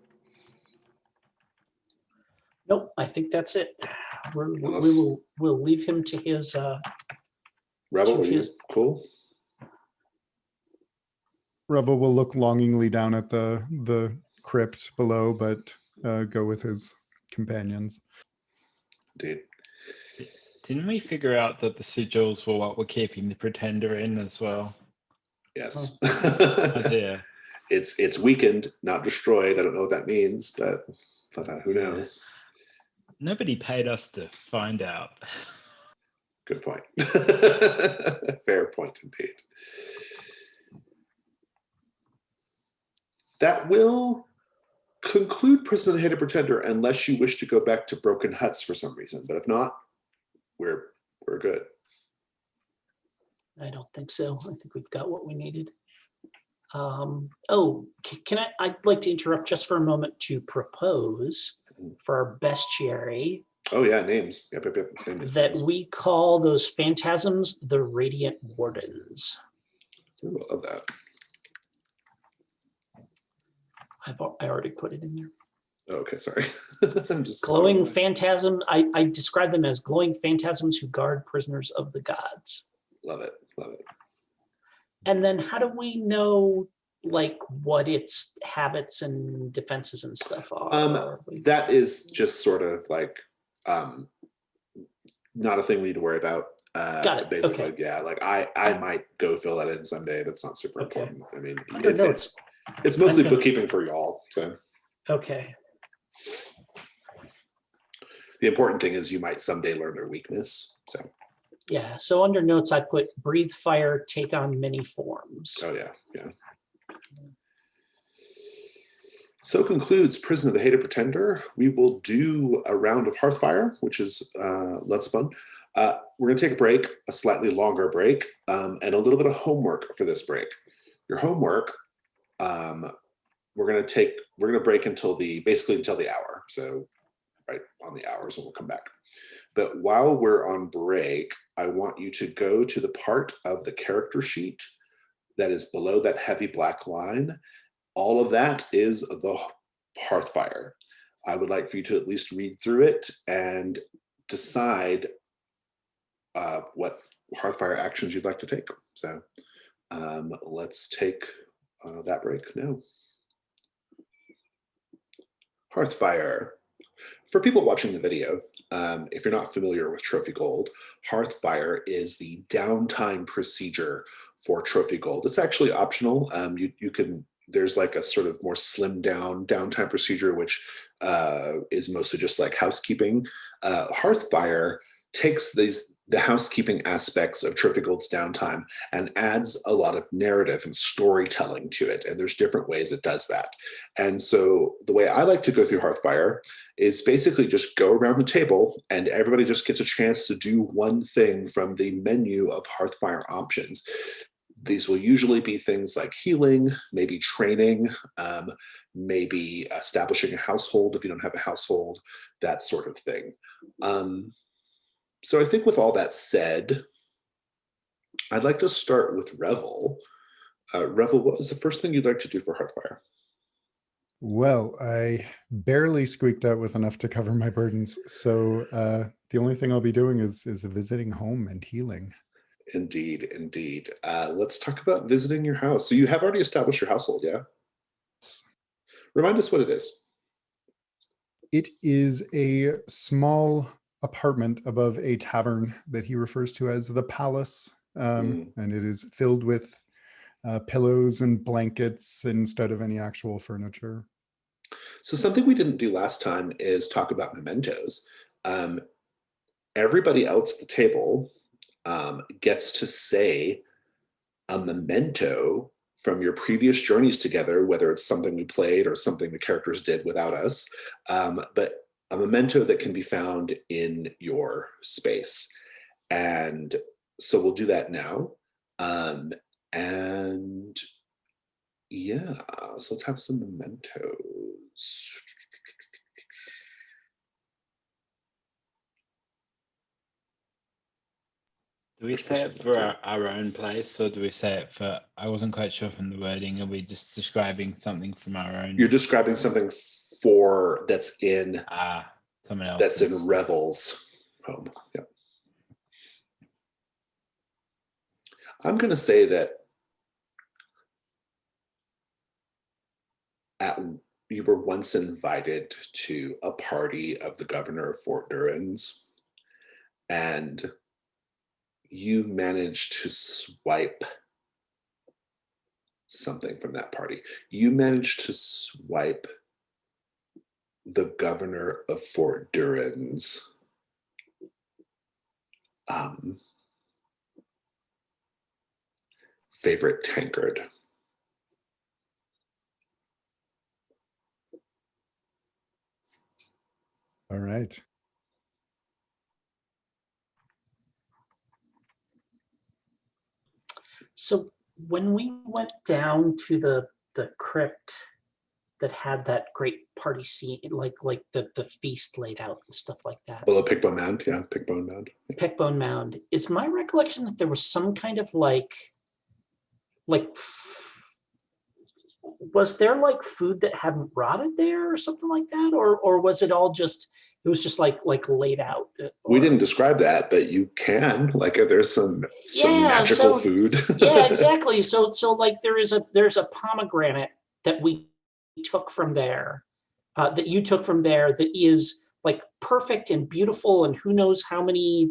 Nope, I think that's it. Unless- We'll leave him to his Rebel, are you Cheers. cool? Revel will look longingly down at the crypt below, but go with his companions. Indeed. Didn't we figure out that the sigils were what were keeping the pretender in as well? Yes. Oh dear. It's weakened, not destroyed. I don't know what that means, but who knows? Nobody paid us to find out. Good point. Fair point indeed. That will conclude Prison of the Hated Pretender, unless you wish to go back to Broken Huts for some reason. But if not, we're good. I don't think so. I think we've got what we needed. I'd like to interrupt just for a moment to propose for our bestiary Oh yeah, names. Yep. It's names. that we call those phantasms the Radiant Wardens. Ooh, I love that. I already put it in there. Oh, okay, sorry. I'm just Glowing phantasm. I describe them as glowing phantasms who guard prisoners of the gods. Love it. Love it. And then how do we know like what its habits and defenses and stuff are? That is just sort of like not a thing we need to worry about. Got it. Basically, Okay. yeah. Like I might go fill that in someday. That's not super Okay. important. I mean, Under notes. it's mostly I'm gonna- bookkeeping for y'all. So Okay. the important thing is you might someday learn their weakness. So Yeah. So under notes, I put breathe fire, take on many forms. oh yeah. So concludes Prison of the Hated Pretender. We will do a round of Hearthfire, which is lots of fun. We're going to take a break, a slightly longer break, and a little bit of homework for this break. Your homework, we're going to break until the hour. So right on the hours, and we'll come back. But while we're on break, I want you to go to the part of the character sheet that is below that heavy black line. All of that is the Hearthfire. I would like for you to at least read through it and decide what Hearthfire actions you'd like to take. So let's take that break now. Hearthfire. For people watching the video, if you're not familiar with Trophy Gold, Hearthfire is the downtime procedure for Trophy Gold. It's actually optional. You can, there's like a sort of more slimmed down downtime procedure, which is mostly just like housekeeping. Hearthfire takes the housekeeping aspects of Trophy Gold's downtime and adds a lot of narrative and storytelling to it. And there's different ways it does that. And so the way I like to go through Hearthfire is basically just go around the table and everybody just gets a chance to do one thing from the menu of Hearthfire options. These will usually be things like healing, maybe training, maybe establishing a household if you don't have a household, that sort of thing. So I think with all that said, I'd like to start with Revel. Revel, what was the first thing you'd like to do for Hearthfire? Well, I barely squeaked out with enough to cover my burdens. So the only thing I'll be doing is visiting home and healing. Indeed, indeed. Let's talk about visiting your house. So you have already established your household, yeah? Remind us what it is. It is a small apartment above a tavern that he refers to as the Palace. And it is filled with pillows and blankets instead of any actual furniture. So something we didn't do last time is talk about mementos. Everybody else at the table gets to say a memento from your previous journeys together, whether it's something we played or something the characters did without us, but a memento that can be found in your space. And so we'll do that now. And yeah, so let's have some mementos. Do we say it for our own place, or do we say it for, I wasn't quite sure from the wording, are we just describing something from our own? You're describing something that's in someone else. That's in Revel's home. Yep. I'm going to say that you were once invited to a party of the governor of Fort Durans, and you managed to swipe something from that party. You managed to swipe the governor of Fort Durans favorite tankard. All right. So when we went down to the crypt that had that great party scene, like the feast laid out and stuff like that. Well, a Pickbone Mound, yeah, Pickbone Mound. Pickbone Mound. It's my recollection that there was some kind of was there like food that hadn't rotted there or something like that, or was it all just, it was just like laid out? We didn't describe that, but you can, like, if there's some magical food. Yeah, exactly. So like there's a pomegranate that we took from there, that you took from there, that is like perfect and beautiful, and who knows how many,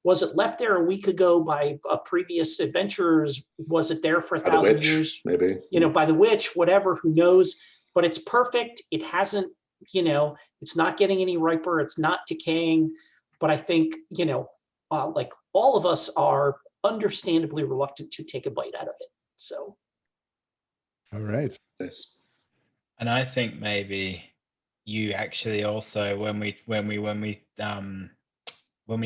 was it left there a week ago by previous adventurers? Was it there for 1,000 years? Maybe. By the witch, whatever, who knows? But it's perfect. It hasn't, it's not getting any riper. It's not decaying. But I think, like all of us are understandably reluctant to take a bite out of it. So. All right. Nice. And I think maybe you actually also, when we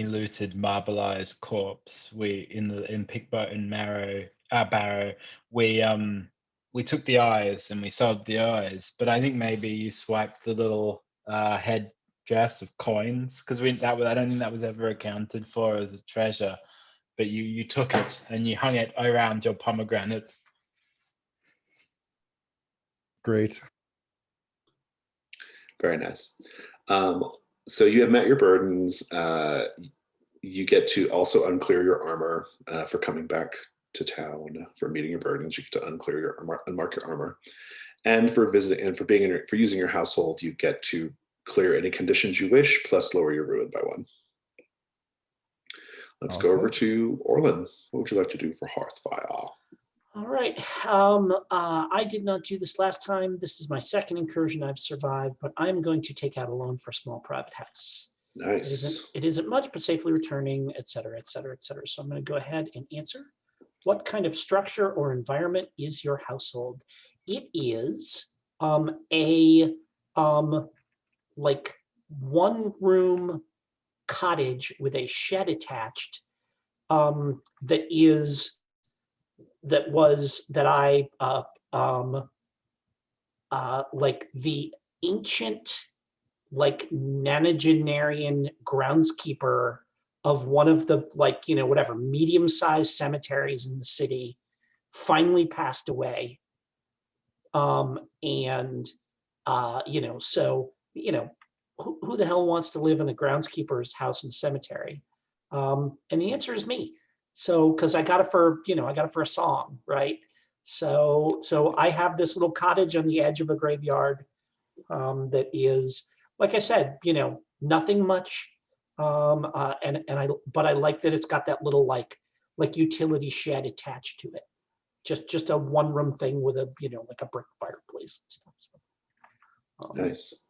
looted Marbleeye's corpse, in Pickbone Barrow, we took the eyes and we sold the eyes. But I think maybe you swiped the little head dress of coins, because I don't think that was ever accounted for as a treasure. But you took it and you hung it around your pomegranate. Great. Very nice. So you have met your burdens. You get to also unclear your armor for coming back to town. For meeting your burdens, you get to unclear your armor, unmark your armor, and for visiting and for being in for using your household, you get to clear any conditions you wish, plus lower your ruin by 1. Let's go over Awesome. to Orlin. What would you like to do for Hearthfire? All right. I did not do this last time. This is my second incursion I've survived, but I'm going to take out a loan for a small private house. Nice. It isn't much, but safely returning, et cetera, et cetera, et cetera. So I'm going to go ahead and answer. What kind of structure or environment is your household? It is a like 1-room cottage with a shed attached that I like the ancient like nonagenarian groundskeeper of one of the whatever medium-sized cemeteries in the city finally passed away. Who the hell wants to live in a groundskeeper's house in the cemetery? And the answer is me. So, because I got it for a song, right? So I have this little cottage on the edge of a graveyard that is, like I said, nothing much. But I like that it's got that little like utility shed attached to it. Just a 1-room thing with a like a brick fireplace and stuff. So, Nice.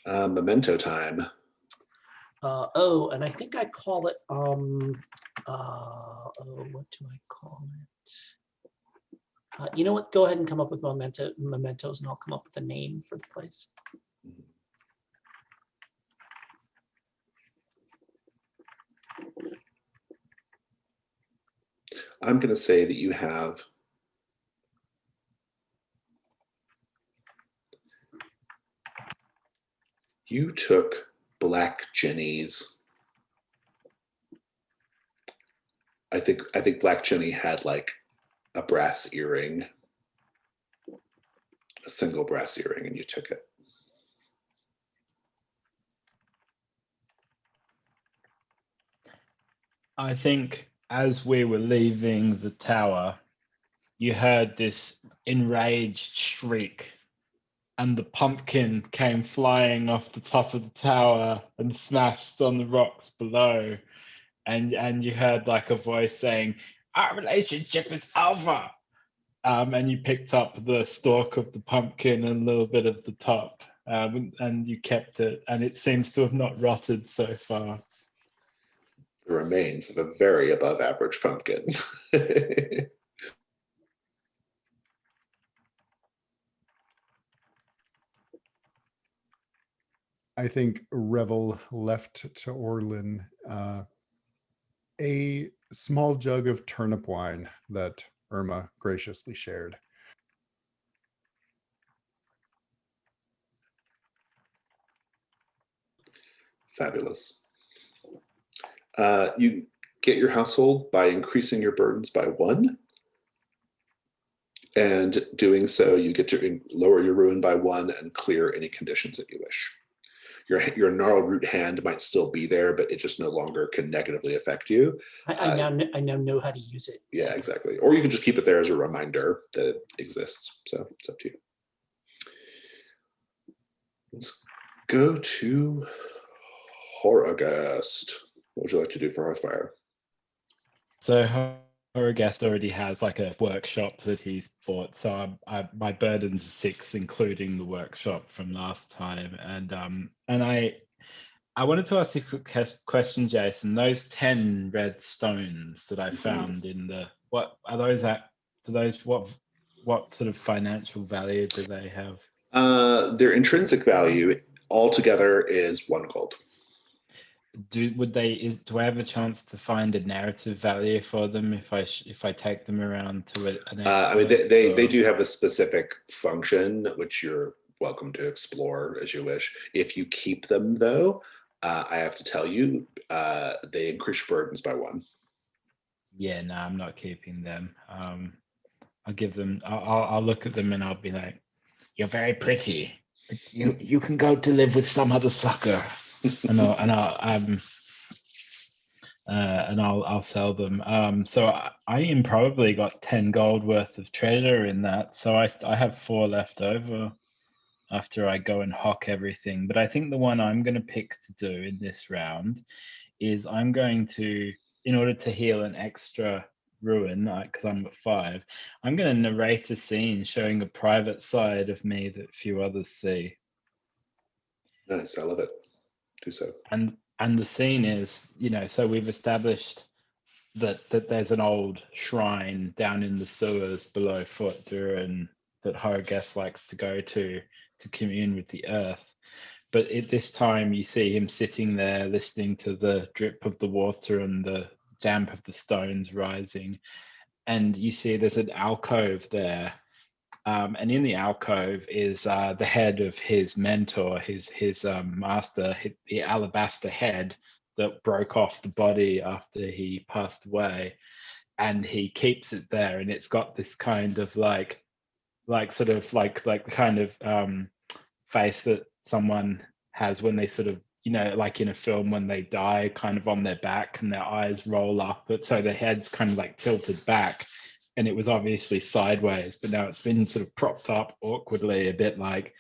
Memento time. and I think I call it what do I call it? You know what? Go ahead and come up with mementos, and I'll come up with a name for the place. I'm going to say that you took Black Jenny's. I think Black Jenny had like a brass earring, a single brass earring, and you took it. I think as we were leaving the tower, you heard this enraged shriek, and the pumpkin came flying off the top of the tower and smashed on the rocks below. And you heard like a voice saying, "Our relationship is over." And you picked up the stalk of the pumpkin and a little bit of the top, and you kept it. And it seems to have not rotted so far. The remains of a very above average pumpkin. I think Revel left to Orlin a small jug of turnip wine that Irma graciously shared. Fabulous. You get your household by increasing your burdens by 1. And doing so, you get to lower your ruin by 1 and clear any conditions that you wish. Your gnarled root hand might still be there, but it just no longer can negatively affect you. I now know how to use it. Yeah, exactly. Or you can just keep it there as a reminder that it exists. So it's up to you. Let's go to Horagast. What would you like to do for Hearthfire? So Horagast already has like a workshop that he's bought. So my burden's 6, including the workshop from last time. And I wanted to ask you a quick question, Jason. Those 10 red stones that I found in the, what are those at? What sort of financial value do they have? Their intrinsic value altogether is 1 gold. Do I have a chance to find a narrative value for them if I take them around to an expert? I mean, they do have a specific function which you're welcome to explore as you wish. If you keep them, though, I have to tell you, they increase your burdens by 1. Yeah, no, I'm not keeping them. I'll give them. I'll look at them and I'll be like, "You're very pretty. You can go to live with some other sucker, and I'll sell them. So I probably got 10 gold worth of treasure in that. So I have 4 left over after I go and hock everything. But I think the one I'm going to pick to do in this round is I'm going to, in order to heal an extra ruin, because I'm at 5, I'm going to narrate a scene showing a private side of me that few others see. Nice, I love it. Do so. And the scene is, so we've established that there's an old shrine down in the sewers below Fort Durin that Hargest likes to go to commune with the earth. But at this time, you see him sitting there listening to the drip of the water and the damp of the stones rising. And you see there's an alcove there. And in the alcove is the head of his mentor, his master, the alabaster head that broke off the body after he passed away. And he keeps it there, and it's got this kind of like the kind of face that someone has when they sort of, like in a film when they die, kind of on their back and their eyes roll up, but so their head's kind of like tilted back, and it was obviously sideways, but now it's been sort of propped up awkwardly, a bit like,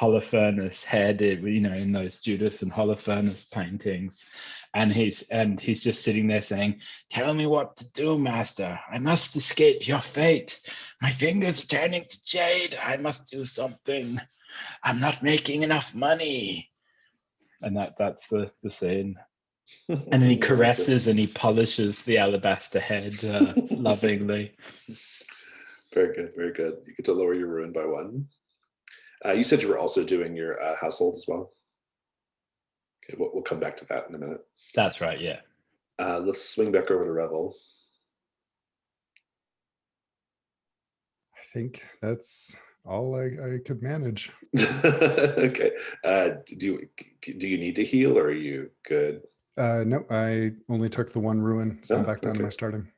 Holofernes' head, in those Judith and Holofernes paintings. And he's just sitting there saying, "Tell me what to do, master. I must escape your fate. My fingers are turning to jade. I must do something. I'm not making enough money." And that's the scene. And then he caresses and he polishes the alabaster head lovingly. Very good, very good. You get to lower your ruin by 1. You said you were also doing your household as well. Okay, we'll come back to that in a minute. That's right, yeah. Let's swing back over to Revel. I think that's all I could manage. Okay. Do you need to heal, or are you good? No, I only took the 1 ruin, so I'm back down to okay. my starting.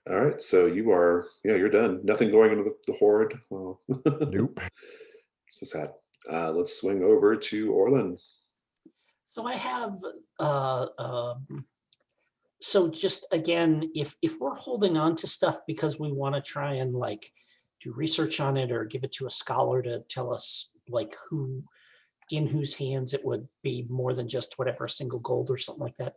All right, so you're done. Nothing going into the horde. Well, Nope. So sad. Let's swing over to Orlin. So I have, so just again, if we're holding on to stuff because we want to try and like do research on it or give it to a scholar to tell us like in whose hands it would be more than just whatever, a single gold or something like that.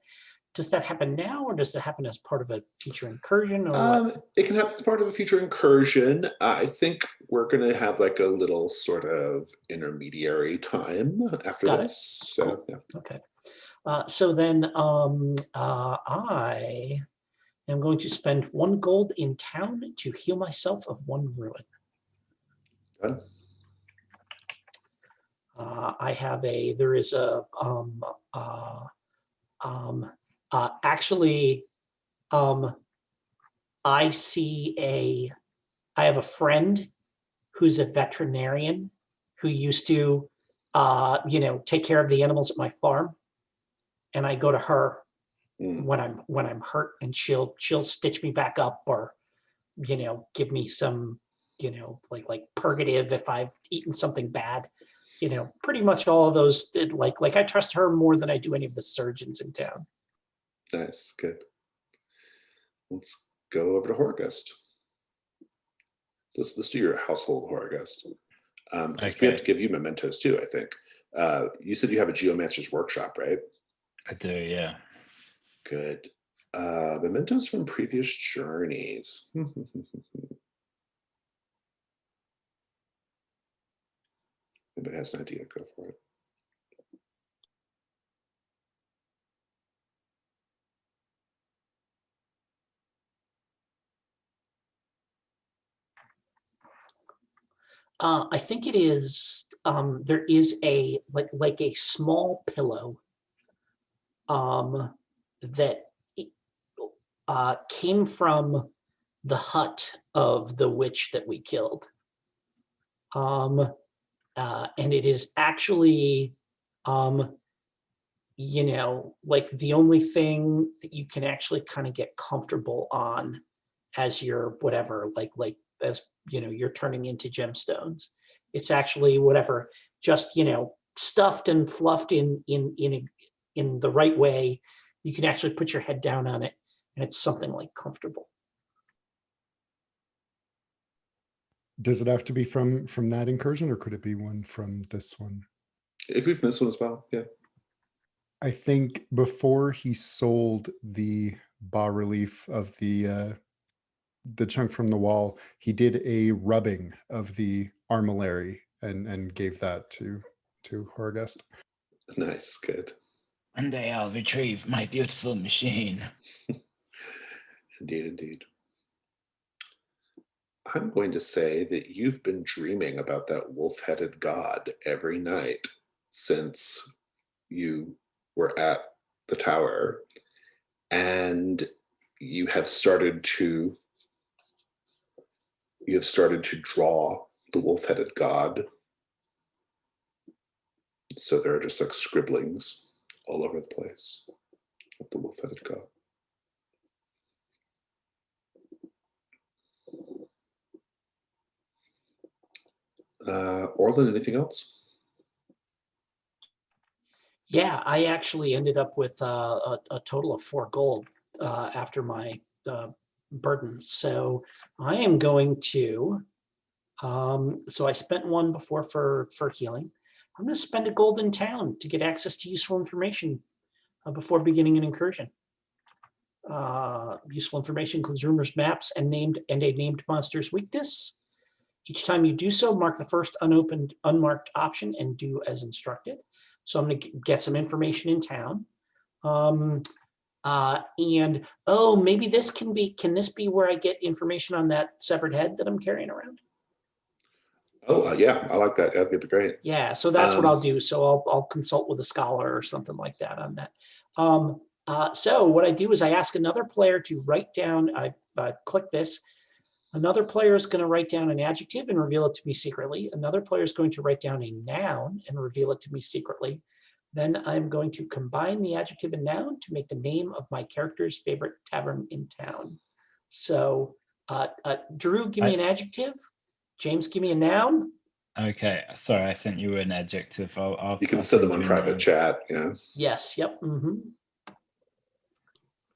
Does that happen now, or does it happen as part of a future incursion, or what? It can happen as part of a future incursion. I think we're going to have like a little sort of intermediary time after Got it. this. So, Cool. yeah. Okay. So then I am going to spend 1 gold in town to heal myself of 1 ruin. Done. I have there is a, actually, I have a friend who's a veterinarian who used to, take care of the animals at my farm. And I go to her when I'm hurt, and she'll stitch me back up, or, give me some, like purgative if I've eaten something bad. Pretty much all of those, like I trust her more than I do any of the surgeons in town. Nice, good. Let's go over to Horgust. Let's do your household, Horgust. Because we have to give you mementos too, I think. You said you have a geomancer's workshop, right? I do, yeah. Good. Mementos from previous journeys. Anybody has an idea, go for it. I think it is, there is a, like a small pillow that came from the hut of the witch that we killed. And it is actually, like the only thing that you can actually kind of get comfortable on as you're whatever, like as you're turning into gemstones. It's actually whatever, just, stuffed and fluffed in the right way. You can actually put your head down on it, and it's something like comfortable. Does it have to be from that incursion, or could it be one from this one? It could be from this one as well. Yeah. I think before he sold the bas relief of the chunk from the wall, he did a rubbing of the armillary and gave that to Horgest. Nice. Good. One day I'll retrieve my beautiful machine. Indeed, indeed. I'm going to say that you've been dreaming about that wolf-headed god every night since you were at the tower, and you have started to draw the wolf-headed god. So there are just like scribblings all over the place of the wolf-headed god. Orlin, anything else? Yeah, I actually ended up with a total of 4 gold after my burden. So I am going to, so I spent 1 before for healing. I'm going to spend a gold in town to get access to useful information before beginning an incursion. Useful information includes rumors, maps, and a named monster's weakness. Each time you do so, mark the first unopened, unmarked option and do as instructed. So I'm going to get some information in town. And oh, maybe this can this be where I get information on that severed head that I'm carrying around? Oh, yeah, I like that. That'd be great. Yeah, so that's what I'll do. So I'll consult with a scholar or something like that on that. So what I do is I ask another player to write down, I click this. Another player is going to write down an adjective and reveal it to me secretly. Another player is going to write down a noun and reveal it to me secretly. Then I'm going to combine the adjective and noun to make the name of my character's favorite tavern in town. So Drew, give me an adjective. James, give me a noun. Okay, sorry, I sent you an adjective. You can send them on private chat. Yeah. Yes. Yep. Mm-hmm.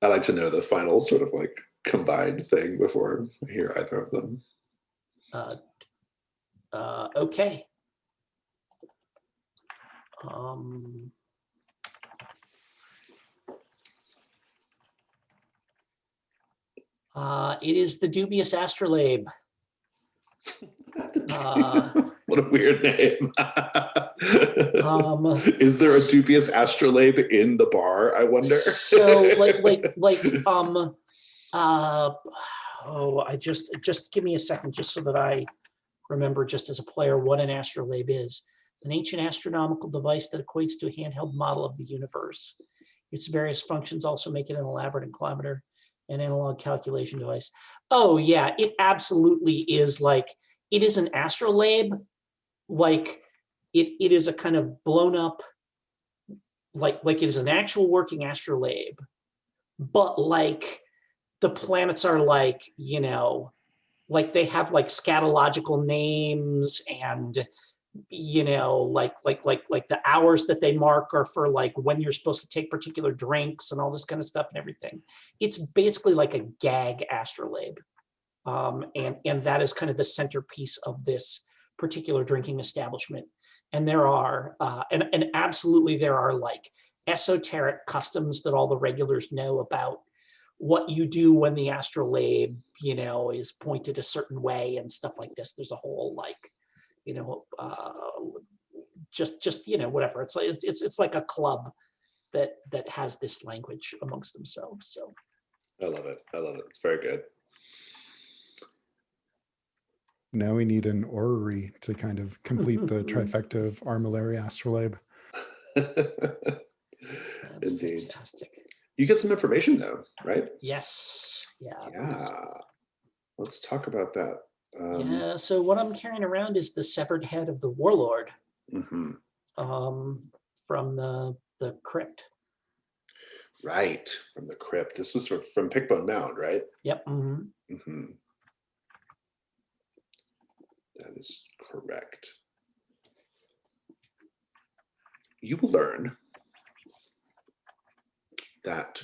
I like to know the final sort of like combined thing before I hear either of them. Okay. It is the dubious astrolabe. What a weird name. Is there a dubious astrolabe in the bar, I wonder? So just give me a second just so that I remember just as a player what an astrolabe is. An ancient astronomical device that equates to a handheld model of the universe. Its various functions also make it an elaborate inclinometer, an analog calculation device. Oh yeah, it absolutely is it is an astrolabe, it is a kind of blown up, it is an actual working astrolabe, but the planets are they have scatological names, and the hours that they mark are for when you're supposed to take particular drinks and all this kind of stuff and everything. It's basically like a gag astrolabe. And that is kind of the centerpiece of this particular drinking establishment. And there are, and absolutely there are esoteric customs that all the regulars know about what you do when the astrolabe, is pointed a certain way and stuff like this. There's a whole whatever. It's like a club that has this language amongst themselves. So I love it. It's very good. Now we need an orrery to kind of complete the trifecta of armillary astrolabe. That's Indeed. Fantastic. You get some information though, right? Yes. Yeah. Let's talk about that. Yeah. So what I'm carrying around is the severed head of the warlord from the crypt. Right, from the crypt. This was from Pickbone Mound, right? Yep. That is correct. you will learn that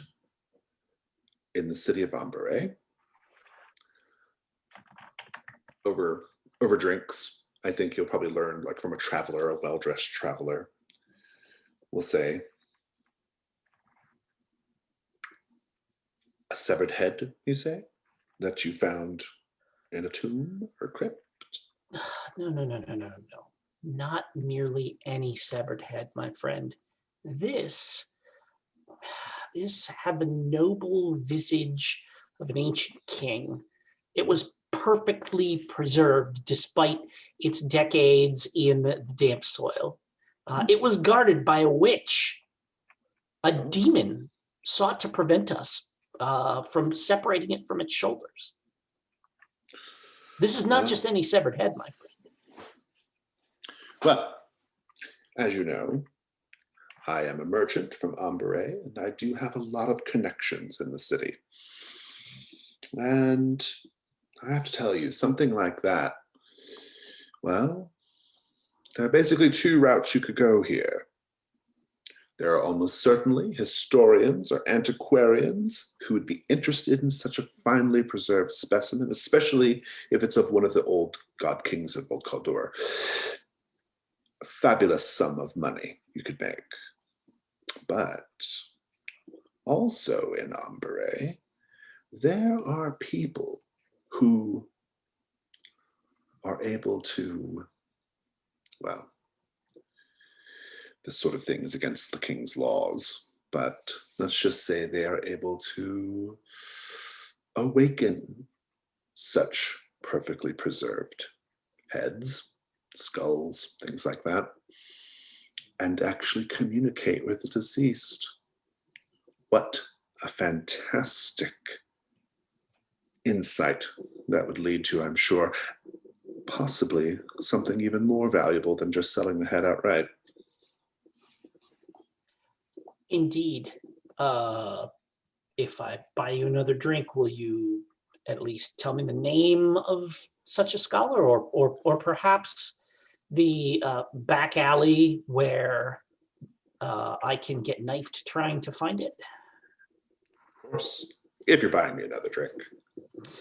in the city of Ambere, over drinks, I think you'll probably learn, like from a traveler, a well-dressed traveler, will say, a severed head, you say, that you found in a tomb or crypt? No. Not merely any severed head, my friend. This had the noble visage of an ancient king. It was perfectly preserved despite its decades in the damp soil. It was guarded by a witch. A demon sought to prevent us from separating it from its shoulders. This is not just any severed head, my friend. Well, as you know, I am a merchant from Ambere, and I do have a lot of connections in the city. And I have to tell you, something like that, well, there are basically two routes you could go here. There are almost certainly historians or antiquarians who would be interested in such a finely preserved specimen, especially if it's of one of the old god kings of Old Kaldur. A fabulous sum of money you could make. But also in Ambere, there are people who are able to, well, this sort of thing is against the king's laws, but let's just say they are able to awaken such perfectly preserved heads, skulls, things like that, and actually communicate with the deceased. What a fantastic insight that would lead to, I'm sure, possibly something even more valuable than just selling the head outright. Indeed. If I buy you another drink, will you at least tell me the name of such a scholar, or perhaps the back alley where I can get knifed trying to find it? Of course, if you're buying me another drink.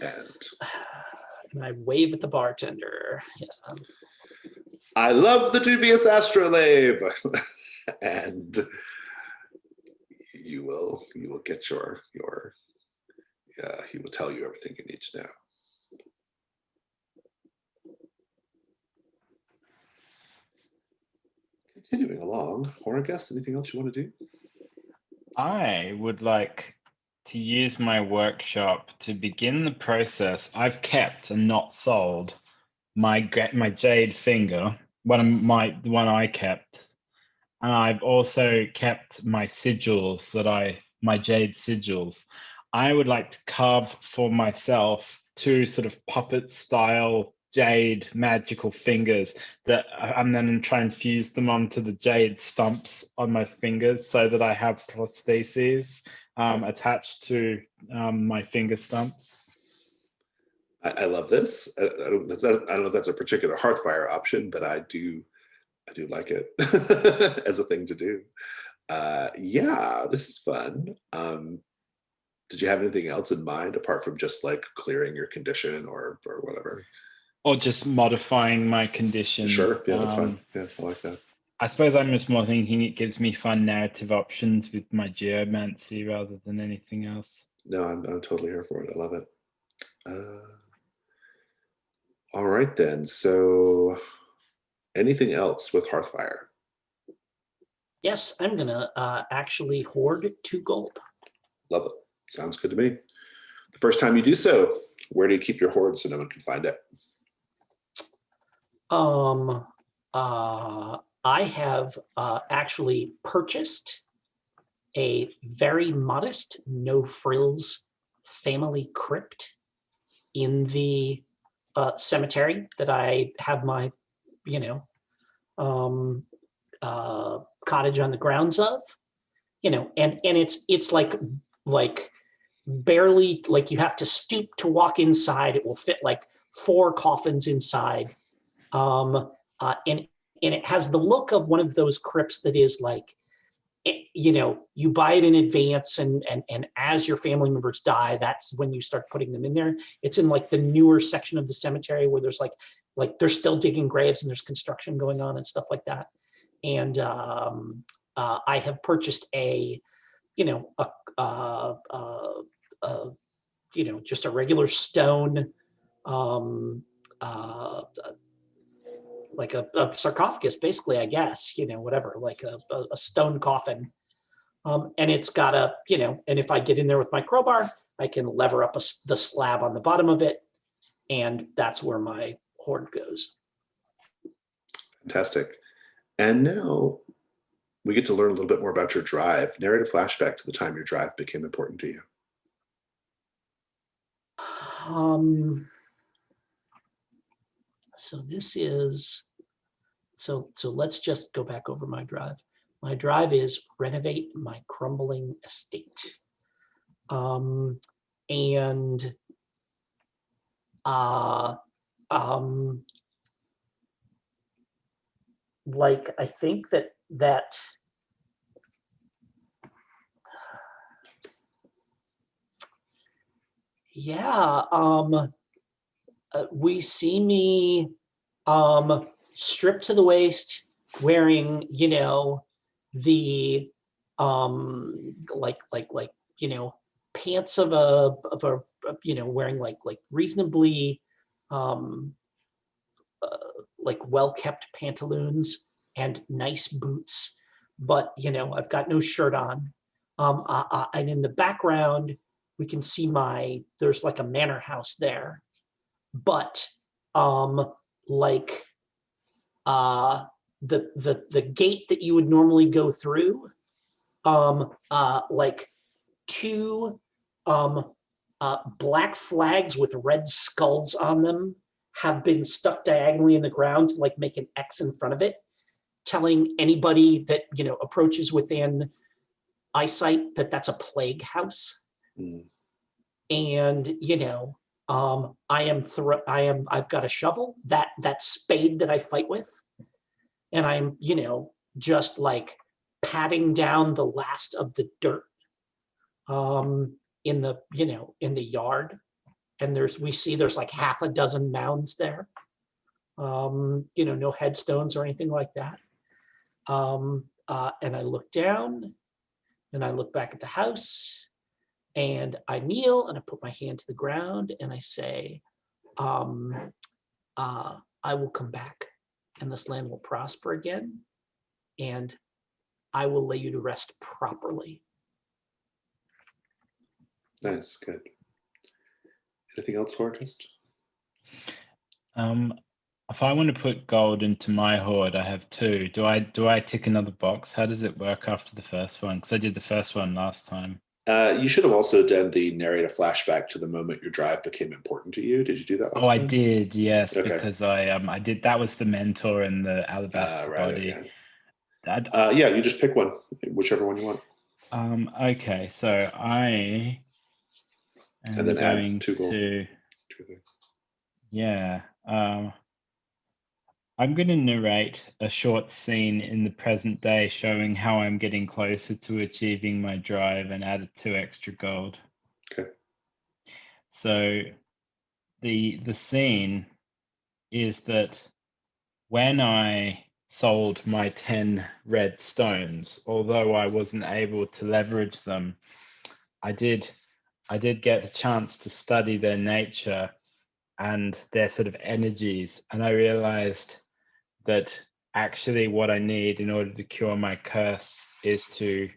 And I wave at the bartender. I love the dubious astrolabe. And you will get your he will tell you everything you need to know. Continuing along, Horgus, anything else you want to do? I would like to use my workshop to begin the process. I've kept and not sold my jade finger, the one I kept, and I've also kept my sigils my jade sigils. I would like to carve for myself two sort of puppet style jade magical fingers that I'm then try and fuse them onto the jade stumps on my fingers so that I have prostheses attached to my finger stumps. I love this. I don't know if that's a particular Hearthfire option, but I do like it as a thing to do. Yeah, this is fun. Did you have anything else in mind apart from just like clearing your condition or whatever? Or just modifying my condition. Sure, yeah, that's fine. Yeah, I like that. I suppose I'm just more thinking it gives me fun narrative options with my geomancy rather than anything else. No, I'm totally here for it. I love it. All right then. So, anything else with Hearthfire? Yes, I'm gonna actually hoard 2 gold. Love it. Sounds good to me. The first time you do so, where do you keep your hoard so no one can find it? I have actually purchased a very modest, no frills family crypt in the cemetery that I have my, cottage on the grounds of, and it's like barely, like you have to stoop to walk inside. It will fit like 4 coffins inside. And it has the look of one of those crypts that is like, you know, you buy it in advance, and as your family members die, that's when you start putting them in there. It's in like the newer section of the cemetery where there's like they're still digging graves and there's construction going on and stuff like that. And I have purchased a, you know, you know, just a regular stone, like a sarcophagus, basically, I guess, you know, whatever, like a stone coffin. And it's got a, you know, and if I get in there with my crowbar, I can lever up the slab on the bottom of it, and that's where my hoard goes. Fantastic. And now we get to learn a little bit more about your drive. Narrate a flashback to the time your drive became important to you. So this is, so let's just go back over my drive. My drive is renovate my crumbling estate. Like, I think that yeah, we see me stripped to the waist, wearing, you know, the like you know, pants of a you know, wearing like reasonably like well-kept pantaloons and nice boots, but you know, I've got no shirt on. And in the background we can see there's like a manor house there, but like the gate that you would normally go through, like two black flags with red skulls on them have been stuck diagonally in the ground to like make an X in front of it, telling anybody that, you know, approaches within eyesight that that's a plague house. Mm. And you know, I've got a shovel, that spade that I fight with, and I'm, you know, just like patting down the last of the dirt in the, you know, in the yard. And we see there's like half a dozen mounds there. You know, no headstones or anything like that. And I look down and I look back at the house, and I kneel and I put my hand to the ground and I say, I will come back and this land will prosper again, and I will lay you to rest properly. Nice, good. Anything else, Forrest? If I want to put gold into my hoard, I have 2. Do I tick another box? How does it work after the first one? Because I did the first one last time. You should have also done the narrate a flashback to the moment your drive became important to you. Did you do that last time? I did, yes, Okay. because I did. That was the mentor and the alabaster body. Okay. Yeah, you just pick one, whichever one you want. Okay, so I am and then going add 2 gold. Yeah. I'm going to narrate a short scene in the present day showing how I'm getting closer to achieving my drive, and added 2 extra gold. Okay. So the scene is that when I sold my 10 red stones, although I wasn't able to leverage them, I did get the chance to study their nature and their sort of energies, and I realized that actually what I need in order to cure my curse is to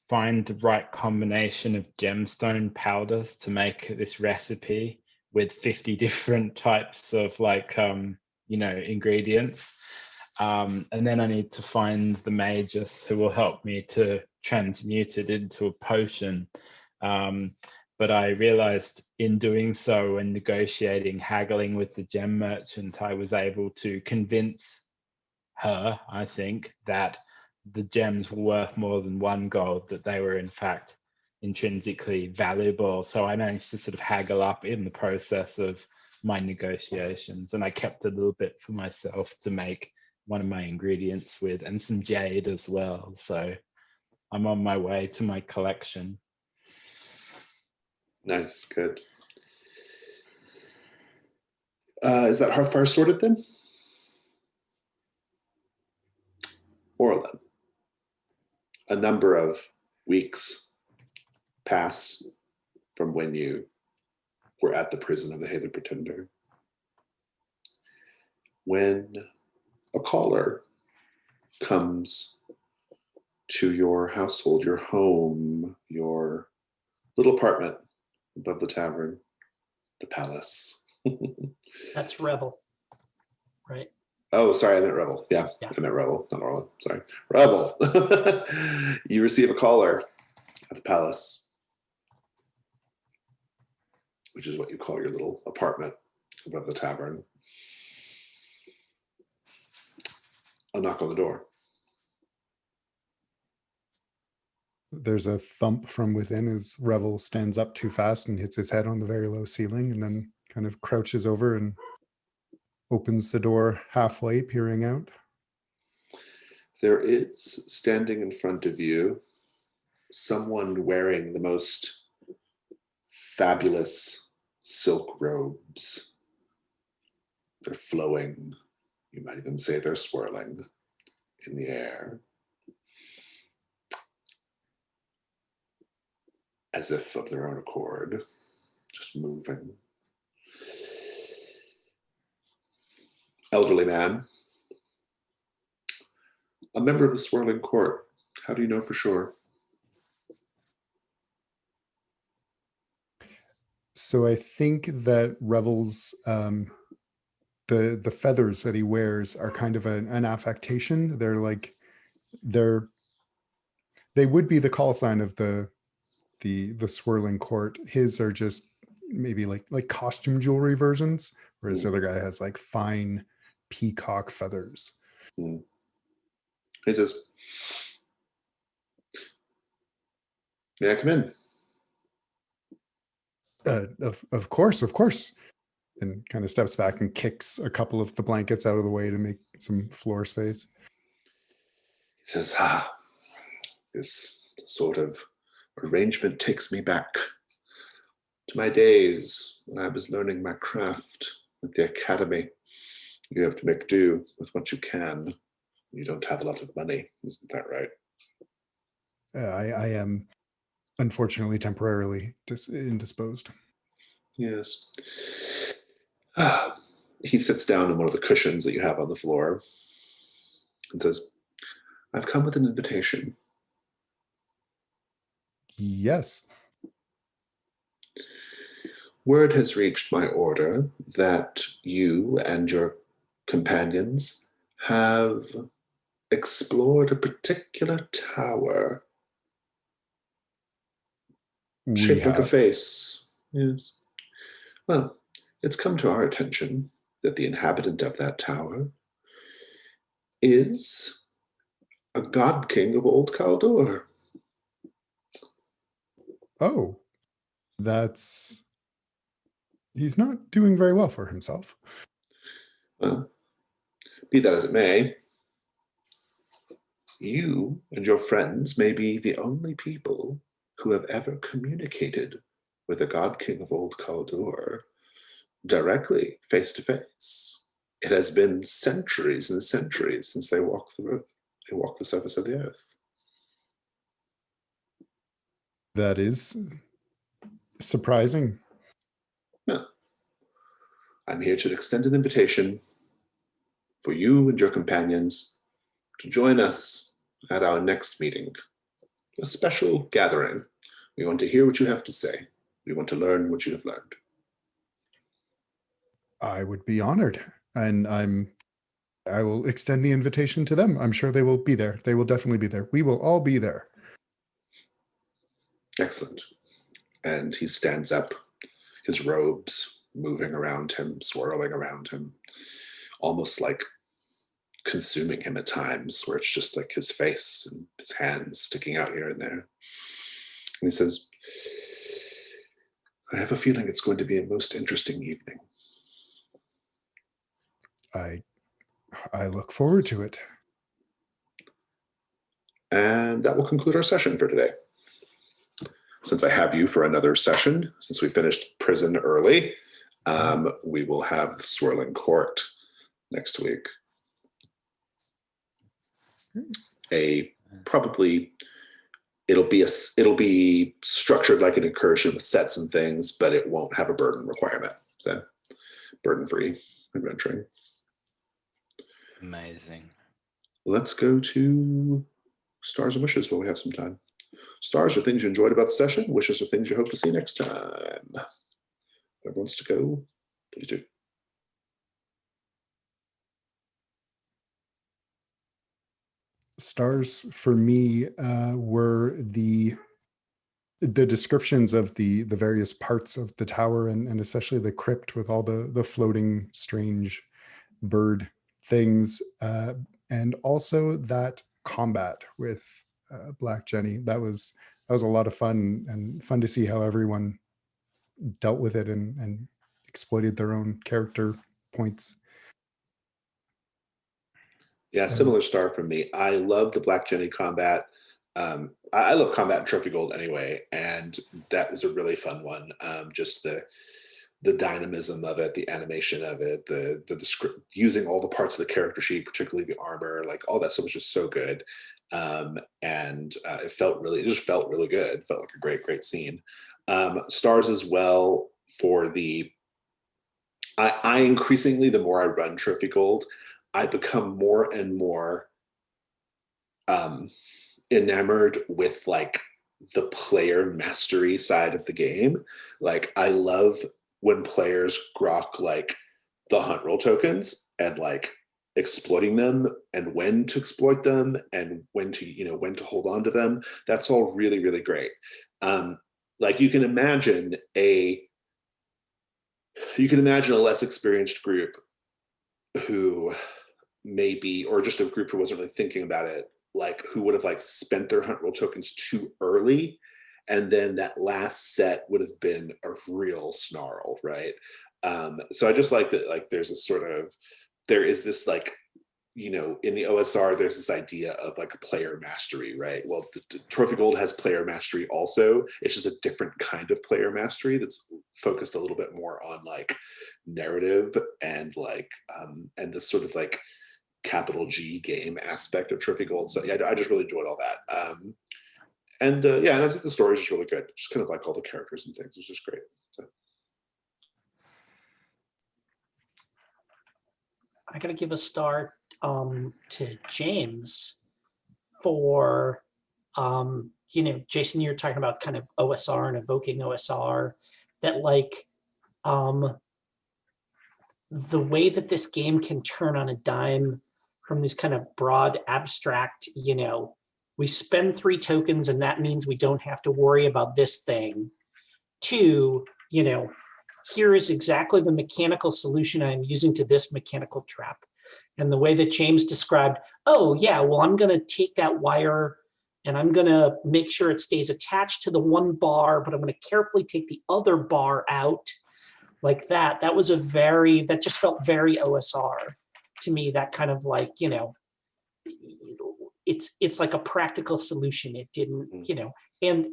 find the right combination of gemstone powders to make this recipe with 50 different types of like you know, ingredients, and then I need to find the magus who will help me to transmute it into a potion. But I realized in doing so and negotiating, haggling with the gem merchant, I was able to convince her, I think, that the gems were worth more than 1 gold, that they were in fact intrinsically valuable. So I managed to sort of haggle up in the process of my negotiations, and I kept a little bit for myself to make one of my ingredients with, and some jade as well. So I'm on my way to my collection. Nice, good. Is that hearthfire sorted then? Orlin, a number of weeks pass from when you were at the prison of the Hated Pretender, when a caller comes to your household, your home, your little apartment above the tavern, the palace. That's Revel, right? Oh, sorry, I meant Revel. Yeah, Yeah. I meant Revel, not Orlin. Sorry. Revel. You receive a caller at the palace, which is what you call your little apartment above the tavern. A knock on the door. There's a thump from within as Revel stands up too fast and hits his head on the very low ceiling, and then kind of crouches over and opens the door halfway, peering out. There is, standing in front of you, someone wearing the most fabulous silk robes. They're flowing. You might even say they're swirling in the air, as if of their own accord, just moving. Elderly man. A member of the swirling court. How do you know for sure? So I think that Revel's the feathers that he wears are kind of an affectation. They would be the call sign of the swirling court. His are just maybe like costume jewelry versions, whereas the other guy has like fine peacock feathers. He says, "May I come in?" Of course, and kind of steps back and kicks a couple of the blankets out of the way to make some floor space. He says, this sort of arrangement takes me back to my days when I was learning my craft at the academy. You have to make do with what you can. You don't have a lot of money, isn't that right? I am unfortunately temporarily indisposed. Yes. He sits down on one of the cushions that you have on the floor and says, "I've come with an invitation." Yes. Word has reached my order that you and your companions have explored a particular tower shaped like a face. Yes. Well, it's come to our attention that the inhabitant of that tower is a god king of Old Caldor. Oh, he's not doing very well for himself. Well, be that as it may, you and your friends may be the only people who have ever communicated with the god king of Old Caldor directly, face to face. It has been centuries and centuries since they walked the earth. They walked the surface of the earth. That is surprising. Well, I'm here to extend an invitation for you and your companions to join us at our next meeting, a special gathering. We want to hear what you have to say. We want to learn what you have learned. I would be honored, and I will extend the invitation to them. I'm sure they will be there. They will definitely be there. We will all be there. Excellent. And he stands up, his robes moving around him, swirling around him, almost like consuming him at times, where it's just like his face and his hands sticking out here and there. And he says, "I have a feeling it's going to be a most interesting evening." I I look forward to it. And that will conclude our session for today. Since I have you for another session, since we finished prison early, we will have the Swirling Court next week. Probably it'll be structured like an incursion with sets and things, but it won't have a burden requirement. So burden-free adventuring. Amazing. Let's go to Stars and Wishes while we have some time. Stars are things you enjoyed about the session. Wishes are things you hope to see next time. Whoever wants to go, please do. Stars for me were the descriptions of the various parts of the tower, and especially the crypt with all the floating strange bird things, and also that combat with Black Jenny. That was a lot of fun, and fun to see how everyone dealt with it and exploited their own character points. Yeah, similar star from me. I love the Black Jenny combat. I love combat and Trophy Gold anyway, and that was a really fun one. Just the dynamism of it, the animation of it, the using all the parts of the character sheet, particularly the armor, like all that stuff was just so good. And it just felt really good. It felt like a great scene. Stars as well for I increasingly, the more I run Trophy Gold, I become more and more enamored with like the player mastery side of the game. Like I love when players grok like the hunt roll tokens and like exploiting them, and when to exploit them, and when to hold on to them. That's all really great. Like you can imagine a less experienced group who maybe, or just a group who wasn't really thinking about it, like who would have like spent their hunt roll tokens too early, and then that last set would have been a real snarl, right? So I just like that, like there is this like, in the OSR, there's this idea of like a player mastery, right? Well, the Trophy Gold has player mastery also. It's just a different kind of player mastery that's focused a little bit more on like narrative and like, and this sort of like capital G game aspect of Trophy Gold. So yeah, I just really enjoyed all that. And I think the story is just really good. Just kind of like all the characters and things. It's just great. So. I gotta give a star to James for Jason, you're talking about kind of OSR and evoking OSR, that like the way that this game can turn on a dime from these kind of broad abstract, we spend 3 tokens and that means we don't have to worry about this thing, to, here is exactly the mechanical solution I'm using to this mechanical trap. And the way that James described, oh yeah, well, I'm gonna take that wire and I'm gonna make sure it stays attached to the one bar, but I'm gonna carefully take the other bar out, like that. That just felt very OSR to me. That kind of like, it's like a practical solution. It didn't, and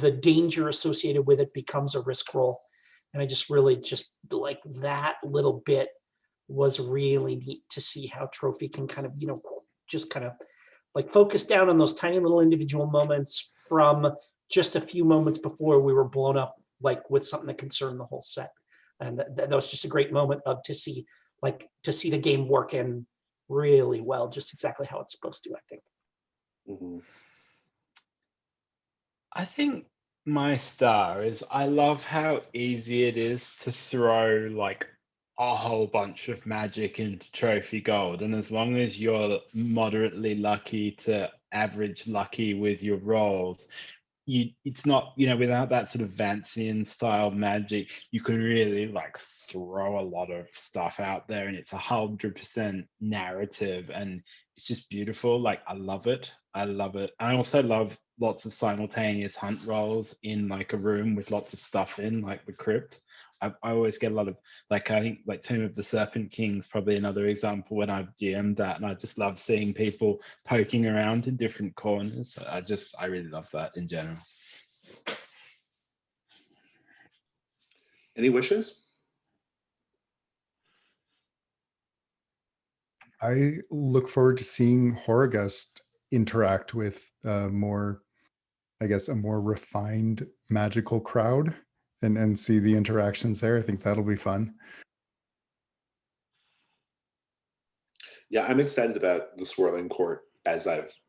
the danger associated with it becomes a risk roll. And I just really just like that little bit was really neat to see how Trophy can kind of, just kind of like focus down on those tiny little individual moments from just a few moments before we were blown up, like with something that concerned the whole set. And that was just a great moment to see the game working really well, just exactly how it's supposed to, I think. Mm-hmm. I think my star is I love how easy it is to throw like a whole bunch of magic into Trophy Gold. And as long as you're moderately lucky to average lucky with your rolls, it's not, without that sort of Vancian style magic, you can really like throw a lot of stuff out there, and it's 100% narrative, and it's just beautiful. Like I love it. I also love lots of simultaneous hunt rolls in like a room with lots of stuff in, like the crypt. I always get a lot of, like, I think like Tomb of the Serpent King is probably another example when I've GM'd that, and I just love seeing people poking around in different corners. I really love that in general. Any wishes? I look forward to seeing Horagust interact with more, I guess, a more refined magical crowd and see the interactions there. I think that'll be fun. Yeah, I'm excited about the Swirling Court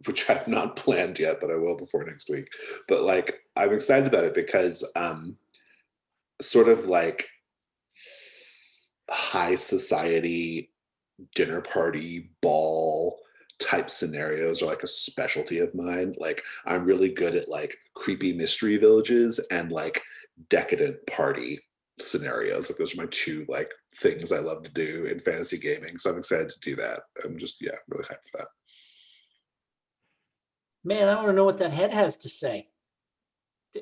which I've not planned yet, but I will before next week. But like, I'm excited about it because sort of like high society dinner party ball type scenarios are like a specialty of mine. Like, I'm really good at like creepy mystery villages and like decadent party scenarios. Like, those are my two like things I love to do in fantasy gaming. So I'm excited to do that. I'm just, yeah, really hyped for that. Man, I don't know what that head has to say.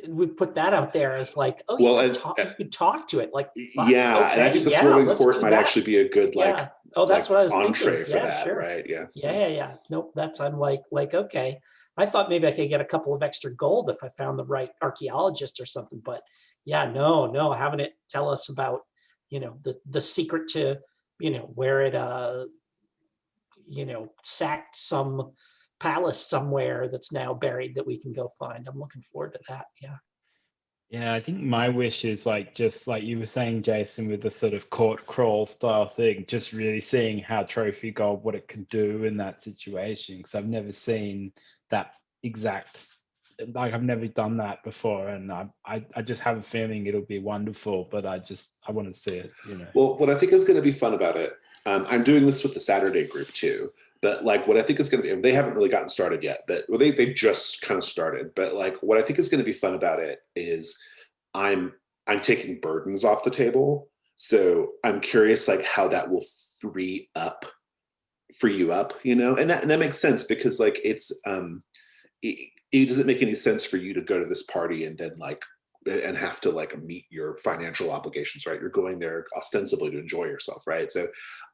We put that out there as like, oh, Well, you could talk to it. Like, fuck, yeah, okay, and I think the yeah, Swirling let's Court do might that. actually be a good like, Yeah. Oh, that's like what I was entree thinking. for Yeah, that, sure. right? Yeah. So. Yeah. Nope, I'm like, okay. I thought maybe I could get a couple of extra gold if I found the right archaeologist or something, but yeah, no, having it tell us about, the secret to, where it, sacked some palace somewhere that's now buried that we can go find. I'm looking forward to that. Yeah. Yeah, I think my wish is like, just like you were saying, Jason, with the sort of court crawl style thing, just really seeing how trophy gold, what it can do in that situation. Because I've never seen that exact, like I've never done that before. And I just have a feeling it'll be wonderful, but I want to see it, Well, what I think is going to be fun about it, I'm doing this with the Saturday group too, but like what I think is going to be, they haven't really gotten started yet, but they just kind of started. But like what I think is going to be fun about it is I'm taking burdens off the table. So I'm curious like how that will free you up, and that makes sense because like it's it doesn't make any sense for you to go to this party and then like and have to like meet your financial obligations, right? You're going there ostensibly to enjoy yourself, right? So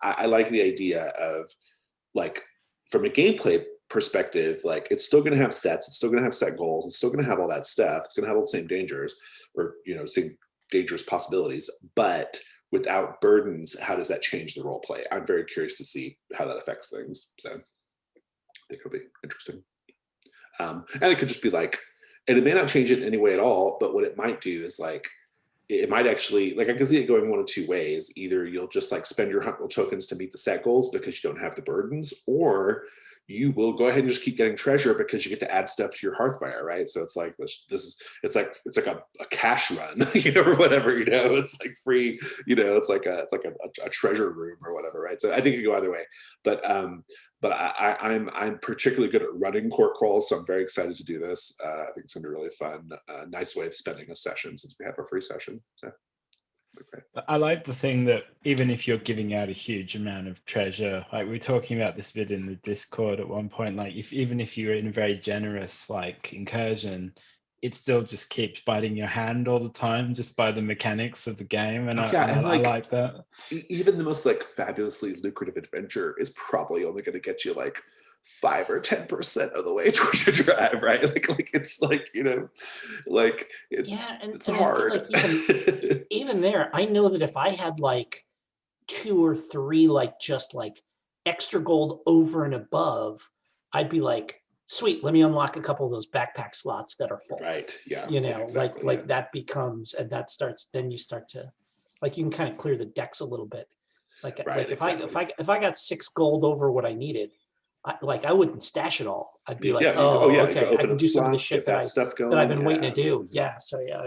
I like the idea of like, from a gameplay perspective, like it's still going to have sets, it's still going to have set goals, it's still going to have all that stuff, it's going to have all the same dangers or same dangerous possibilities, but without burdens, how does that change the role play? I'm very curious to see how that affects things. So I think it'll be interesting. And it could just be like, and it may not change it in any way at all, but what it might do is like, it might actually, like I can see it going one of two ways. Either you'll just like spend your hunt roll tokens to meet the set goals because you don't have the burdens, or you will go ahead and just keep getting treasure because you get to add stuff to your Hearthfire, right? So it's like it's like a cash run, or whatever, it's like free, it's like a treasure room or whatever, right? So I think it could go either way, but I'm particularly good at running court crawls, so I'm very excited to do this. I think it's gonna be really fun. Nice way of spending a session since we have a free session. So great. I like the thing that even if you're giving out a huge amount of treasure, like we were talking about this bit in the Discord at one point, like even if you're in a very generous like incursion, it still just keeps biting your hand all the time just by the mechanics of the game. And I like that. Even the most like fabulously lucrative adventure is probably only going to get you like 5 or 10% of the way towards your drive, right? Like it's like, like it's hard. I feel like even there, I know that if I had like 2 or 3 like just like extra gold over and above, I'd be like, sweet, let me unlock a couple of those backpack slots that are full. Right. Yeah. Exactly, like that becomes, and that starts, then you start to, like, you can kind of clear the decks a little bit. Like, right, like exactly. if I got 6 gold over what I needed, I wouldn't stash it all. I'd be like, okay, I can do some of the shit that I've been waiting to do. Yeah. So yeah.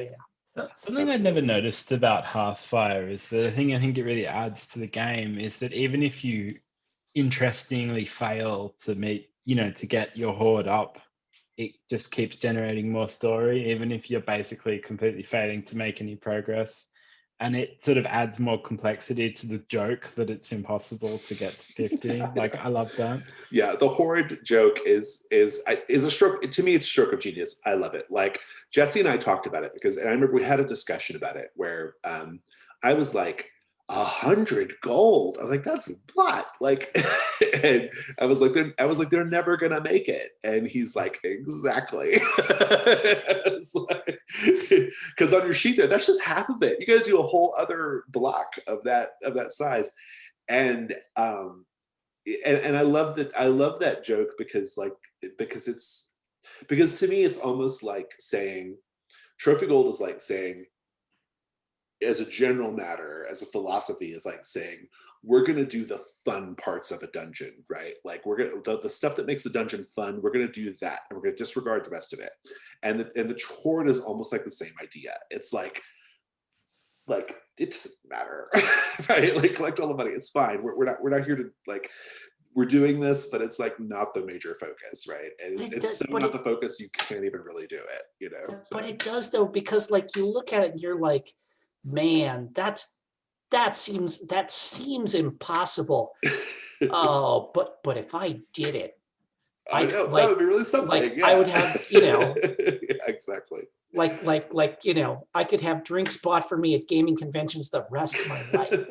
Something I'd never noticed about Hearthfire is that I think it really adds to the game is that even if you interestingly fail to meet, to get your horde up, it just keeps generating more story, even if you're basically completely failing to make any progress. And it sort of adds more complexity to the joke that it's impossible to get to 50. I love that. Yeah, the horde joke is a stroke. To me, it's a stroke of genius. I love it. Like Jesse and I talked about it and I remember we had a discussion about it where I I was like, 100 gold. I was like, that's a lot. Like, and I was like, they're never gonna make it. And he's like, exactly. Because on your sheet there, that's just half of it. You got to do a whole other block of that size. And I love that. I love that joke because to me it's almost like saying trophy gold is like saying, as a general matter, as a philosophy, is like saying we're going to do the fun parts of a dungeon, right? Like we're going to the stuff that makes the dungeon fun, we're going to do that, and we're going to disregard the rest of it. And the hoard is almost like the same idea. It's like it doesn't matter, right? Like collect all the money, it's fine. We're not here to like. We're doing this, but it's like not the major focus, right? And it's so not the focus, you can't even really do it, you know? But it does though, because like you look at it and you're like, man, that seems impossible. Oh, but if I did it, I know, that would be really something. Like yeah. I would have, you know, yeah, exactly. Like, you know, I could have drinks bought for me at gaming conventions the rest of my life.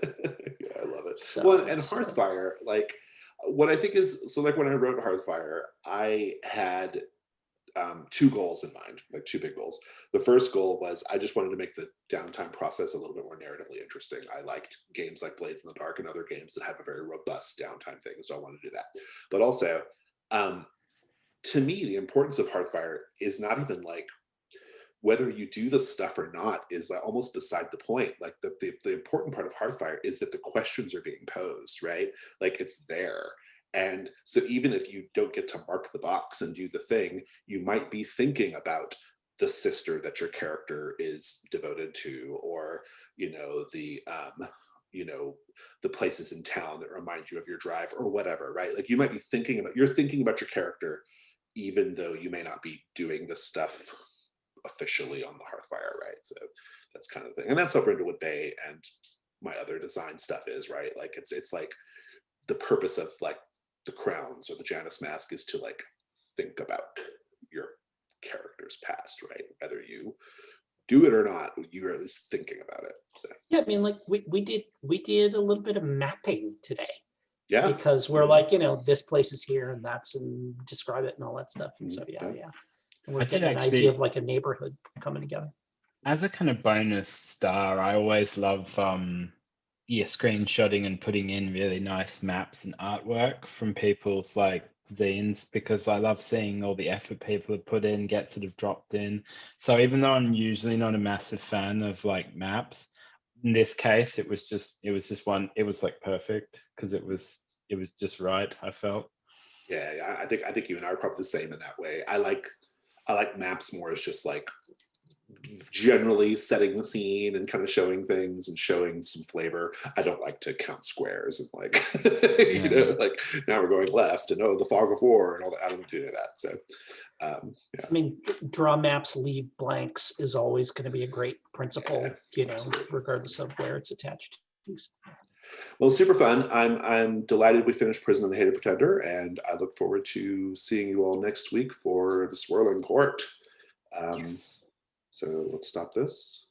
Yeah, I love it. So, well, and Hearthfire, like what I think is, so like when I wrote Hearthfire, I had 2 goals in mind, like 2 big goals. The first goal was I just wanted to make the downtime process a little bit more narratively interesting. I liked games like Blades in the Dark and other games that have a very robust downtime thing, so I wanted to do that. But also, to me, the importance of Hearthfire is not even like whether you do the stuff or not is almost beside the point. Like the important part of Hearthfire is that the questions are being posed, right? Like it's there. And so even if you don't get to mark the box and do the thing, you might be thinking about the sister that your character is devoted to, or, you know, the places in town that remind you of your drive or whatever, right? Like you might be thinking about your character, even though you may not be doing the stuff officially on the Hearthfire, right? So that's kind of the thing. And that's what Brindlewood Bay and my other design stuff is, right? Like it's like the purpose of like the crowns or the Janus mask is to like think about your character's past, right? Whether you do it or not, you're at least thinking about it. So yeah, I mean, like we did a little bit of mapping today. Yeah. Because we're like, you know, this place is here and that's, and describe it and all that stuff. And so yeah. And we're getting an idea of like a neighborhood coming together. As a kind of bonus star, I always love screenshotting and putting in really nice maps and artwork from people's like zines, because I love seeing all the effort people have put in get sort of dropped in. So even though I'm usually not a massive fan of like maps, in this case it was just like perfect, because it was just right, I felt. Yeah, I think you and I are probably the same in that way. I like maps more as just like generally setting the scene and kind of showing things and showing some flavor. I don't like to count squares and like you know, like now we're going left and the fog of war and all that. I don't do that. So yeah. I mean, draw maps, leave blanks is always going to be a great principle, you know, absolutely, regardless of where it's attached to. Well, super fun. I'm delighted we finished Prison of the Hated Pretender, and I look forward to seeing you all next week for the Swirling Court. Yes. So let's stop this.